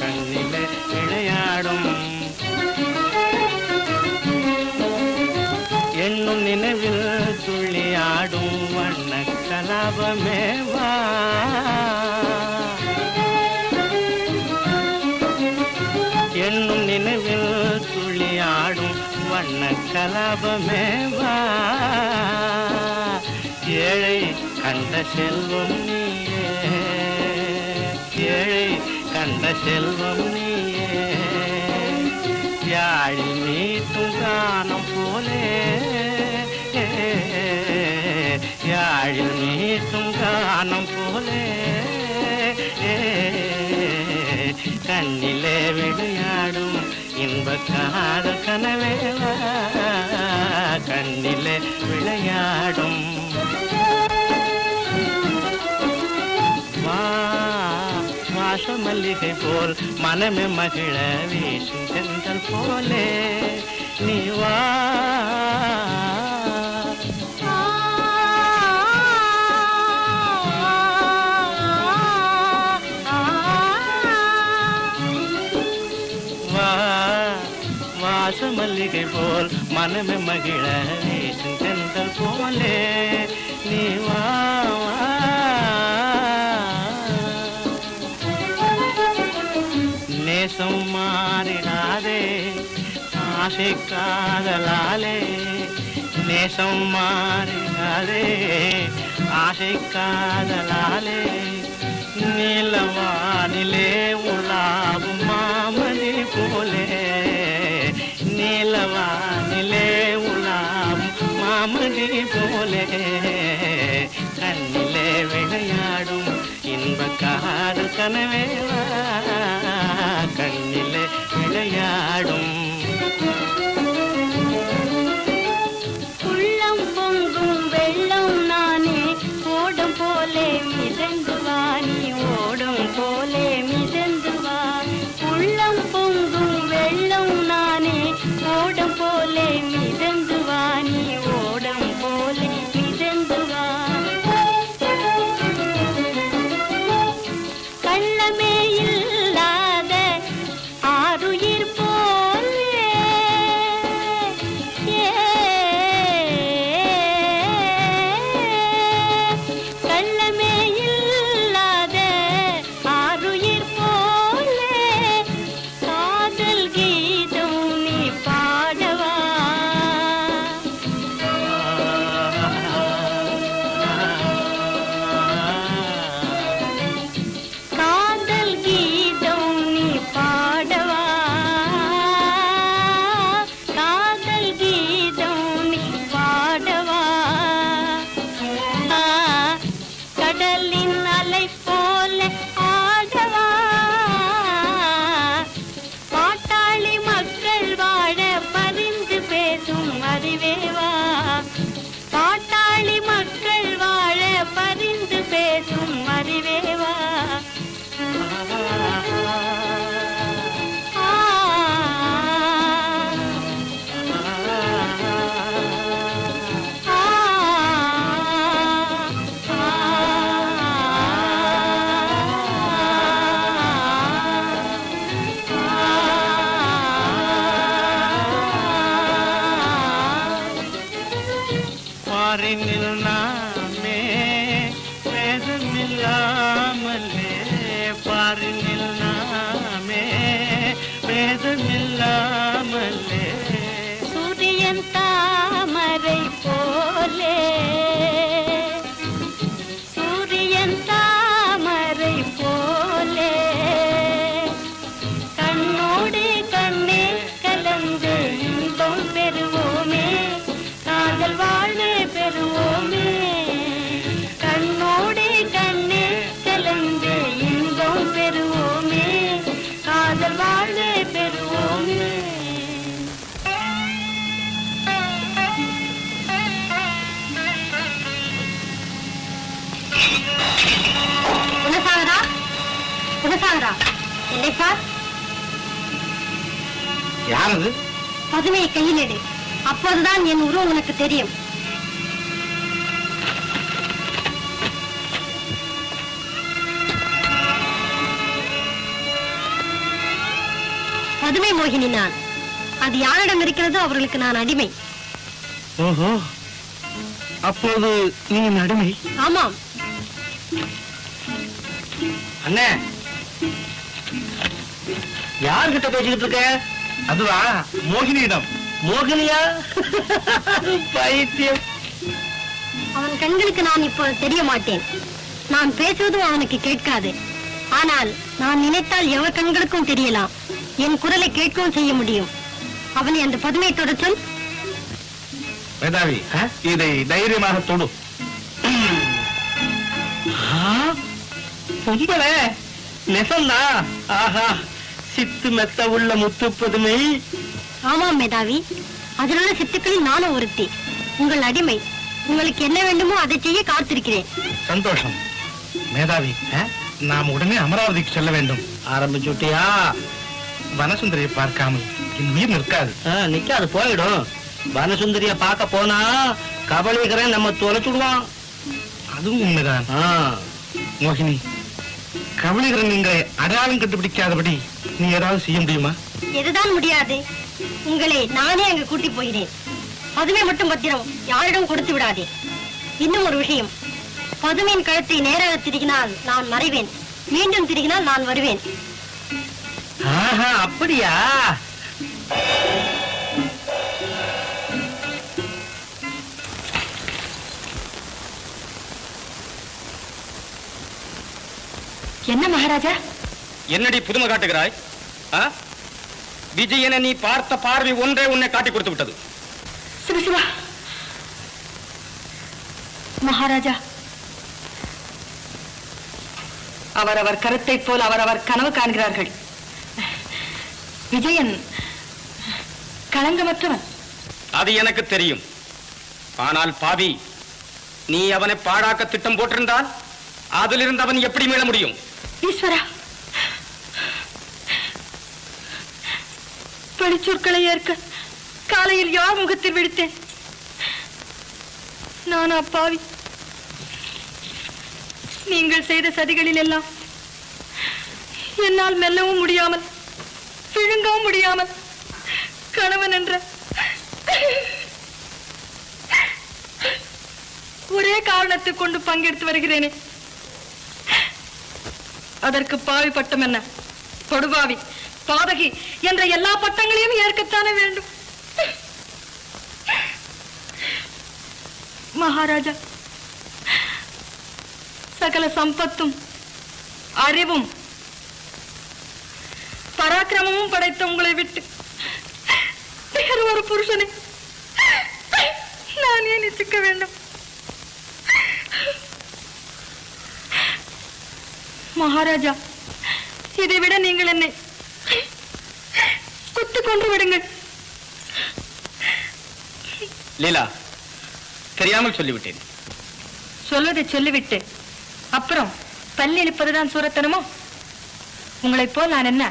கண்ணிலே விளையாடும் எண்ணும் நினைவில் துள்ளியாடும் வண்ண கலாபமேவா எண்ணும் நினைவில் துள்ளியாடும் வண்ண கலாபமேவா ஏழை கண்ட செல்வம் நீயே ஏழை கண்ட செல்வம் நீயே யாழில் மீட்டும் கானம் போலே யாழில் மீட்டும் கானம் போலே கண்ணிலே விளையாடும் இன்ப காதல் கனவேவா கண்ணிலே விளையாடும் வாச மல்லிகை போல் மனமே மகிழ வீசும் செந்தல் போலே நீ வா வாச மல்லிகை போல் மனமே மகிழ வீசும் செந்தல் போலே நீ வா நேசம் மாறிடாதே ஆசை காதலாலே நேசம் மாறிடாதே ஆசை காதலாலே நீலவானிலே உலாவும் மாமணி போலே நீலவானிலே உலாவும் மாமணி போலே கண்ணிலே விளையாடும் இன்ப காதல் கனவேவா கண்ணிலே விளையாடும் உள்ளம் பொங்கும் வெள்ளம் நானே ஓடும் போலே மிதந்து வா நீ ஓடும் போலே மிதந்து வா உள்ளம் பொங்கும் வெள்ளம் நானே ஓடும் போலே மிதந்து வா நீ ஓடும் போலே மிதந்து வா கள்ளமே இல்லாத ஆருயிர் போலே கள்ளமே இல்லாத ஆருயிர் போலே காதல் கீதம் நீ பாடவா காதல் கீதம் நீ பாடவா காதல் கீதம் நீ பாடவா கடலின் அலை போல ஆடவா பாட்டாளி மக்கள் வாழ பரிந்து பேசும் அறிவேவா பாட்டாளி மக்கள் வாழ பரிந்து பேசும் அறிவேவா பாரினில் நாமே வேதமில்லாமலே பாரினில் நாமே வேதமில்லாமலே சூரியன் தாமரை போலே சூரியன் தாமரை போலே கண்ணோடு கண்ணே கலந்து இன்பம் பெறுவோமே காதல் வாழ்வே பெறுவோமே கண்ணோடு கண்ணே கலந்து இன்பம் பெறுவோமே காதல் வாழ்வே பெறுவோமே குணசாகரா குணசாகரா இல்லை சார் யாரது? பதுமையை கையில் எடு, அப்போதுதான் என் உருவம் உனக்கு தெரியும். பதுமை மோகினி நான். அது யாரிடம் இருக்கிறதோ அவர்களுக்கு நான் அடிமை. ஓஹோ, அப்போது நீ அடிமை? ஆமாம். அண்ணே, யார்கிட்ட பேசிக்கிட்டு இருக்க? அதுவா, மோகினியிடம். மோகினியா? பைத்தியம். அவன் கண்களுக்கு நான் இப்போ தெரிய மாட்டேன். நான் பேசுவதும் அவனுக்கு கேட்காது. ஆனால் நான் நினைத்தால் எவர் கண்களுக்கும் தெரியலாம். என் குரலை கேட்கவும் செய்ய முடியும். அவனை அந்த பதுமையை தொட சொல். மேதாவி, இதை தைரியமாக தொடு. பொம்பளை நெசந்தா? ஆஹா, சித்து மெத்த உள்ள முத்து பதுமை. ஆமாம் மேதாவி, அதிலுள்ள சித்துக்களில் நானும் ஒருத்தி. உங்கள் அடிமை. உங்களுக்கு என்ன வேண்டுமோ அதை செய்ய காத்திருக்கிறேன். சந்தோஷம். மேதாவி, நாம் உடனே அமராவதிக்கு செல்ல வேண்டும். ஆரம்பிச்சுட்டியா? வனசுந்தரியை பார்க்காமல் என் உயிர் நிற்காது. நிக்காது, போயிடும். வனசுந்தரிய பார்க்க போனா கபலீகரன் நம்ம தொலைச்சுடுவான். அதுவும் உண்மைதான். மோகினி, கபலீகரன் நீங்க அடையாளம் கண்டுபிடிக்காதபடி நீ ஏதாவது செய்ய முடியுமா? எதுதான் முடியாது. உங்களை நானே அங்கு கூட்டி போகிறேன். பதுமை மட்டும் பத்திரம் யாரிடம் கொடுத்து விடாதே. இன்னும் ஒரு விஷயம், பதுமையின் கழுத்தை நேராக திருகினால் நான் மறைவேன், மீண்டும் திருகினால் நான் வருவேன். ஆஹா, அப்படியா? என்ன மகாராஜா? என்னடி புதுமை காட்டுகிறாய்? விஜயனை நீ பார்த்த பார்வை ஒன்றே உன்னை காட்டி கொடுத்து விட்டது. சிவசிவா மகாராஜா, அவரவர் கருத்தை போல் அவரவர் கனவு காண்கிறார்கள். விஜயன் களங்கமற்றவன். அது எனக்கு தெரியும். ஆனால் பாவி, நீ அவனை பாழாக்க திட்டம் போட்டிருந்தால் அதிலிருந்து அவன் எப்படி மீள முடியும்? ஈஸ்வரா, பழிச்சொற்களை ஏற்க காலையில் யார் முகத்தில் விடுத்தேன்? நான் அப்பாவி. நீங்கள் செய்த சதிகளில் எல்லாம் என்னால் மெல்லவும் முடியாமல் விழுங்கவும் முடியாமல் கணவன் என்ற ஒரே காரணத்தை கொண்டு பங்கெடுத்து வருகிறேனே, அதற்கு பாவி பட்டம் என்ன? படுபாவி, பாதகி என்ற எல்லா பட்டங்களையும் ஏற்கத்தானே வேண்டும். மகாராஜா, சகல சம்பத்தும் அறிவும் பராக்கிரமமும் படைத்த உங்களை விட்டு வேறு ஒரு புருஷனை நான் ஏன் இச்சிக்க வேண்டும்? மகாராஜா, இதை விட நீங்கள் என்னை குத்து கொன்று விடுங்கள். லீலா, தெரியாமல் சொல்லிவிட்டேன். சொல்வதை சொல்லிவிட்டு அப்புறம் பள்ளி இழுப்பதுதான் சூரத்தனமோ? உங்களைப் போல் நான் என்ன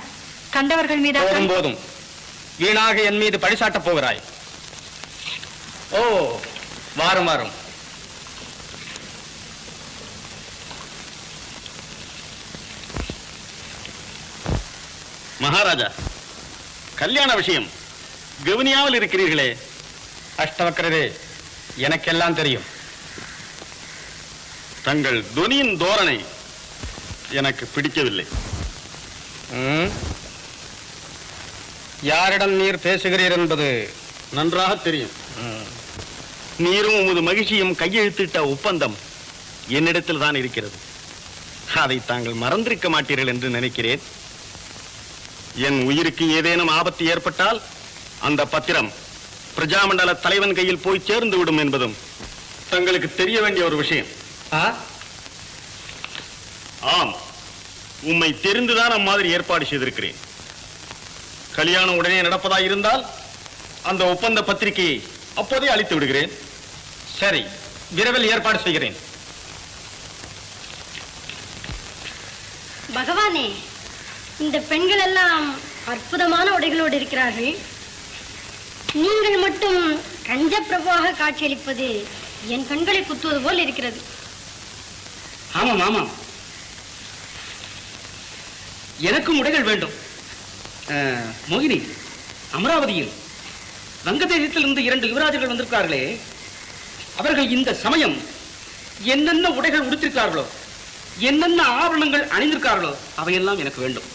கண்டவர்கள் மீது போதும் போதும், வீணாக என் மீது பழிசாட்டப் போகிறாய். ஓ, வாரும் வாரும். மகாராஜா, கல்யாண விஷயம் கவனியாமல் இருக்கிறீர்களே. அஷ்டவக்கரரே, எனக்கெல்லாம் தெரியும். தங்கள் துனியின் தோரணை எனக்கு பிடிக்கவில்லை. யாரிடம் நீர் பேசுகிறீர் என்பது நன்றாக தெரியும். நீரும் உமது மகிழ்ச்சியும் கையெழுத்திட்ட ஒப்பந்தம் என்னிடத்தில் தான் இருக்கிறது. அதை தாங்கள் மறந்திருக்க மாட்டீர்கள் என்று நினைக்கிறேன். என் உயிருக்கு ஏதேனும் ஆபத்து ஏற்பட்டால் அந்த பத்திரம் பிரஜாமண்டல தலைவன் கையில் போய் சேர்ந்து விடும் என்பதும் தங்களுக்கு தெரிய வேண்டிய ஒரு விஷயம். ஆம், உம்மை தெரிந்துதான் அம்மாதிரி ஏற்பாடு செய்திருக்கிறேன். கல்யாணம் உடனே நடப்பதாக இருந்தால் அந்த ஒப்பந்த பத்திரிகையை அப்போதே அளித்து விடுகிறேன். சரி, விரைவில் ஏற்பாடு செய்கிறேன். பகவானே, இந்த பெண்கள் எல்லாம் அற்புதமான உடைகளோடு இருக்கிறார்கள். நீங்கள் மட்டும் கஞ்ச பிரபுவாக காட்சியளிப்பது என் கண்களை குத்துவது போல் இருக்கிறது. ஆமாம் ஆமாம், எனக்கும் உடைகள் வேண்டும். மோகினி, அமராவதியில் வங்கதேசத்திலிருந்து 2 யுவராஜர்கள் வந்திருக்கிறார்களே, அவர்கள் இந்த சமயம் என்னென்ன உடைகள் உடுத்திருக்கார்களோ, என்னென்ன ஆபரணங்கள் அணிந்திருக்கார்களோ அவையெல்லாம் எனக்கு வேண்டும்.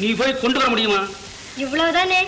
நீ போய் கொண்டு வர முடியுமா? இவ்வளவுதானே?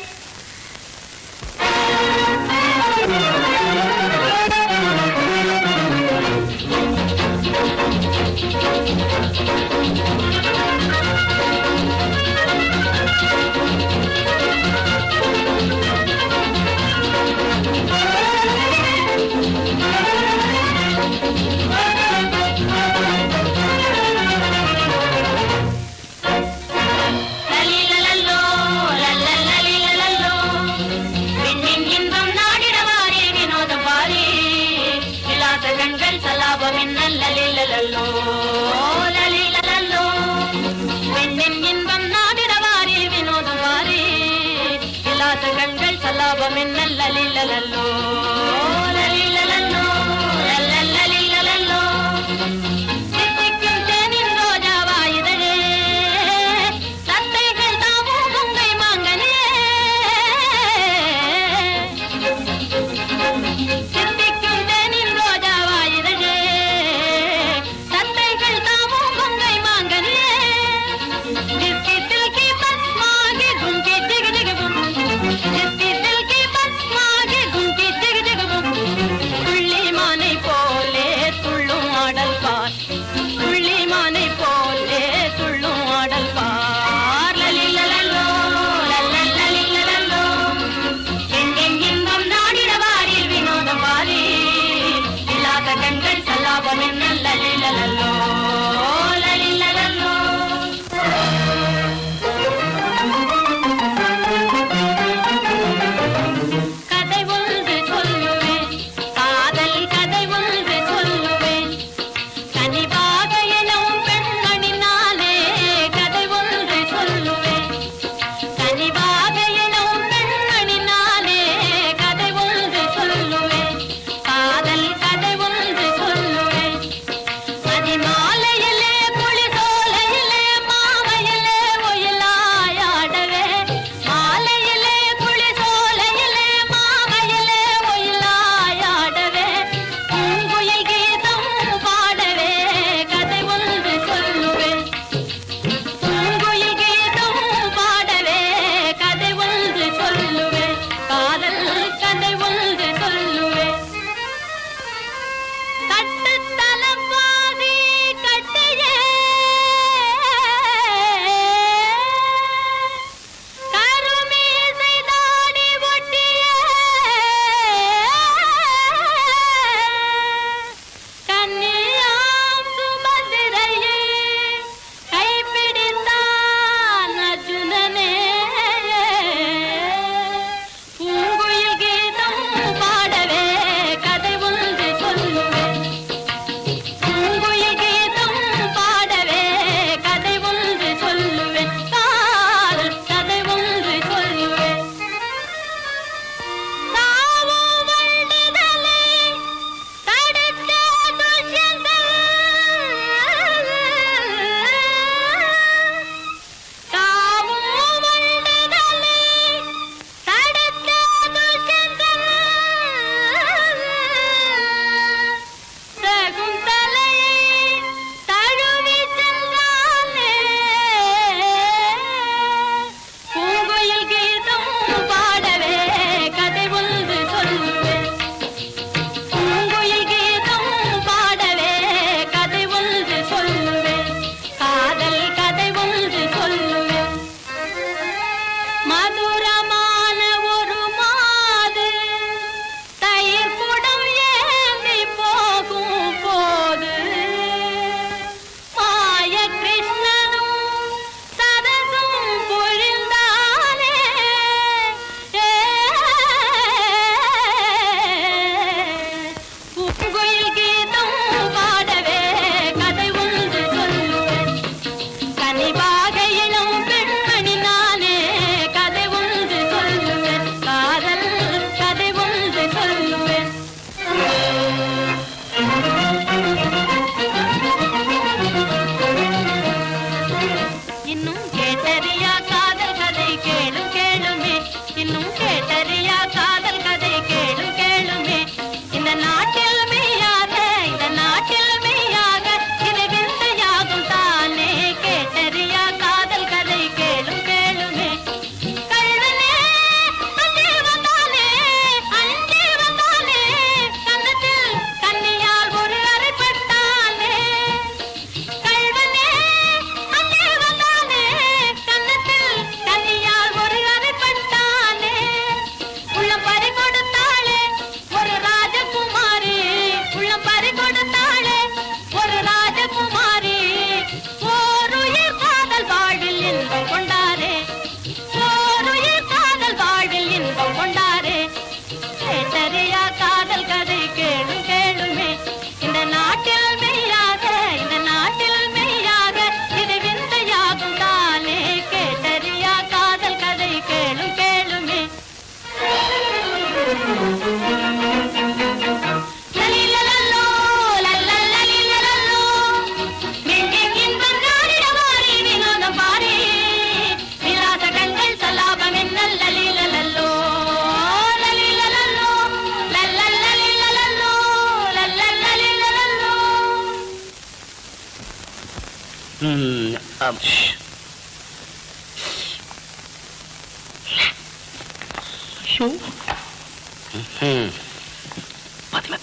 மதிமா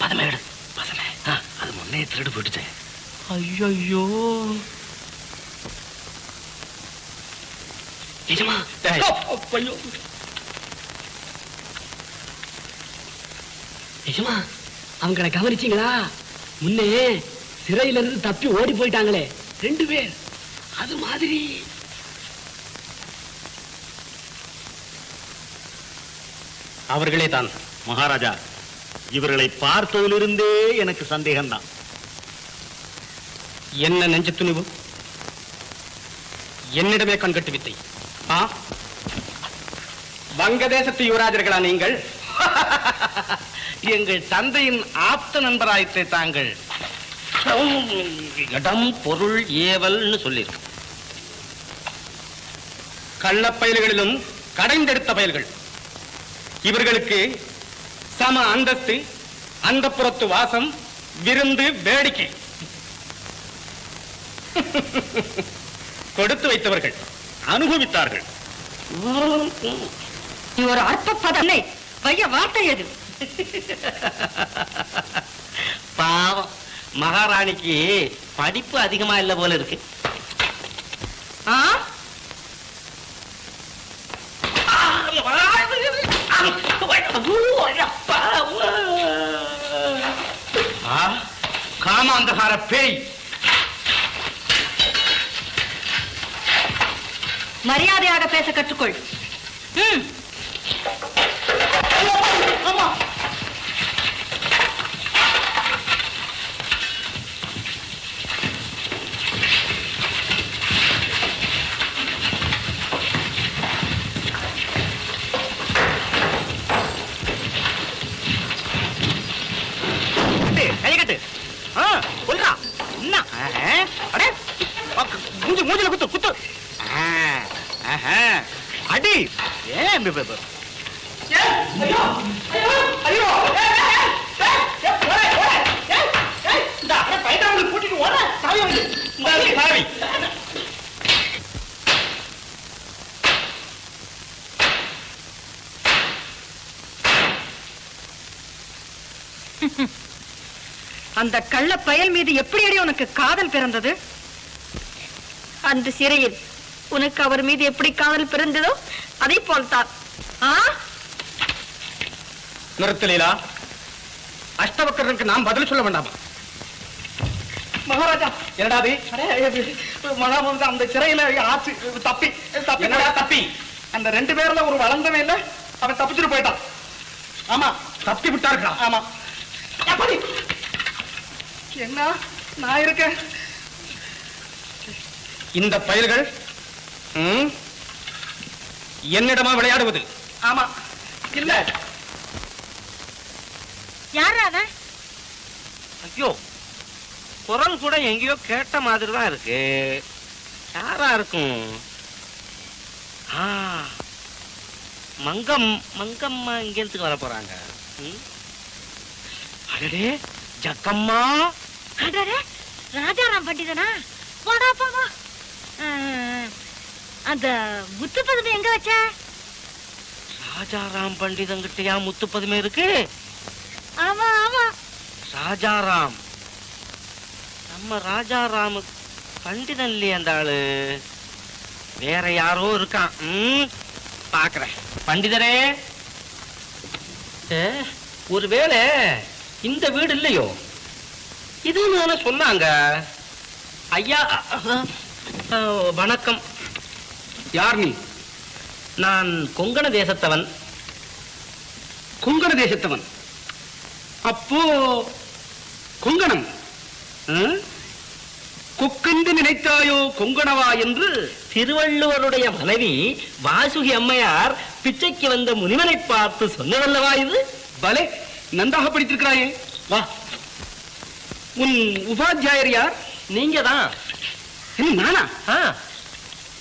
பதமே எடு பதமே. அது முன்னே திருடு போயிடுச்சு. ஐயோ நிஜமா? ஐயோ நிஜமா அவங்களை கவனிச்சீங்களா? முன்னே சிறையில இருந்து தப்பி ஓடி போயிட்டாங்களே 2 பேர், அது மாதிரி. அவர்களே தான் மகாராஜா. இவர்களை பார்த்ததிலிருந்தே எனக்கு சந்தேகம்தான். என்ன நெஞ்ச துணிவு! என்னிடமே கண்கட்டு வித்தை. வங்கதேசத்து யுவராஜர்களா நீங்கள்? எங்கள் தந்தையின் ஆப்த நண்பராயிற்றே தாங்கள். இடம் பொருள் ஏவல்னு சொல்லியிருக்கு. கள்ளப்பயல்களிலும் கடைந்தெடுத்த பயல்கள். இவர்களுக்கு சம அந்தஸ்து, அந்தப்புறத்து வாசம், விருந்து, வேடிக்கை கொடுத்து வைத்தவர்கள் அனுபவித்தார்கள். நீ ஒரு அற்ப பதனை வைய வார்த்தை எது? பாவம், மகாராணிக்கு படிப்பு அதிகமா இல்ல போல இருக்கு. காமாந்தகார பேய்! மரியாதையாக பேச கற்றுக்கொள். கையகட்டு சொல்றா என்ன? மூஞ்சில குத்து குத்து. அடி. ஏன் கூட்டிட்டு ஓட சாவி. அந்த கள்ள பயல் மீது எப்படியடி உனக்கு காதல் பிறந்தது? அந்த சிறையில் உனக்கு அவர் மீது எப்படி காதல் பிறந்ததோ அதை போல்தான். நிறுத்தலீலா, அஷ்டவக்கரனுக்கு நாம் பதில் சொல்ல வேண்டாமா? மகாராஜா என்னடாது? மகாராஜா அந்த சிறையில ஆச்சு தப்பி தப்பி அந்த 2 பேர்ல ஒரு வளர்ந்தவன் இல்ல, அவன் தப்பிச்சுட்டு போயிட்டான். ஆமா, தப்பி விட்டார்களா? ஆமா. என்ன நான் இருக்கேன். இந்த பயல்கள் என்னிடமா விளையாடுவது? ஆமா. இல்ல யாரா அவன்? ஐயோ, குரல் கூட எங்கேயோ கேட்ட மாதிரி தான் இருக்கு. யாரா இருக்கும்? மங்கம்மா இங்கேருந்து வர போறாங்க. அடடே, ஜக்கம்மா! ராஜாராம் பண்டிதனா? போடா போமா. அந்த முத்து பதுமை எங்க வச்ச? ராஜாராம் பண்டிதங்கிட்டயா முத்து பதுமை இருக்கு? ஆமா ஆமா. ராஜாராம், நம்ம ராஜாராம் பண்டிதன் இல்லையே அந்த ஆளு. வேற யாரோ இருக்கான். பாக்குறேன். பண்டிதரே, ஒருவேளை இந்த வீடு இல்லையோ? இதுன்னு சொன்னாங்க. ஐயா வணக்கம். யார் நீ? நான் கொங்கண தேசத்தவன். கொங்கண தேசத்தவன்? அப்போ கொங்கணம் கொக்கென்று நினைத்தாயோ கொங்கணவா என்று திருவள்ளுவருடைய மனைவி வாசுகி அம்மையார் பிச்சைக்கு வந்த முனிவனை பார்த்து சொன்னதல்லவா இது? பலே, நன்றாக படித்திருக்கிறாயே. வா, உன் உபாத்தியாயர் யார்? நீங்க தான். நானா?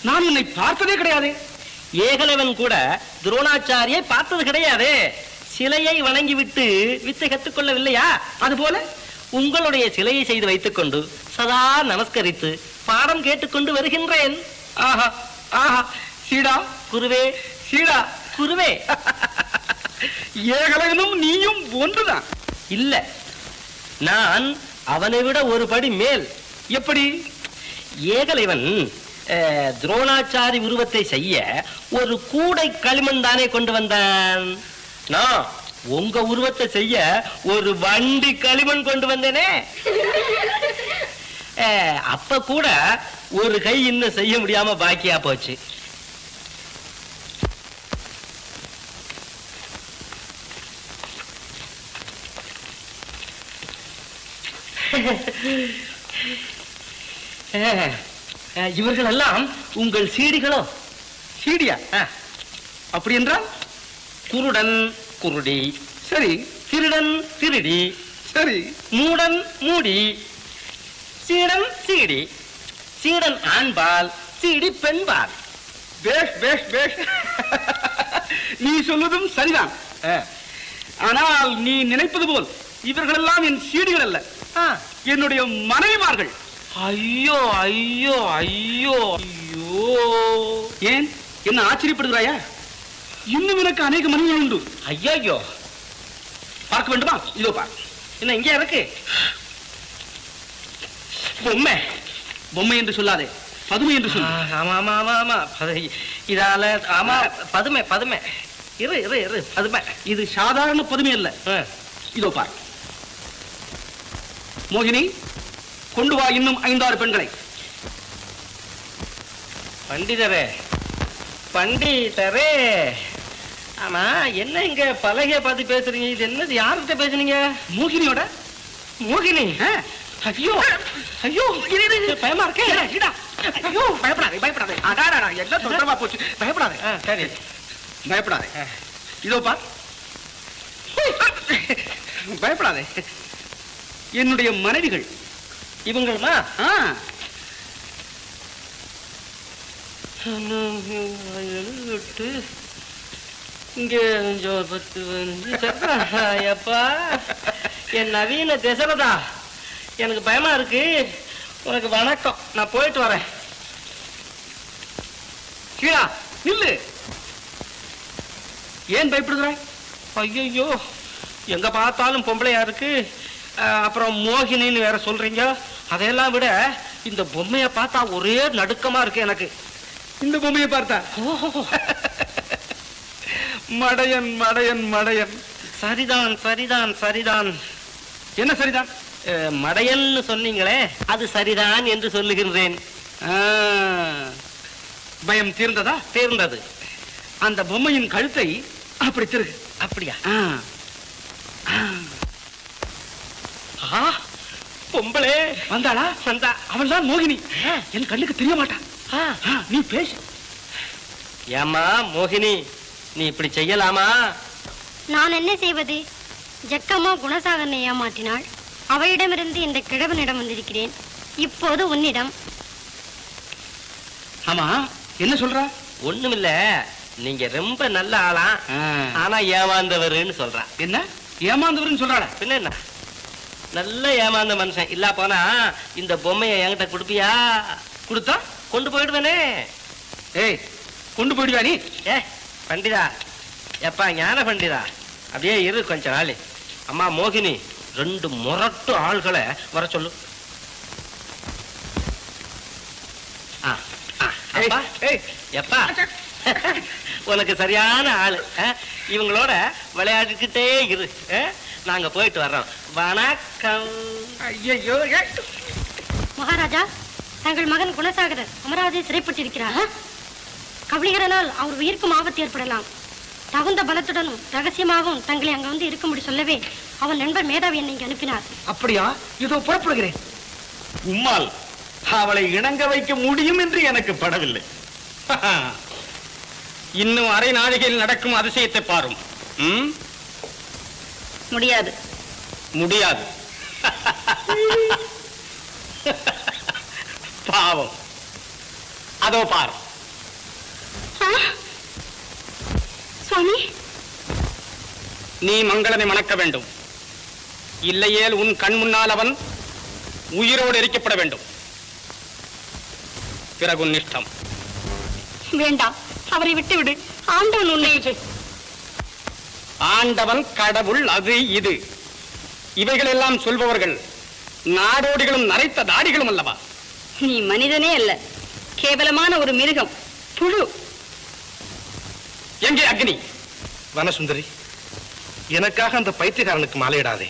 நான் உன்னை பார்த்ததே கிடையாது. ஏகலவன் கூட துரோணாச்சாரியை பார்த்தது கிடையாது. சிலையை வணங்கிவிட்டு வித்தை கற்றுக்கொள்ளவில்லையா? அதுபோல உங்களுடைய சிலையை செய்து வைத்துக் கொண்டு சதா நமஸ்கரித்து பாடம் கேட்டுக்கொண்டு வருகின்றேன். ஆஹா ஆஹா, சீடா குருவே, சீடா, குருவே. ஏகலைவனும் நீயும் ஒன்றுதான். இல்ல, நான் அவனை விட ஒரு படி மேல். எப்படி? ஏகலைவன் துரோணாச்சாரி உருவத்தை செய்ய ஒரு கூடை களிமண் தானே கொண்டு வந்தான். நான் உங்க உருவத்தை செய்ய ஒரு வண்டி களிமண் கொண்டு வந்தேனே. அப்ப கூட ஒரு கை இன்னும் செய்ய முடியாம பாக்கியா போச்சு. இவர்கள் எல்லாம் உங்கள் சீடிகளோ? சீடியா? அப்படி என்றால் குருடன் குருடி, சரி. திருடன் திருடி, சரி. மூடன் மூடி, சீடன் சீடி, சீடன் ஆண்பால், சீடி பெண்பால். பேஷ் பேஷ் பேஷ். நீ சொல்வதும் சரிதான். ஆனால் நீ நினைப்பது போல் இவர்களெல்லாம் என் சீடிகள் அல்ல, என்னுடைய மனைவிமார்கள். ஐயோ ஐயோ ஐயோ ஐயோ! ஏன் என்ன ஆச்சரியப்படுகிறாயா? இன்னும் எனக்கு அநேக மனைவிகள் உண்டு. ஐயோ, பார்க்க வேண்டுமா? இதோ பார். என்ன இங்கே இருக்கு? பொம்மை. பொம்மை என்று சொல்லாதே, பதுமை என்று சொல்லு. ஆமா ஆமா ஆமா ஆமா, இதால ஆமா, பதுமை பதுமை. இரு இரு இரு, பதுமை. இது சாதாரண பதுமை அல்ல. இதோ பார். மோகினி, கொண்டு வா இன்னும் 5-6 பெண்களை. பண்டிதரே, பண்டிதரே. ஆமா, என்ன இங்க பலகைய பார்த்து பேசுறீங்க? இது என்னது? யார்கிட்ட பேசுனீங்க? மோகினியோட. மோகினி? ஐயோ ஐயோ, பயமா இருக்கே. ஐயோ, பயப்படாதே பயப்படாதே. அடாடா, எல்லாம் தொந்தரவா போச்சு. பயப்படாதே. சரி, பயப்படாதே. இதோ பார். பயப்படாதே. என்னுடைய மனைவிகள் இவங்களுமா? இங்க கொஞ்சம் 10-15. எப்பா, என் நவீன தசரதா, எனக்கு பயமா இருக்கு. உனக்கு வணக்கம், நான் போயிட்டு வரேன். கீழா நில்லு. ஏன் பயப்படுகிறாய்? ஐயோ, எங்க பார்த்தாலும் பொம்பளையா இருக்கு. அப்புறம் மோகினின்னு வேற சொல்றீங்க. அதையெல்லாம் விட இந்த பொம்மையை பார்த்தா ஒரே நடுக்கமா இருக்கு எனக்கு. இந்த பொம்மையை பார்த்தா? மடையன் மடையன் மடையன். சரிதான் சரிதான் சரிதான். என்ன சரிதான்? மடையன்னு சொன்னீங்களே, அது சரிதான் என்று சொல்லுகின்றேன். பயம் தீர்ந்ததா? தீர்ந்தது. அந்த பொம்மையின் கழுத்தை அப்படி திருகு. அப்படியா? பொம்பளே வந்தாளா? வந்தா. அவள் தான் மோகினி. என் கண்ணுக்கு தெரிய மாட்டான். நீ பேசு. ஏமா மோகினி, நீ இப்படி செய்யலாமா? நான் என்ன செய்வது? ஜக்கம்மா குணசாகரனை ஏமாற்றினாள். அவையிடமிருந்து இந்த கிழவனிடம் வந்திருக்கிறேன். இப்போது உன்னிடம். ஆமா, என்ன சொல்ற? ஒண்ணுமில்ல, நீங்க ரொம்ப நல்ல ஆளா, ஆனா ஏமாந்தவருன்னு சொல்றா. என்ன ஏமாந்தவருன்னு சொல்றாளா? பின்ன என்ன, நல்ல ஏமாந்த மனுஷன். இல்ல போனா இந்த பொம்மையை என்கிட்ட கொடுப்பியா? கொடுத்தா கொண்டு போயிடுவேனே. ஏய், கொண்டு போயிடுவா நீ? பண்டிதா, எப்பா ஞான பண்டிதா, அப்படியே இரு கொஞ்ச நாள். அம்மா மோகினி, 2 முரட்டு ஆள்களை வர சொல்லு. அப்பா, எப்பா, உனக்கு சரியான ஆளு. இவங்களோட விளையாடிக்கிட்டே இரு. நாங்க போயிட்டு வர்றோம். வணக்கம். ஐயோ, மகாராஜா, தங்கள் மகன் குணசாகரர் அமராவதி சிறைப்பட்டிருக்கிறார். கவலிகரனால் அவர் உயிர்க்கும் ஆபத்து ஏற்படலாம். தகுந்த பலத்துடனும் ரகசியமாகவும் தங்களை அங்க வந்து இருக்கும்படி சொல்லவே அவன் நண்பர் மேதாவி என்னை இங்கு அனுப்பினார். அப்படியா? இதோ புறப்படுகிறேன். உம்மால் அவளை இணங்க வைக்க முடியும் என்று எனக்கு படவில்லை. இன்னும் அரை நாழிகையில் நடக்கும் அதிசயத்தை பாரும். முடியாது. முடியாது. பாவம். அதோ பார். சுவாமி, நீ மங்களனை மணக்க வேண்டும். இல்லையேல் உன் கண் முன்னால் அவன் உயிரோடு எரிக்கப்பட வேண்டும். பிறகு உன் இஷ்டம். வேண்டாம், அவரை விட்டுவிடு. ஆண்டவன் உன்னை ஆண்டவன், கடவுள், அது இது இவைகளெல்லாம் சொல்பவர்கள் நாடோடிகளும் நரைத்த தாடிகளும் அல்லவா? நீ மனிதனே அல்ல, கேவலமான ஒரு மிருகம், புழு. எங்கே அக்னி? வனசுந்தரி, எனக்காக அந்த பைத்தியக்காரனுக்கு மாலையிடாதே.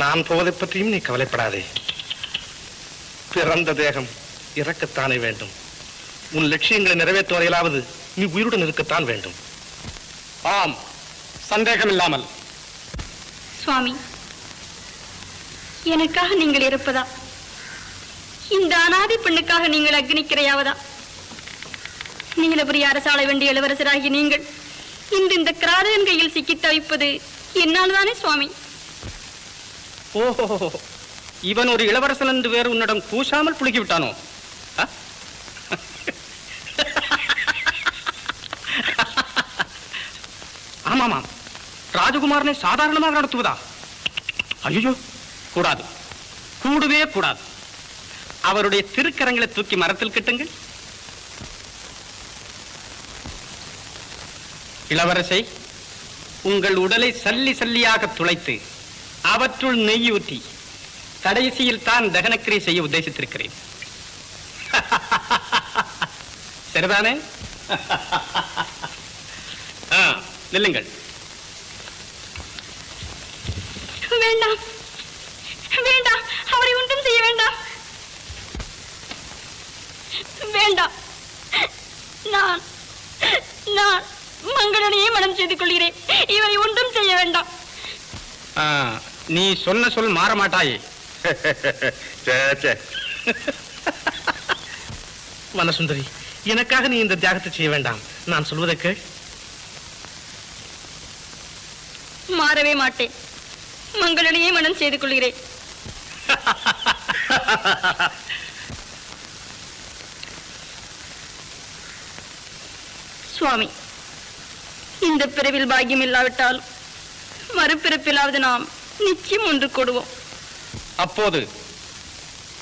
நான் போவதை பற்றியும் நீ கவலைப்படாதே. பிறந்த தேகம் இறக்கத்தானே வேண்டும். உன் லட்சியங்களை நிறைவேற்றும் வரையிலாவது நீ உயிருடன் இருக்கத்தான் வேண்டும். ஆம், சந்தேகம் இல்லாமல். சுவாமி, எனக்காக நீங்கள் இருப்பதா? இந்த அனாதை பெண்ணுக்காக நீங்கள் அக்னிக்கிரையாவதா? நீலபுரி அரசாள வேண்டிய இளவரசராகி நீங்கள் இன்று இந்த கிராதகன் கையில் சிக்கி தவிப்பது என்னால் தானே சுவாமி? ஓஹோ, இவன் ஒரு இளவரசன் என்று வேறு உன்னிடம் கூசாமல் புழுகி விட்டானோ? ஆமாமாம், ராஜகுமாரனை சாதாரணமாக நடத்துவதா? ஐயோ, கூடாது, கூடவே கூடாது. அவருடைய திருக்கரங்களை தூக்கி மரத்தில் கட்டுங்கள். இளவரசை, உங்கள் உடலை சல்லி சல்லியாக துளைத்து அவற்றுள் நெய் ஊற்றி கடைசியில் தான் தகனக்கிரியை செய்ய உத்தேசித்திருக்கிறேன். சரிதானே? நில்லுங்கள். வேண்டாம், வேண்டாம், அவரை ஒன்றும் செய்ய வேண்டாம். வேண்டாம், நான் நான் மங்களனையே மனம் செய்து கொள்கிறேன். இவரை ஒன்றும் செய்ய வேண்டாம். நீ சொன்ன சொல் மாற மாட்டாயே. வனசுந்தரி, எனக்காக நீ இந்த தியாகத்தை செய்ய வேண்டாம். நான் சொல்வதை கேள். மாறவே மாட்டேன். மங்களனையே மனம் செய்து கொள்கிறேன். சுவாமி, இந்த பிறவில் பாக்கியம் இல்லாவிட்டால் மறுபிறப்பிலாவது நாம் நிச்சயம் ஒன்று கூடுவோம். அப்போது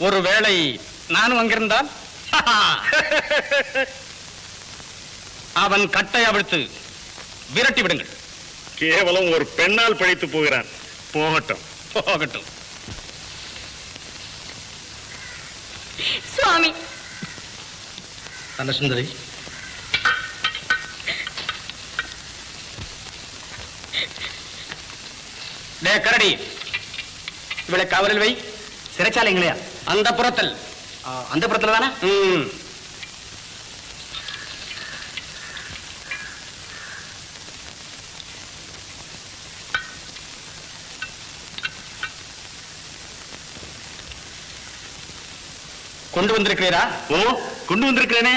ஒருவேளை நானும் அங்கிருந்தால் அவன் கட்டை அவிழ்த்து விரட்டி விடுங்கள். கேவலம் ஒரு பெண்ணால் பழித்து போகிறான். போகட்டும், போகட்டும். சுவாமி, வனசுந்தரி, கரடி, இவளை காவலில் வை. சிறைச்சாலைங்களையா? அந்த புறத்தில். அந்த புறத்துல தானே? கொண்டு வந்திருக்கிறீரா? ஓ, கொண்டு வந்திருக்கிறேனே.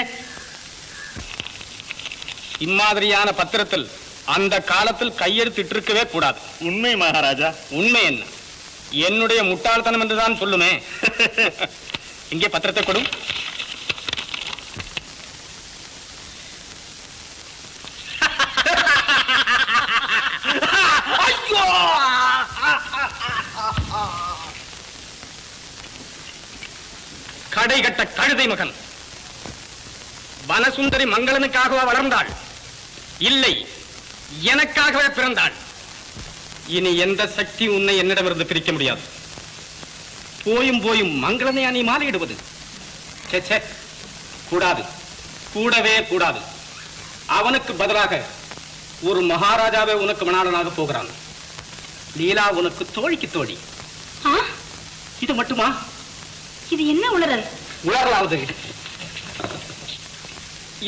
இம்மாதிரியான பத்திரத்தில் அந்த காலத்தில் கையெழுத்து இருக்கவே கூடாது. உண்மை மகாராஜா. உண்மை என்ன? என்னுடைய முட்டாள்தனம் என்றுதான் சொல்லுமே. இங்கே பத்திரத்தை கொடு. கடைகட்ட கழுதை மகன். வனசுந்தரி மங்களனுக்காகவா வளர்ந்தாள்? இல்லை, எனக்காகவே பிறந்தாள். இனி எந்த சக்தி உன்னை என்னிடமிருந்து பிரிக்க முடியாது. போயும் போயும் மங்களனை நீ மாலையிடுவது கூடாது, கூடவே கூடாது. அவனுக்கு பதிலாக ஒரு மகாராஜாவே உனக்கு மணாளனாக போகிறான். லீலா உனக்கு தோழிக்கு தோழி. இது மட்டுமா? இது என்ன உளறல்? உளறலாவது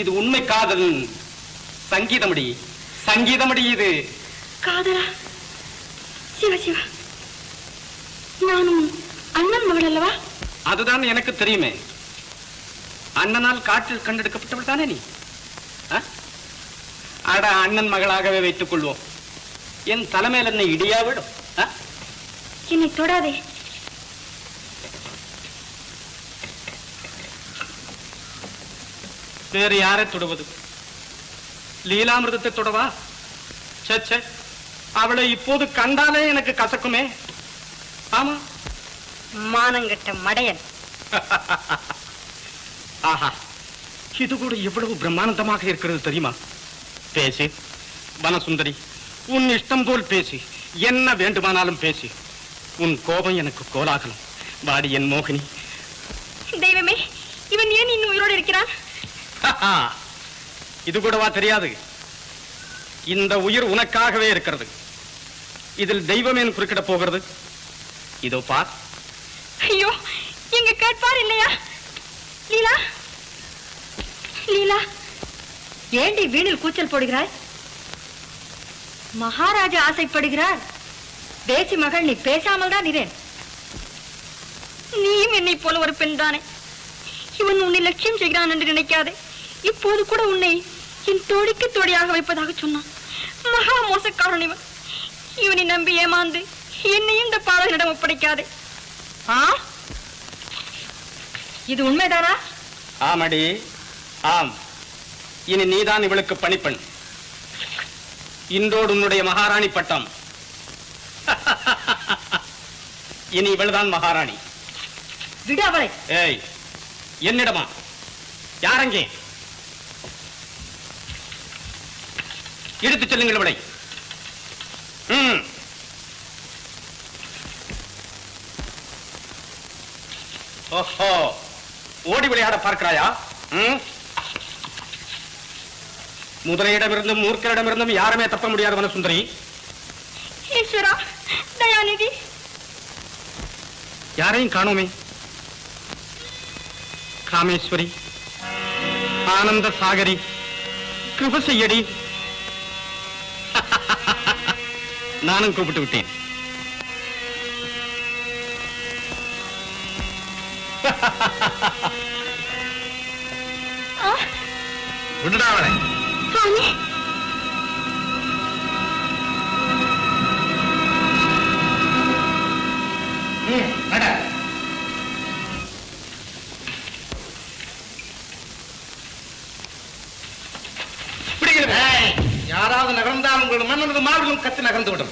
இது உண்மை காதல். சங்கீதமடி, சங்கீதமடி. இது காதலா? சிவ சிவ, நானும் அண்ணன் மகள் அல்லவா? அதுதான் எனக்கு தெரியுமே. அண்ணனால் காற்றில் கண்டெடுக்கப்பட்டவள் தானே நீ? அட, அண்ணன் மகளாகவே வைத்துக் கொள்வோம். என் தலைமையில் என்னை இடியா விடும். என்னை தொடாதே. வேறு யாரை தொடுவது? லீலாமிருதத்தை தொடவா? சே, அவளை இப்போது கண்டாலே எனக்கு கசக்குமே. ஆமா, மானங்கட்ட மடையன். ஆஹா, இது கூட எவ்வளவு பிரம்மானந்தமாக இருக்கிறது தெரியுமா? பேசி வனசுந்தரி, உன் இஷ்டம் போல் பேசி, என்ன வேண்டுமானாலும் பேசி. உன் கோபம் எனக்கு கோலாகலம். வாடி என் மோகினி. தெய்வமே, இவன் ஏன் இன்னும் உயிரோடு இருக்கிறான்? இது கூடவா தெரியாது? இந்த உயிர் உனக்காகவே இருக்கிறது. இதில் தெய்வம் ஏன் குறுக்கிட போகிறது? இதோ பார். ஐயோ, எங்க கேட்பார் இல்லையா? லீலா, லீலா, ஏண்டி வீணில் கூச்சல் போடுகிறாய்? மகாராஜா ஆசைப்படுகிறார். பேசி மகள், நீ பேசாமல் தான் இரேன். நீயும் என்னை போல ஒரு பெண் தானே. இவன் உன்னை லட்சியம் செய்கிறான் என்று நினைக்காதே. இப்போது கூட உன்னை என் தோழிக்கு தோழியாக வைப்பதாக சொன்னான். மகா மோசக்காரன் இவன். இவனை நம்பி ஏமாந்து என்னையும் இந்த பாலகனிடம் ஒப்படைக்காதே. இது உண்மைதானா? ஆமடி, ஆம். இனி நீதான் இவளுக்கு பணிப்பெண். இன்றோடு உன்னுடைய மகாராணி பட்டம். இனி இவள்தான் மகாராணி. விடு அவளை. ஏய், என்னிடமா? யாரங்கே? எடுத்துச் செல்லுங்கள் இவளை. ஓஹோ, ஓடி விளையாட பார்க்கிறாயா? முதலையிடமிருந்தும் மூர்க்கரிடமிருந்தும் யாருமே தப்ப முடியாது வனசுந்தரி. ஈஸ்வரா, தயாநிதி, யாரையும் காணோமே. காமேஸ்வரி, ஆனந்த சாகரி, கிருப செய்யடி. நானும் கூப்பிட்டு விட்டேன். விடுடா அவளை. சுவாமி, நட. யாராவது நகர்ந்தால் உங்களோட மன்னனது மார்பும் கத்து நகர்ந்து விடும்.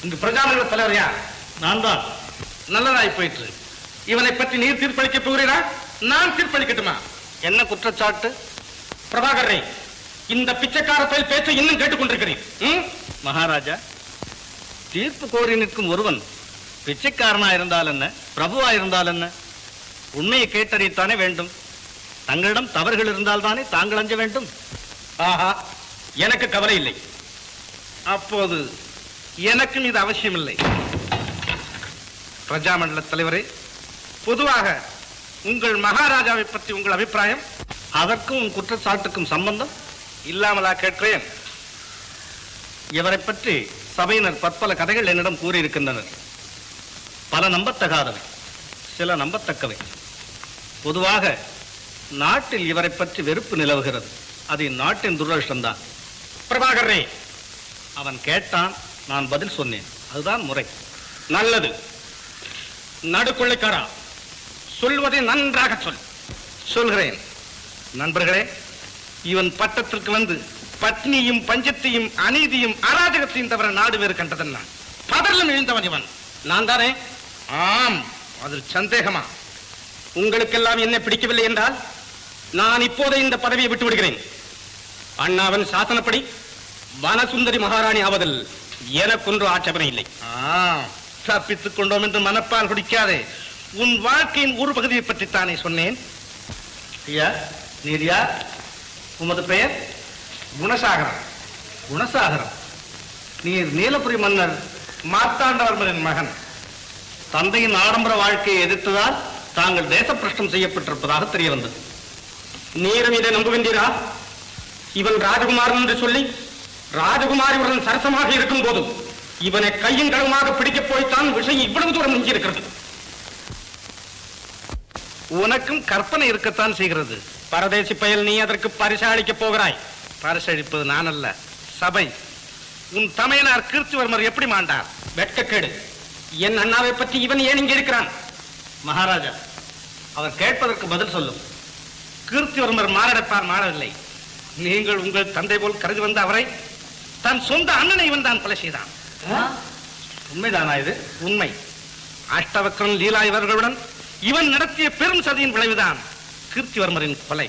இந்த பிரஜாமன்ற தலைவர் யார்? நான் தான். நல்லதாய் போயிற்று. இவனை பற்றி நீர் தீர்ப்பளிக்க போகிறீரா? நான் தீர்ப்பளிக்கட்டுமா? என்ன குற்றச்சாட்டு? பிரபாகரே, இந்த பிச்சைக்கார பயல் பேச்சை இன்னும் கேட்டுக்கொண்டிருக்கிறேன். மகாராஜா, தீர்ப்பு கோரி நிற்கும் ஒருவன் பிச்சைக்காரனா இருந்தால் என்ன, பிரபுவா இருந்தால் என்ன, உண்மையை கேட்டறியத்தானே வேண்டும். தங்களிடம் தவறுகள் இருந்தால் தானே தாங்கள் அஞ்ச வேண்டும். ஆஹா, எனக்கு கவலை இல்லை. அப்போது எனக்கும் இது அவசியம் இல்லை. பிரஜாமண்டல தலைவரே, பொதுவாக உங்கள் மகாராஜாவை பற்றி உங்கள் அபிப்பிராயம்? அதற்கும் உன் குற்றச்சாட்டுக்கும் சம்பந்தம் இல்லாமலா கேட்கிறேன். இவரை பற்றி சபையினர் பற்பல கதைகள் என்னிடம் கூறியிருக்கின்றனர். பல நம்பத்தகாதவை, சில நம்பத்தக்கவை. பொதுவாக நாட்டில் இவரை பற்றி வெறுப்பு நிலவுகிறது. அது நாட்டின் துரதிருஷ்டம்தான். பிரபாகரே, அவன் கேட்டான், நான் பதில் சொன்னேன். அதுதான் முறை. நல்லது. நடுக்கொள்ளைக்காரா, சொல்வதை நன்றாக சொல். சொல்கிறேன். நண்பர்களே, இவன் பட்டத்திற்கு வந்து பத்னியும் பஞ்சத்தையும் அநீதியும் அராஜகத்தையும் தவிர நாடு வேறு கண்டதன். பதரிலும் எழுந்தவன் இவன். நான் தானே? ஆம். அதில் சந்தேகமா? உங்களுக்கெல்லாம் என்ன பிடிக்கவில்லை என்றால் நான் இப்போதே இந்த பதவியை விட்டு விடுகிறேன். அண்ணாவின் சாசனப்படி வனசுந்தரி மகாராணி ஆவதில் எனக்கொன்று ஆட்சேபனை இல்லை. தப்பித்துக் கொண்டோம் என்று மனப்பால் குடிக்காதே. உன் வாழ்க்கையின் ஒரு பகுதியை பற்றித்தானே சொன்னேன். ஐயா, நீர் யார்? உமது பெயர்? குணசாகரம். குணசாகரம், நீர் நீலபுரி மன்னர் மார்த்தாண்டவர்மனின் மகன். தந்தையின் ஆடம்பர வாழ்க்கையை எதிர்த்ததால் தாங்கள் தேச பிரஷ்டம் செய்யப்பட்டிருப்பதாக தெரிய வந்தது. நீரும் இதை நம்புகின்றீரா? இவன் ராஜகுமாரன் என்று சொல்லி ராஜகுமாரியுடன் சரசமாக இருக்கும் போது இவனை கையும் களவுமாக பிடிக்கப் போய்த்தான் விஷயம் இவ்வளவு தூரம் மிஞ்சியிருக்கிறது. உனக்கும் கற்பனை இருக்கத்தான் செய்கிறது. பரதேசி பயல், நீ அதற்கு பரிசளிக்கப் போகிறாய். பரிசளிப்பது நான் அல்ல, சபை. உன் தமையனார் கீர்த்திவர்மர் எப்படி மாண்டார்? வெட்கக்கேடு. என் அண்ணாவை பற்றி இவன் ஏன் இங்கே இருக்கிறான்? மகாராஜா, அவர் கேட்பதற்கு பதில் சொல்லும். கீர்த்திவர்மர் மாரடைப்பார், மாறவில்லை. நீங்கள் உங்கள் தந்தை போல் கருதி வந்த அவரை தன் சொந்த அண்ணனை இவன் தான் கொலை செய்தான். உண்மைதானா இது? உண்மை. அஷ்டவக்ரன் லீலா இவர்களுடன் இவன் நடத்திய பெரும் சதியின் விளைவுதான் கீர்த்திவர்மரின் கொலை.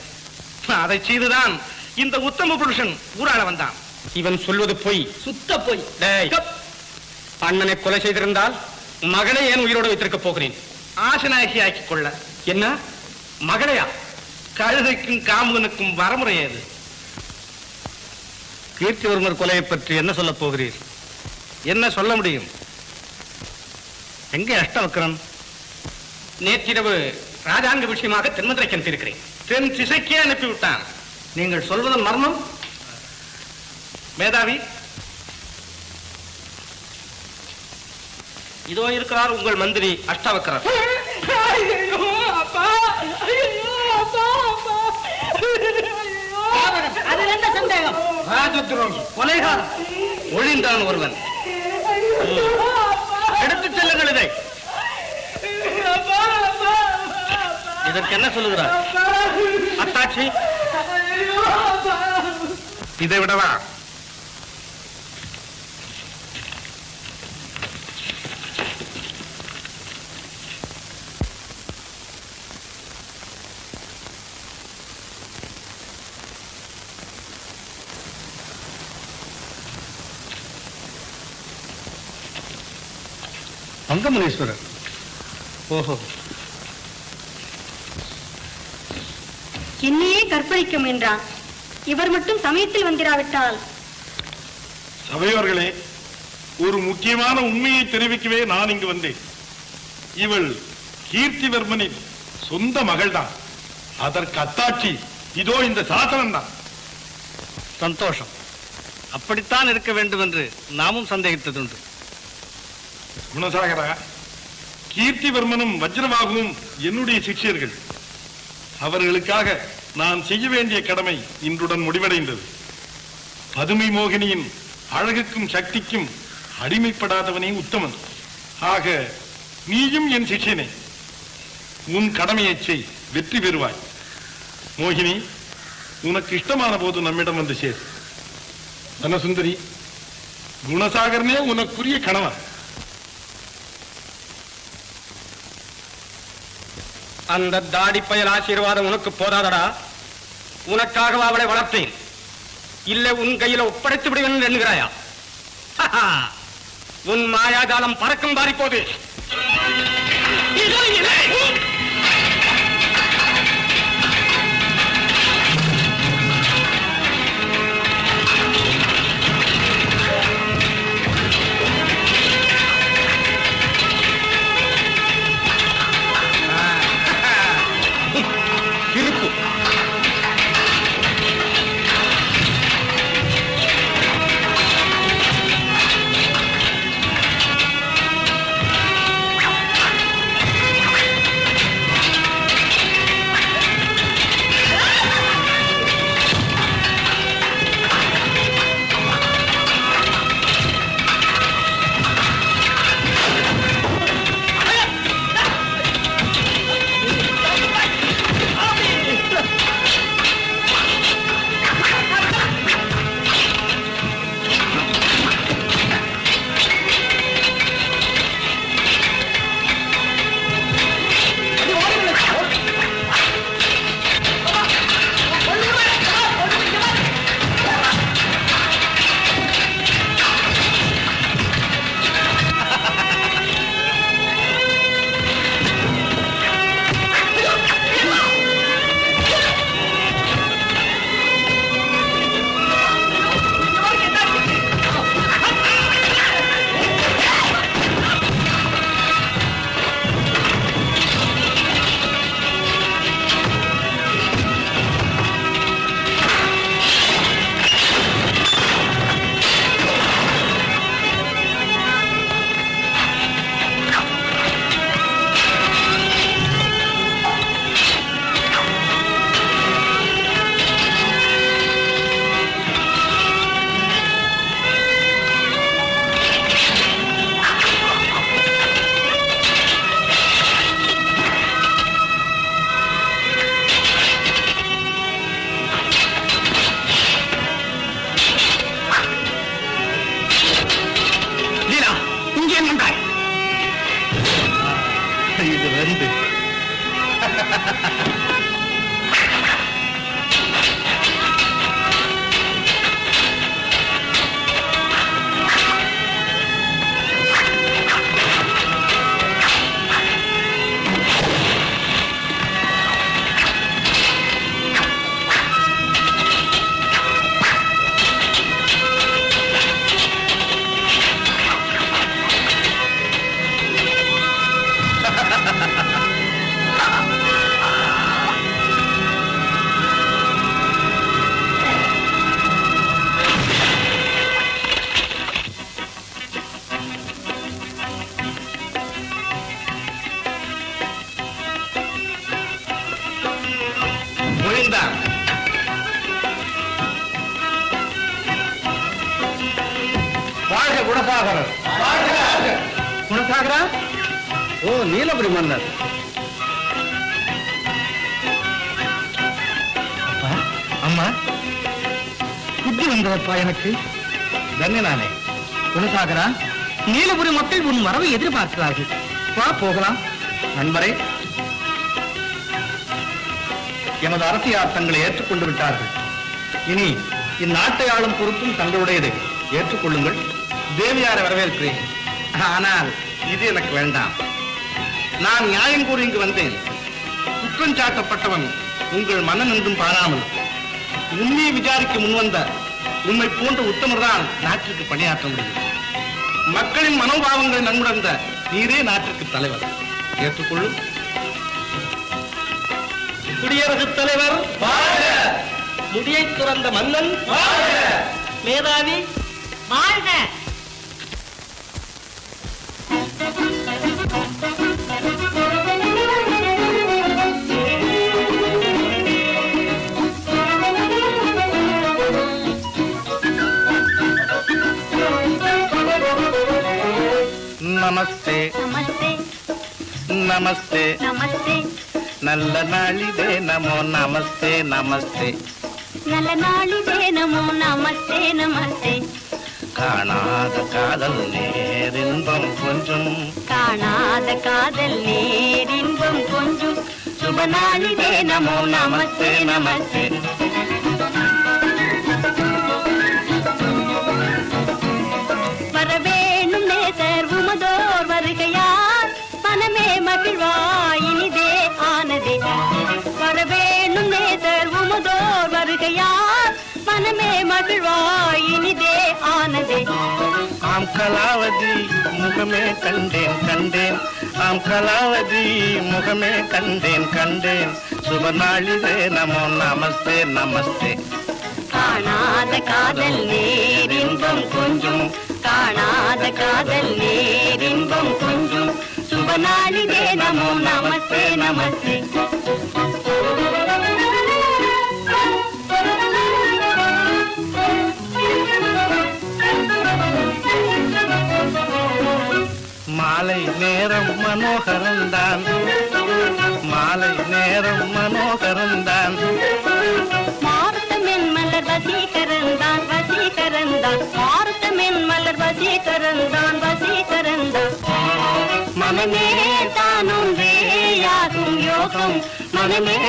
அதை செய்துதான் இந்த உத்தம புருஷன் ஊராள வந்தான். இவன் சொல்வது பொய், சுத்த போய். அண்ணனை கொலை செய்திருந்தால் மகனை ஏன் உயிரோடு வைத்திருக்க போகிறேன்? ஆசநாயகி ஆக்கிக் கொள்ள. என்ன மகளையா? கழுதைக்கும் காமுகனுக்கும் வரமுறை அது. கீர்த்திவர்மர் கொலையை பற்றி என்ன சொல்ல போகிறீர்? என்ன சொல்ல முடியும்? எங்கே அஷ்டவக்ரன்? நேற்றிரவு ராஜாங்க விஷயமாக தென்மதுரைக்கு அனுப்பியிருக்கிறேன். தென் திசைக்கே அனுப்பிவிட்டான். நீங்கள் சொல்வதன் மர்மம்? மேதாவி, இதோ இருக்கிறார் உங்கள் மந்திரி அஷ்டாவக்கரர். அதுல என்ன சந்தேகம்? ராஜதுரோகி, கொலைகாரன், ஒழிந்தான் ஒருவன். எடுத்துச் செல்லுங்கள் இதை. இதற்கு என்ன சொல்லுகிறார் அத்தாட்சி? இதை விடவா? அங்கமனேஸ்வரர். ஓஹோ, என்னையே கற்பழிக்க முயன்றான். இவர் மட்டும் சமயத்தில் வந்திராவிட்டால். சபையோர்களே, ஒரு முக்கியமான உண்மையை தெரிவிக்கவே நான் இங்கு வந்தேன். இவள் கீர்த்திவர்மனின் சொந்த மகள்தான். அதற்கு அத்தாட்சி இதோ இந்த சாசனம் தான். சந்தோஷம். அப்படித்தான் இருக்க வேண்டும் என்று நாமும் சந்தேகித்ததுண்டு. குணசாகரா, கீர்த்திவர்மனும் வஜ்ரவாகவும் என்னுடைய சிஷ்யர்கள். அவர்களுக்காக நான் செய்ய வேண்டிய கடமை இன்றுடன் முடிவடைந்தது. பதுமை மோகினியின் அழகுக்கும் சக்திக்கும் அடிமைப்படாதவனே உத்தமன். ஆக நீயும் என் சிஷ்யனே, உன் கடமையை செய், வெற்றி பெறுவாய். மோகினி, உனக்கு இஷ்டமான போது நம்மிடம் வந்து சேர். தனசுந்தரி, குணசாகரனே உனக்குரிய கணவன். அந்த தாடி பயல் ஆசீர்வாதம் உனக்கு போதாதடா? உனக்காக அவளை வளர்த்தேன். இல்லை உன் கையில ஒப்படைத்து விடுவேன் என்கிறாயா? உன் மாயாஜாலம் பறக்கும் பாரி போது. இது வந்து ஒழிந்தான். வாழ்க குணசாகரர். குணசாகரா? ஓ, நீலபுரி மன்னர். அம்மா, புத்தி வந்ததப்பா எனக்கு. தன்யனானே. குணசாகரா, நீலபுரி மக்கள் உன் வரவை எதிர்பார்க்கிறார்கள். வா போகலாம். நண்பரே, எமது அரசியார் தங்களை ஏற்றுக்கொண்டு விட்டார்கள். இனி இந்நாட்டை ஆளும் பொறுப்பும் தங்களுடையது. ஏற்றுக்கொள்ளுங்கள். தேவியாரை வரவேற்கிறேன். ஆனால் இது எனக்கு வேண்டாம். நான் நியாயம் கூறி இங்கு வந்தேன். குற்றம் சாட்டப்பட்டவன் உங்கள் மன்னன் என்றும் பாராமல் உண்மையை விசாரிக்க முன்வந்த உண்மை போன்ற உத்தமர் தான் நாட்டிற்கு பணியாற்ற முடியும். மக்களின் மனோபாவங்களை நன்முடர்ந்த நீரே நாட்டிற்கு தலைவர். ஏற்றுக்கொள்ளும். குடியரசுத் தலைவர் வாழ்க! முடியை துறந்த மன்னன் வாழ்க! மேதாவி வாழ்க! நமஸ்தே நமஸ்தே நமஸ்தே நமஸ்தே நல்ல நாளிதே நமோ நமஸ்தே நமஸ்தே நல்ல நாளிதே நமோ நமஸ்தே நமஸ்தே காணாத காதல் நேரின்பம் கொஞ்சம் காணாத காதல் நேரின்பம் கொஞ்சம் சுப நாளிதே நமோ நமஸ்தே நமஸ்தே வரவேணும் நேசர் உமதோர் வருகையார் மனமே மகிழ்வாய் இனிதே ஆனதே வரவேணும் நேசர் உமதோர் வருகையார் மனமே மகிழ்வாய் இனிதே ஆனதே ஆம் கலாவதி முகமே கண்டேன் கண்டேன் ஆம் கலாவதி முகமே கண்டேன் கண்டேன் சுப நாளிதே நமோ நமஸ்தே நமஸ்தே காணாத காதல் நேரின்பம் கொஞ்சம் காணாத காதல் நேரின்பம் கொஞ்சம் சுப நாளிதே நமோ நமஸ்தே நமஸ்தே மாலை நேரம் மனோகரந்தான் மாலை நேரம் மனோகரந்தான் மாருத்தமென் மலர் வசீகரந்தான் வசீகரந்தான் மாருத்தமென் மலர் வசீகரந்தான் வசீகரந்தான் மனமே தானும் வேயாகும் யோகம் மனமே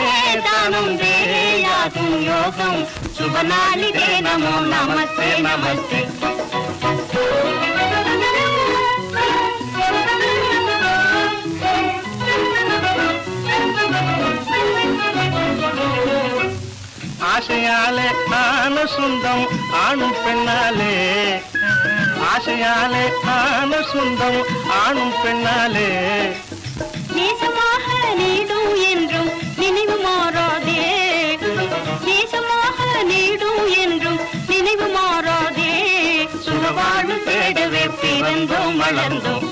தானும் வேயாகும் யோகம் சுப நாளிதே நமோ நமஸ்தே நமஸ்தே ஆசையாலே ஆன சொந்தம் ஆணும் பெண்ணாலே ஆசையாலே ஆன சொந்தம் ஆணும் பெண்ணாலே நேசமாக நீடும் என்றும் நினைவு மாறாதே நேசமாக நீடும் என்றும் நினைவு மாறாதே சுகவாழ்வு தேடவே பிறந்தோம் வளர்ந்தோம்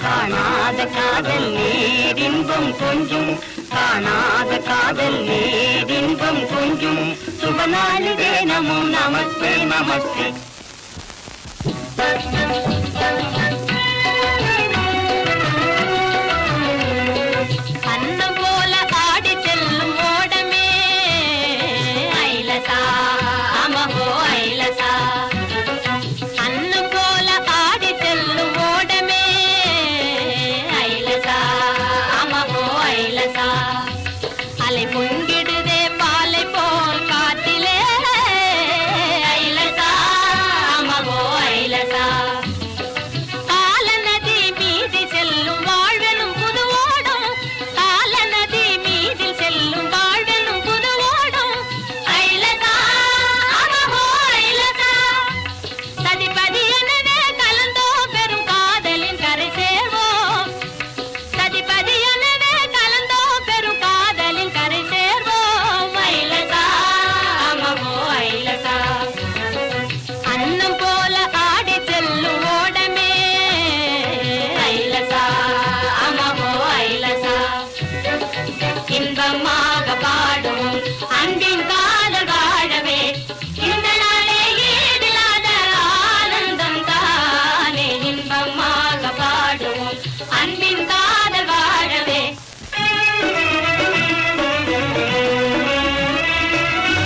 காணாத காதல் நேரின்பம் கொஞ்சம் காணாத காதல் நேரின்பம் கொஞ்சம் சுப நாளிதே நமோ நமஸ்தே நமஸ்தே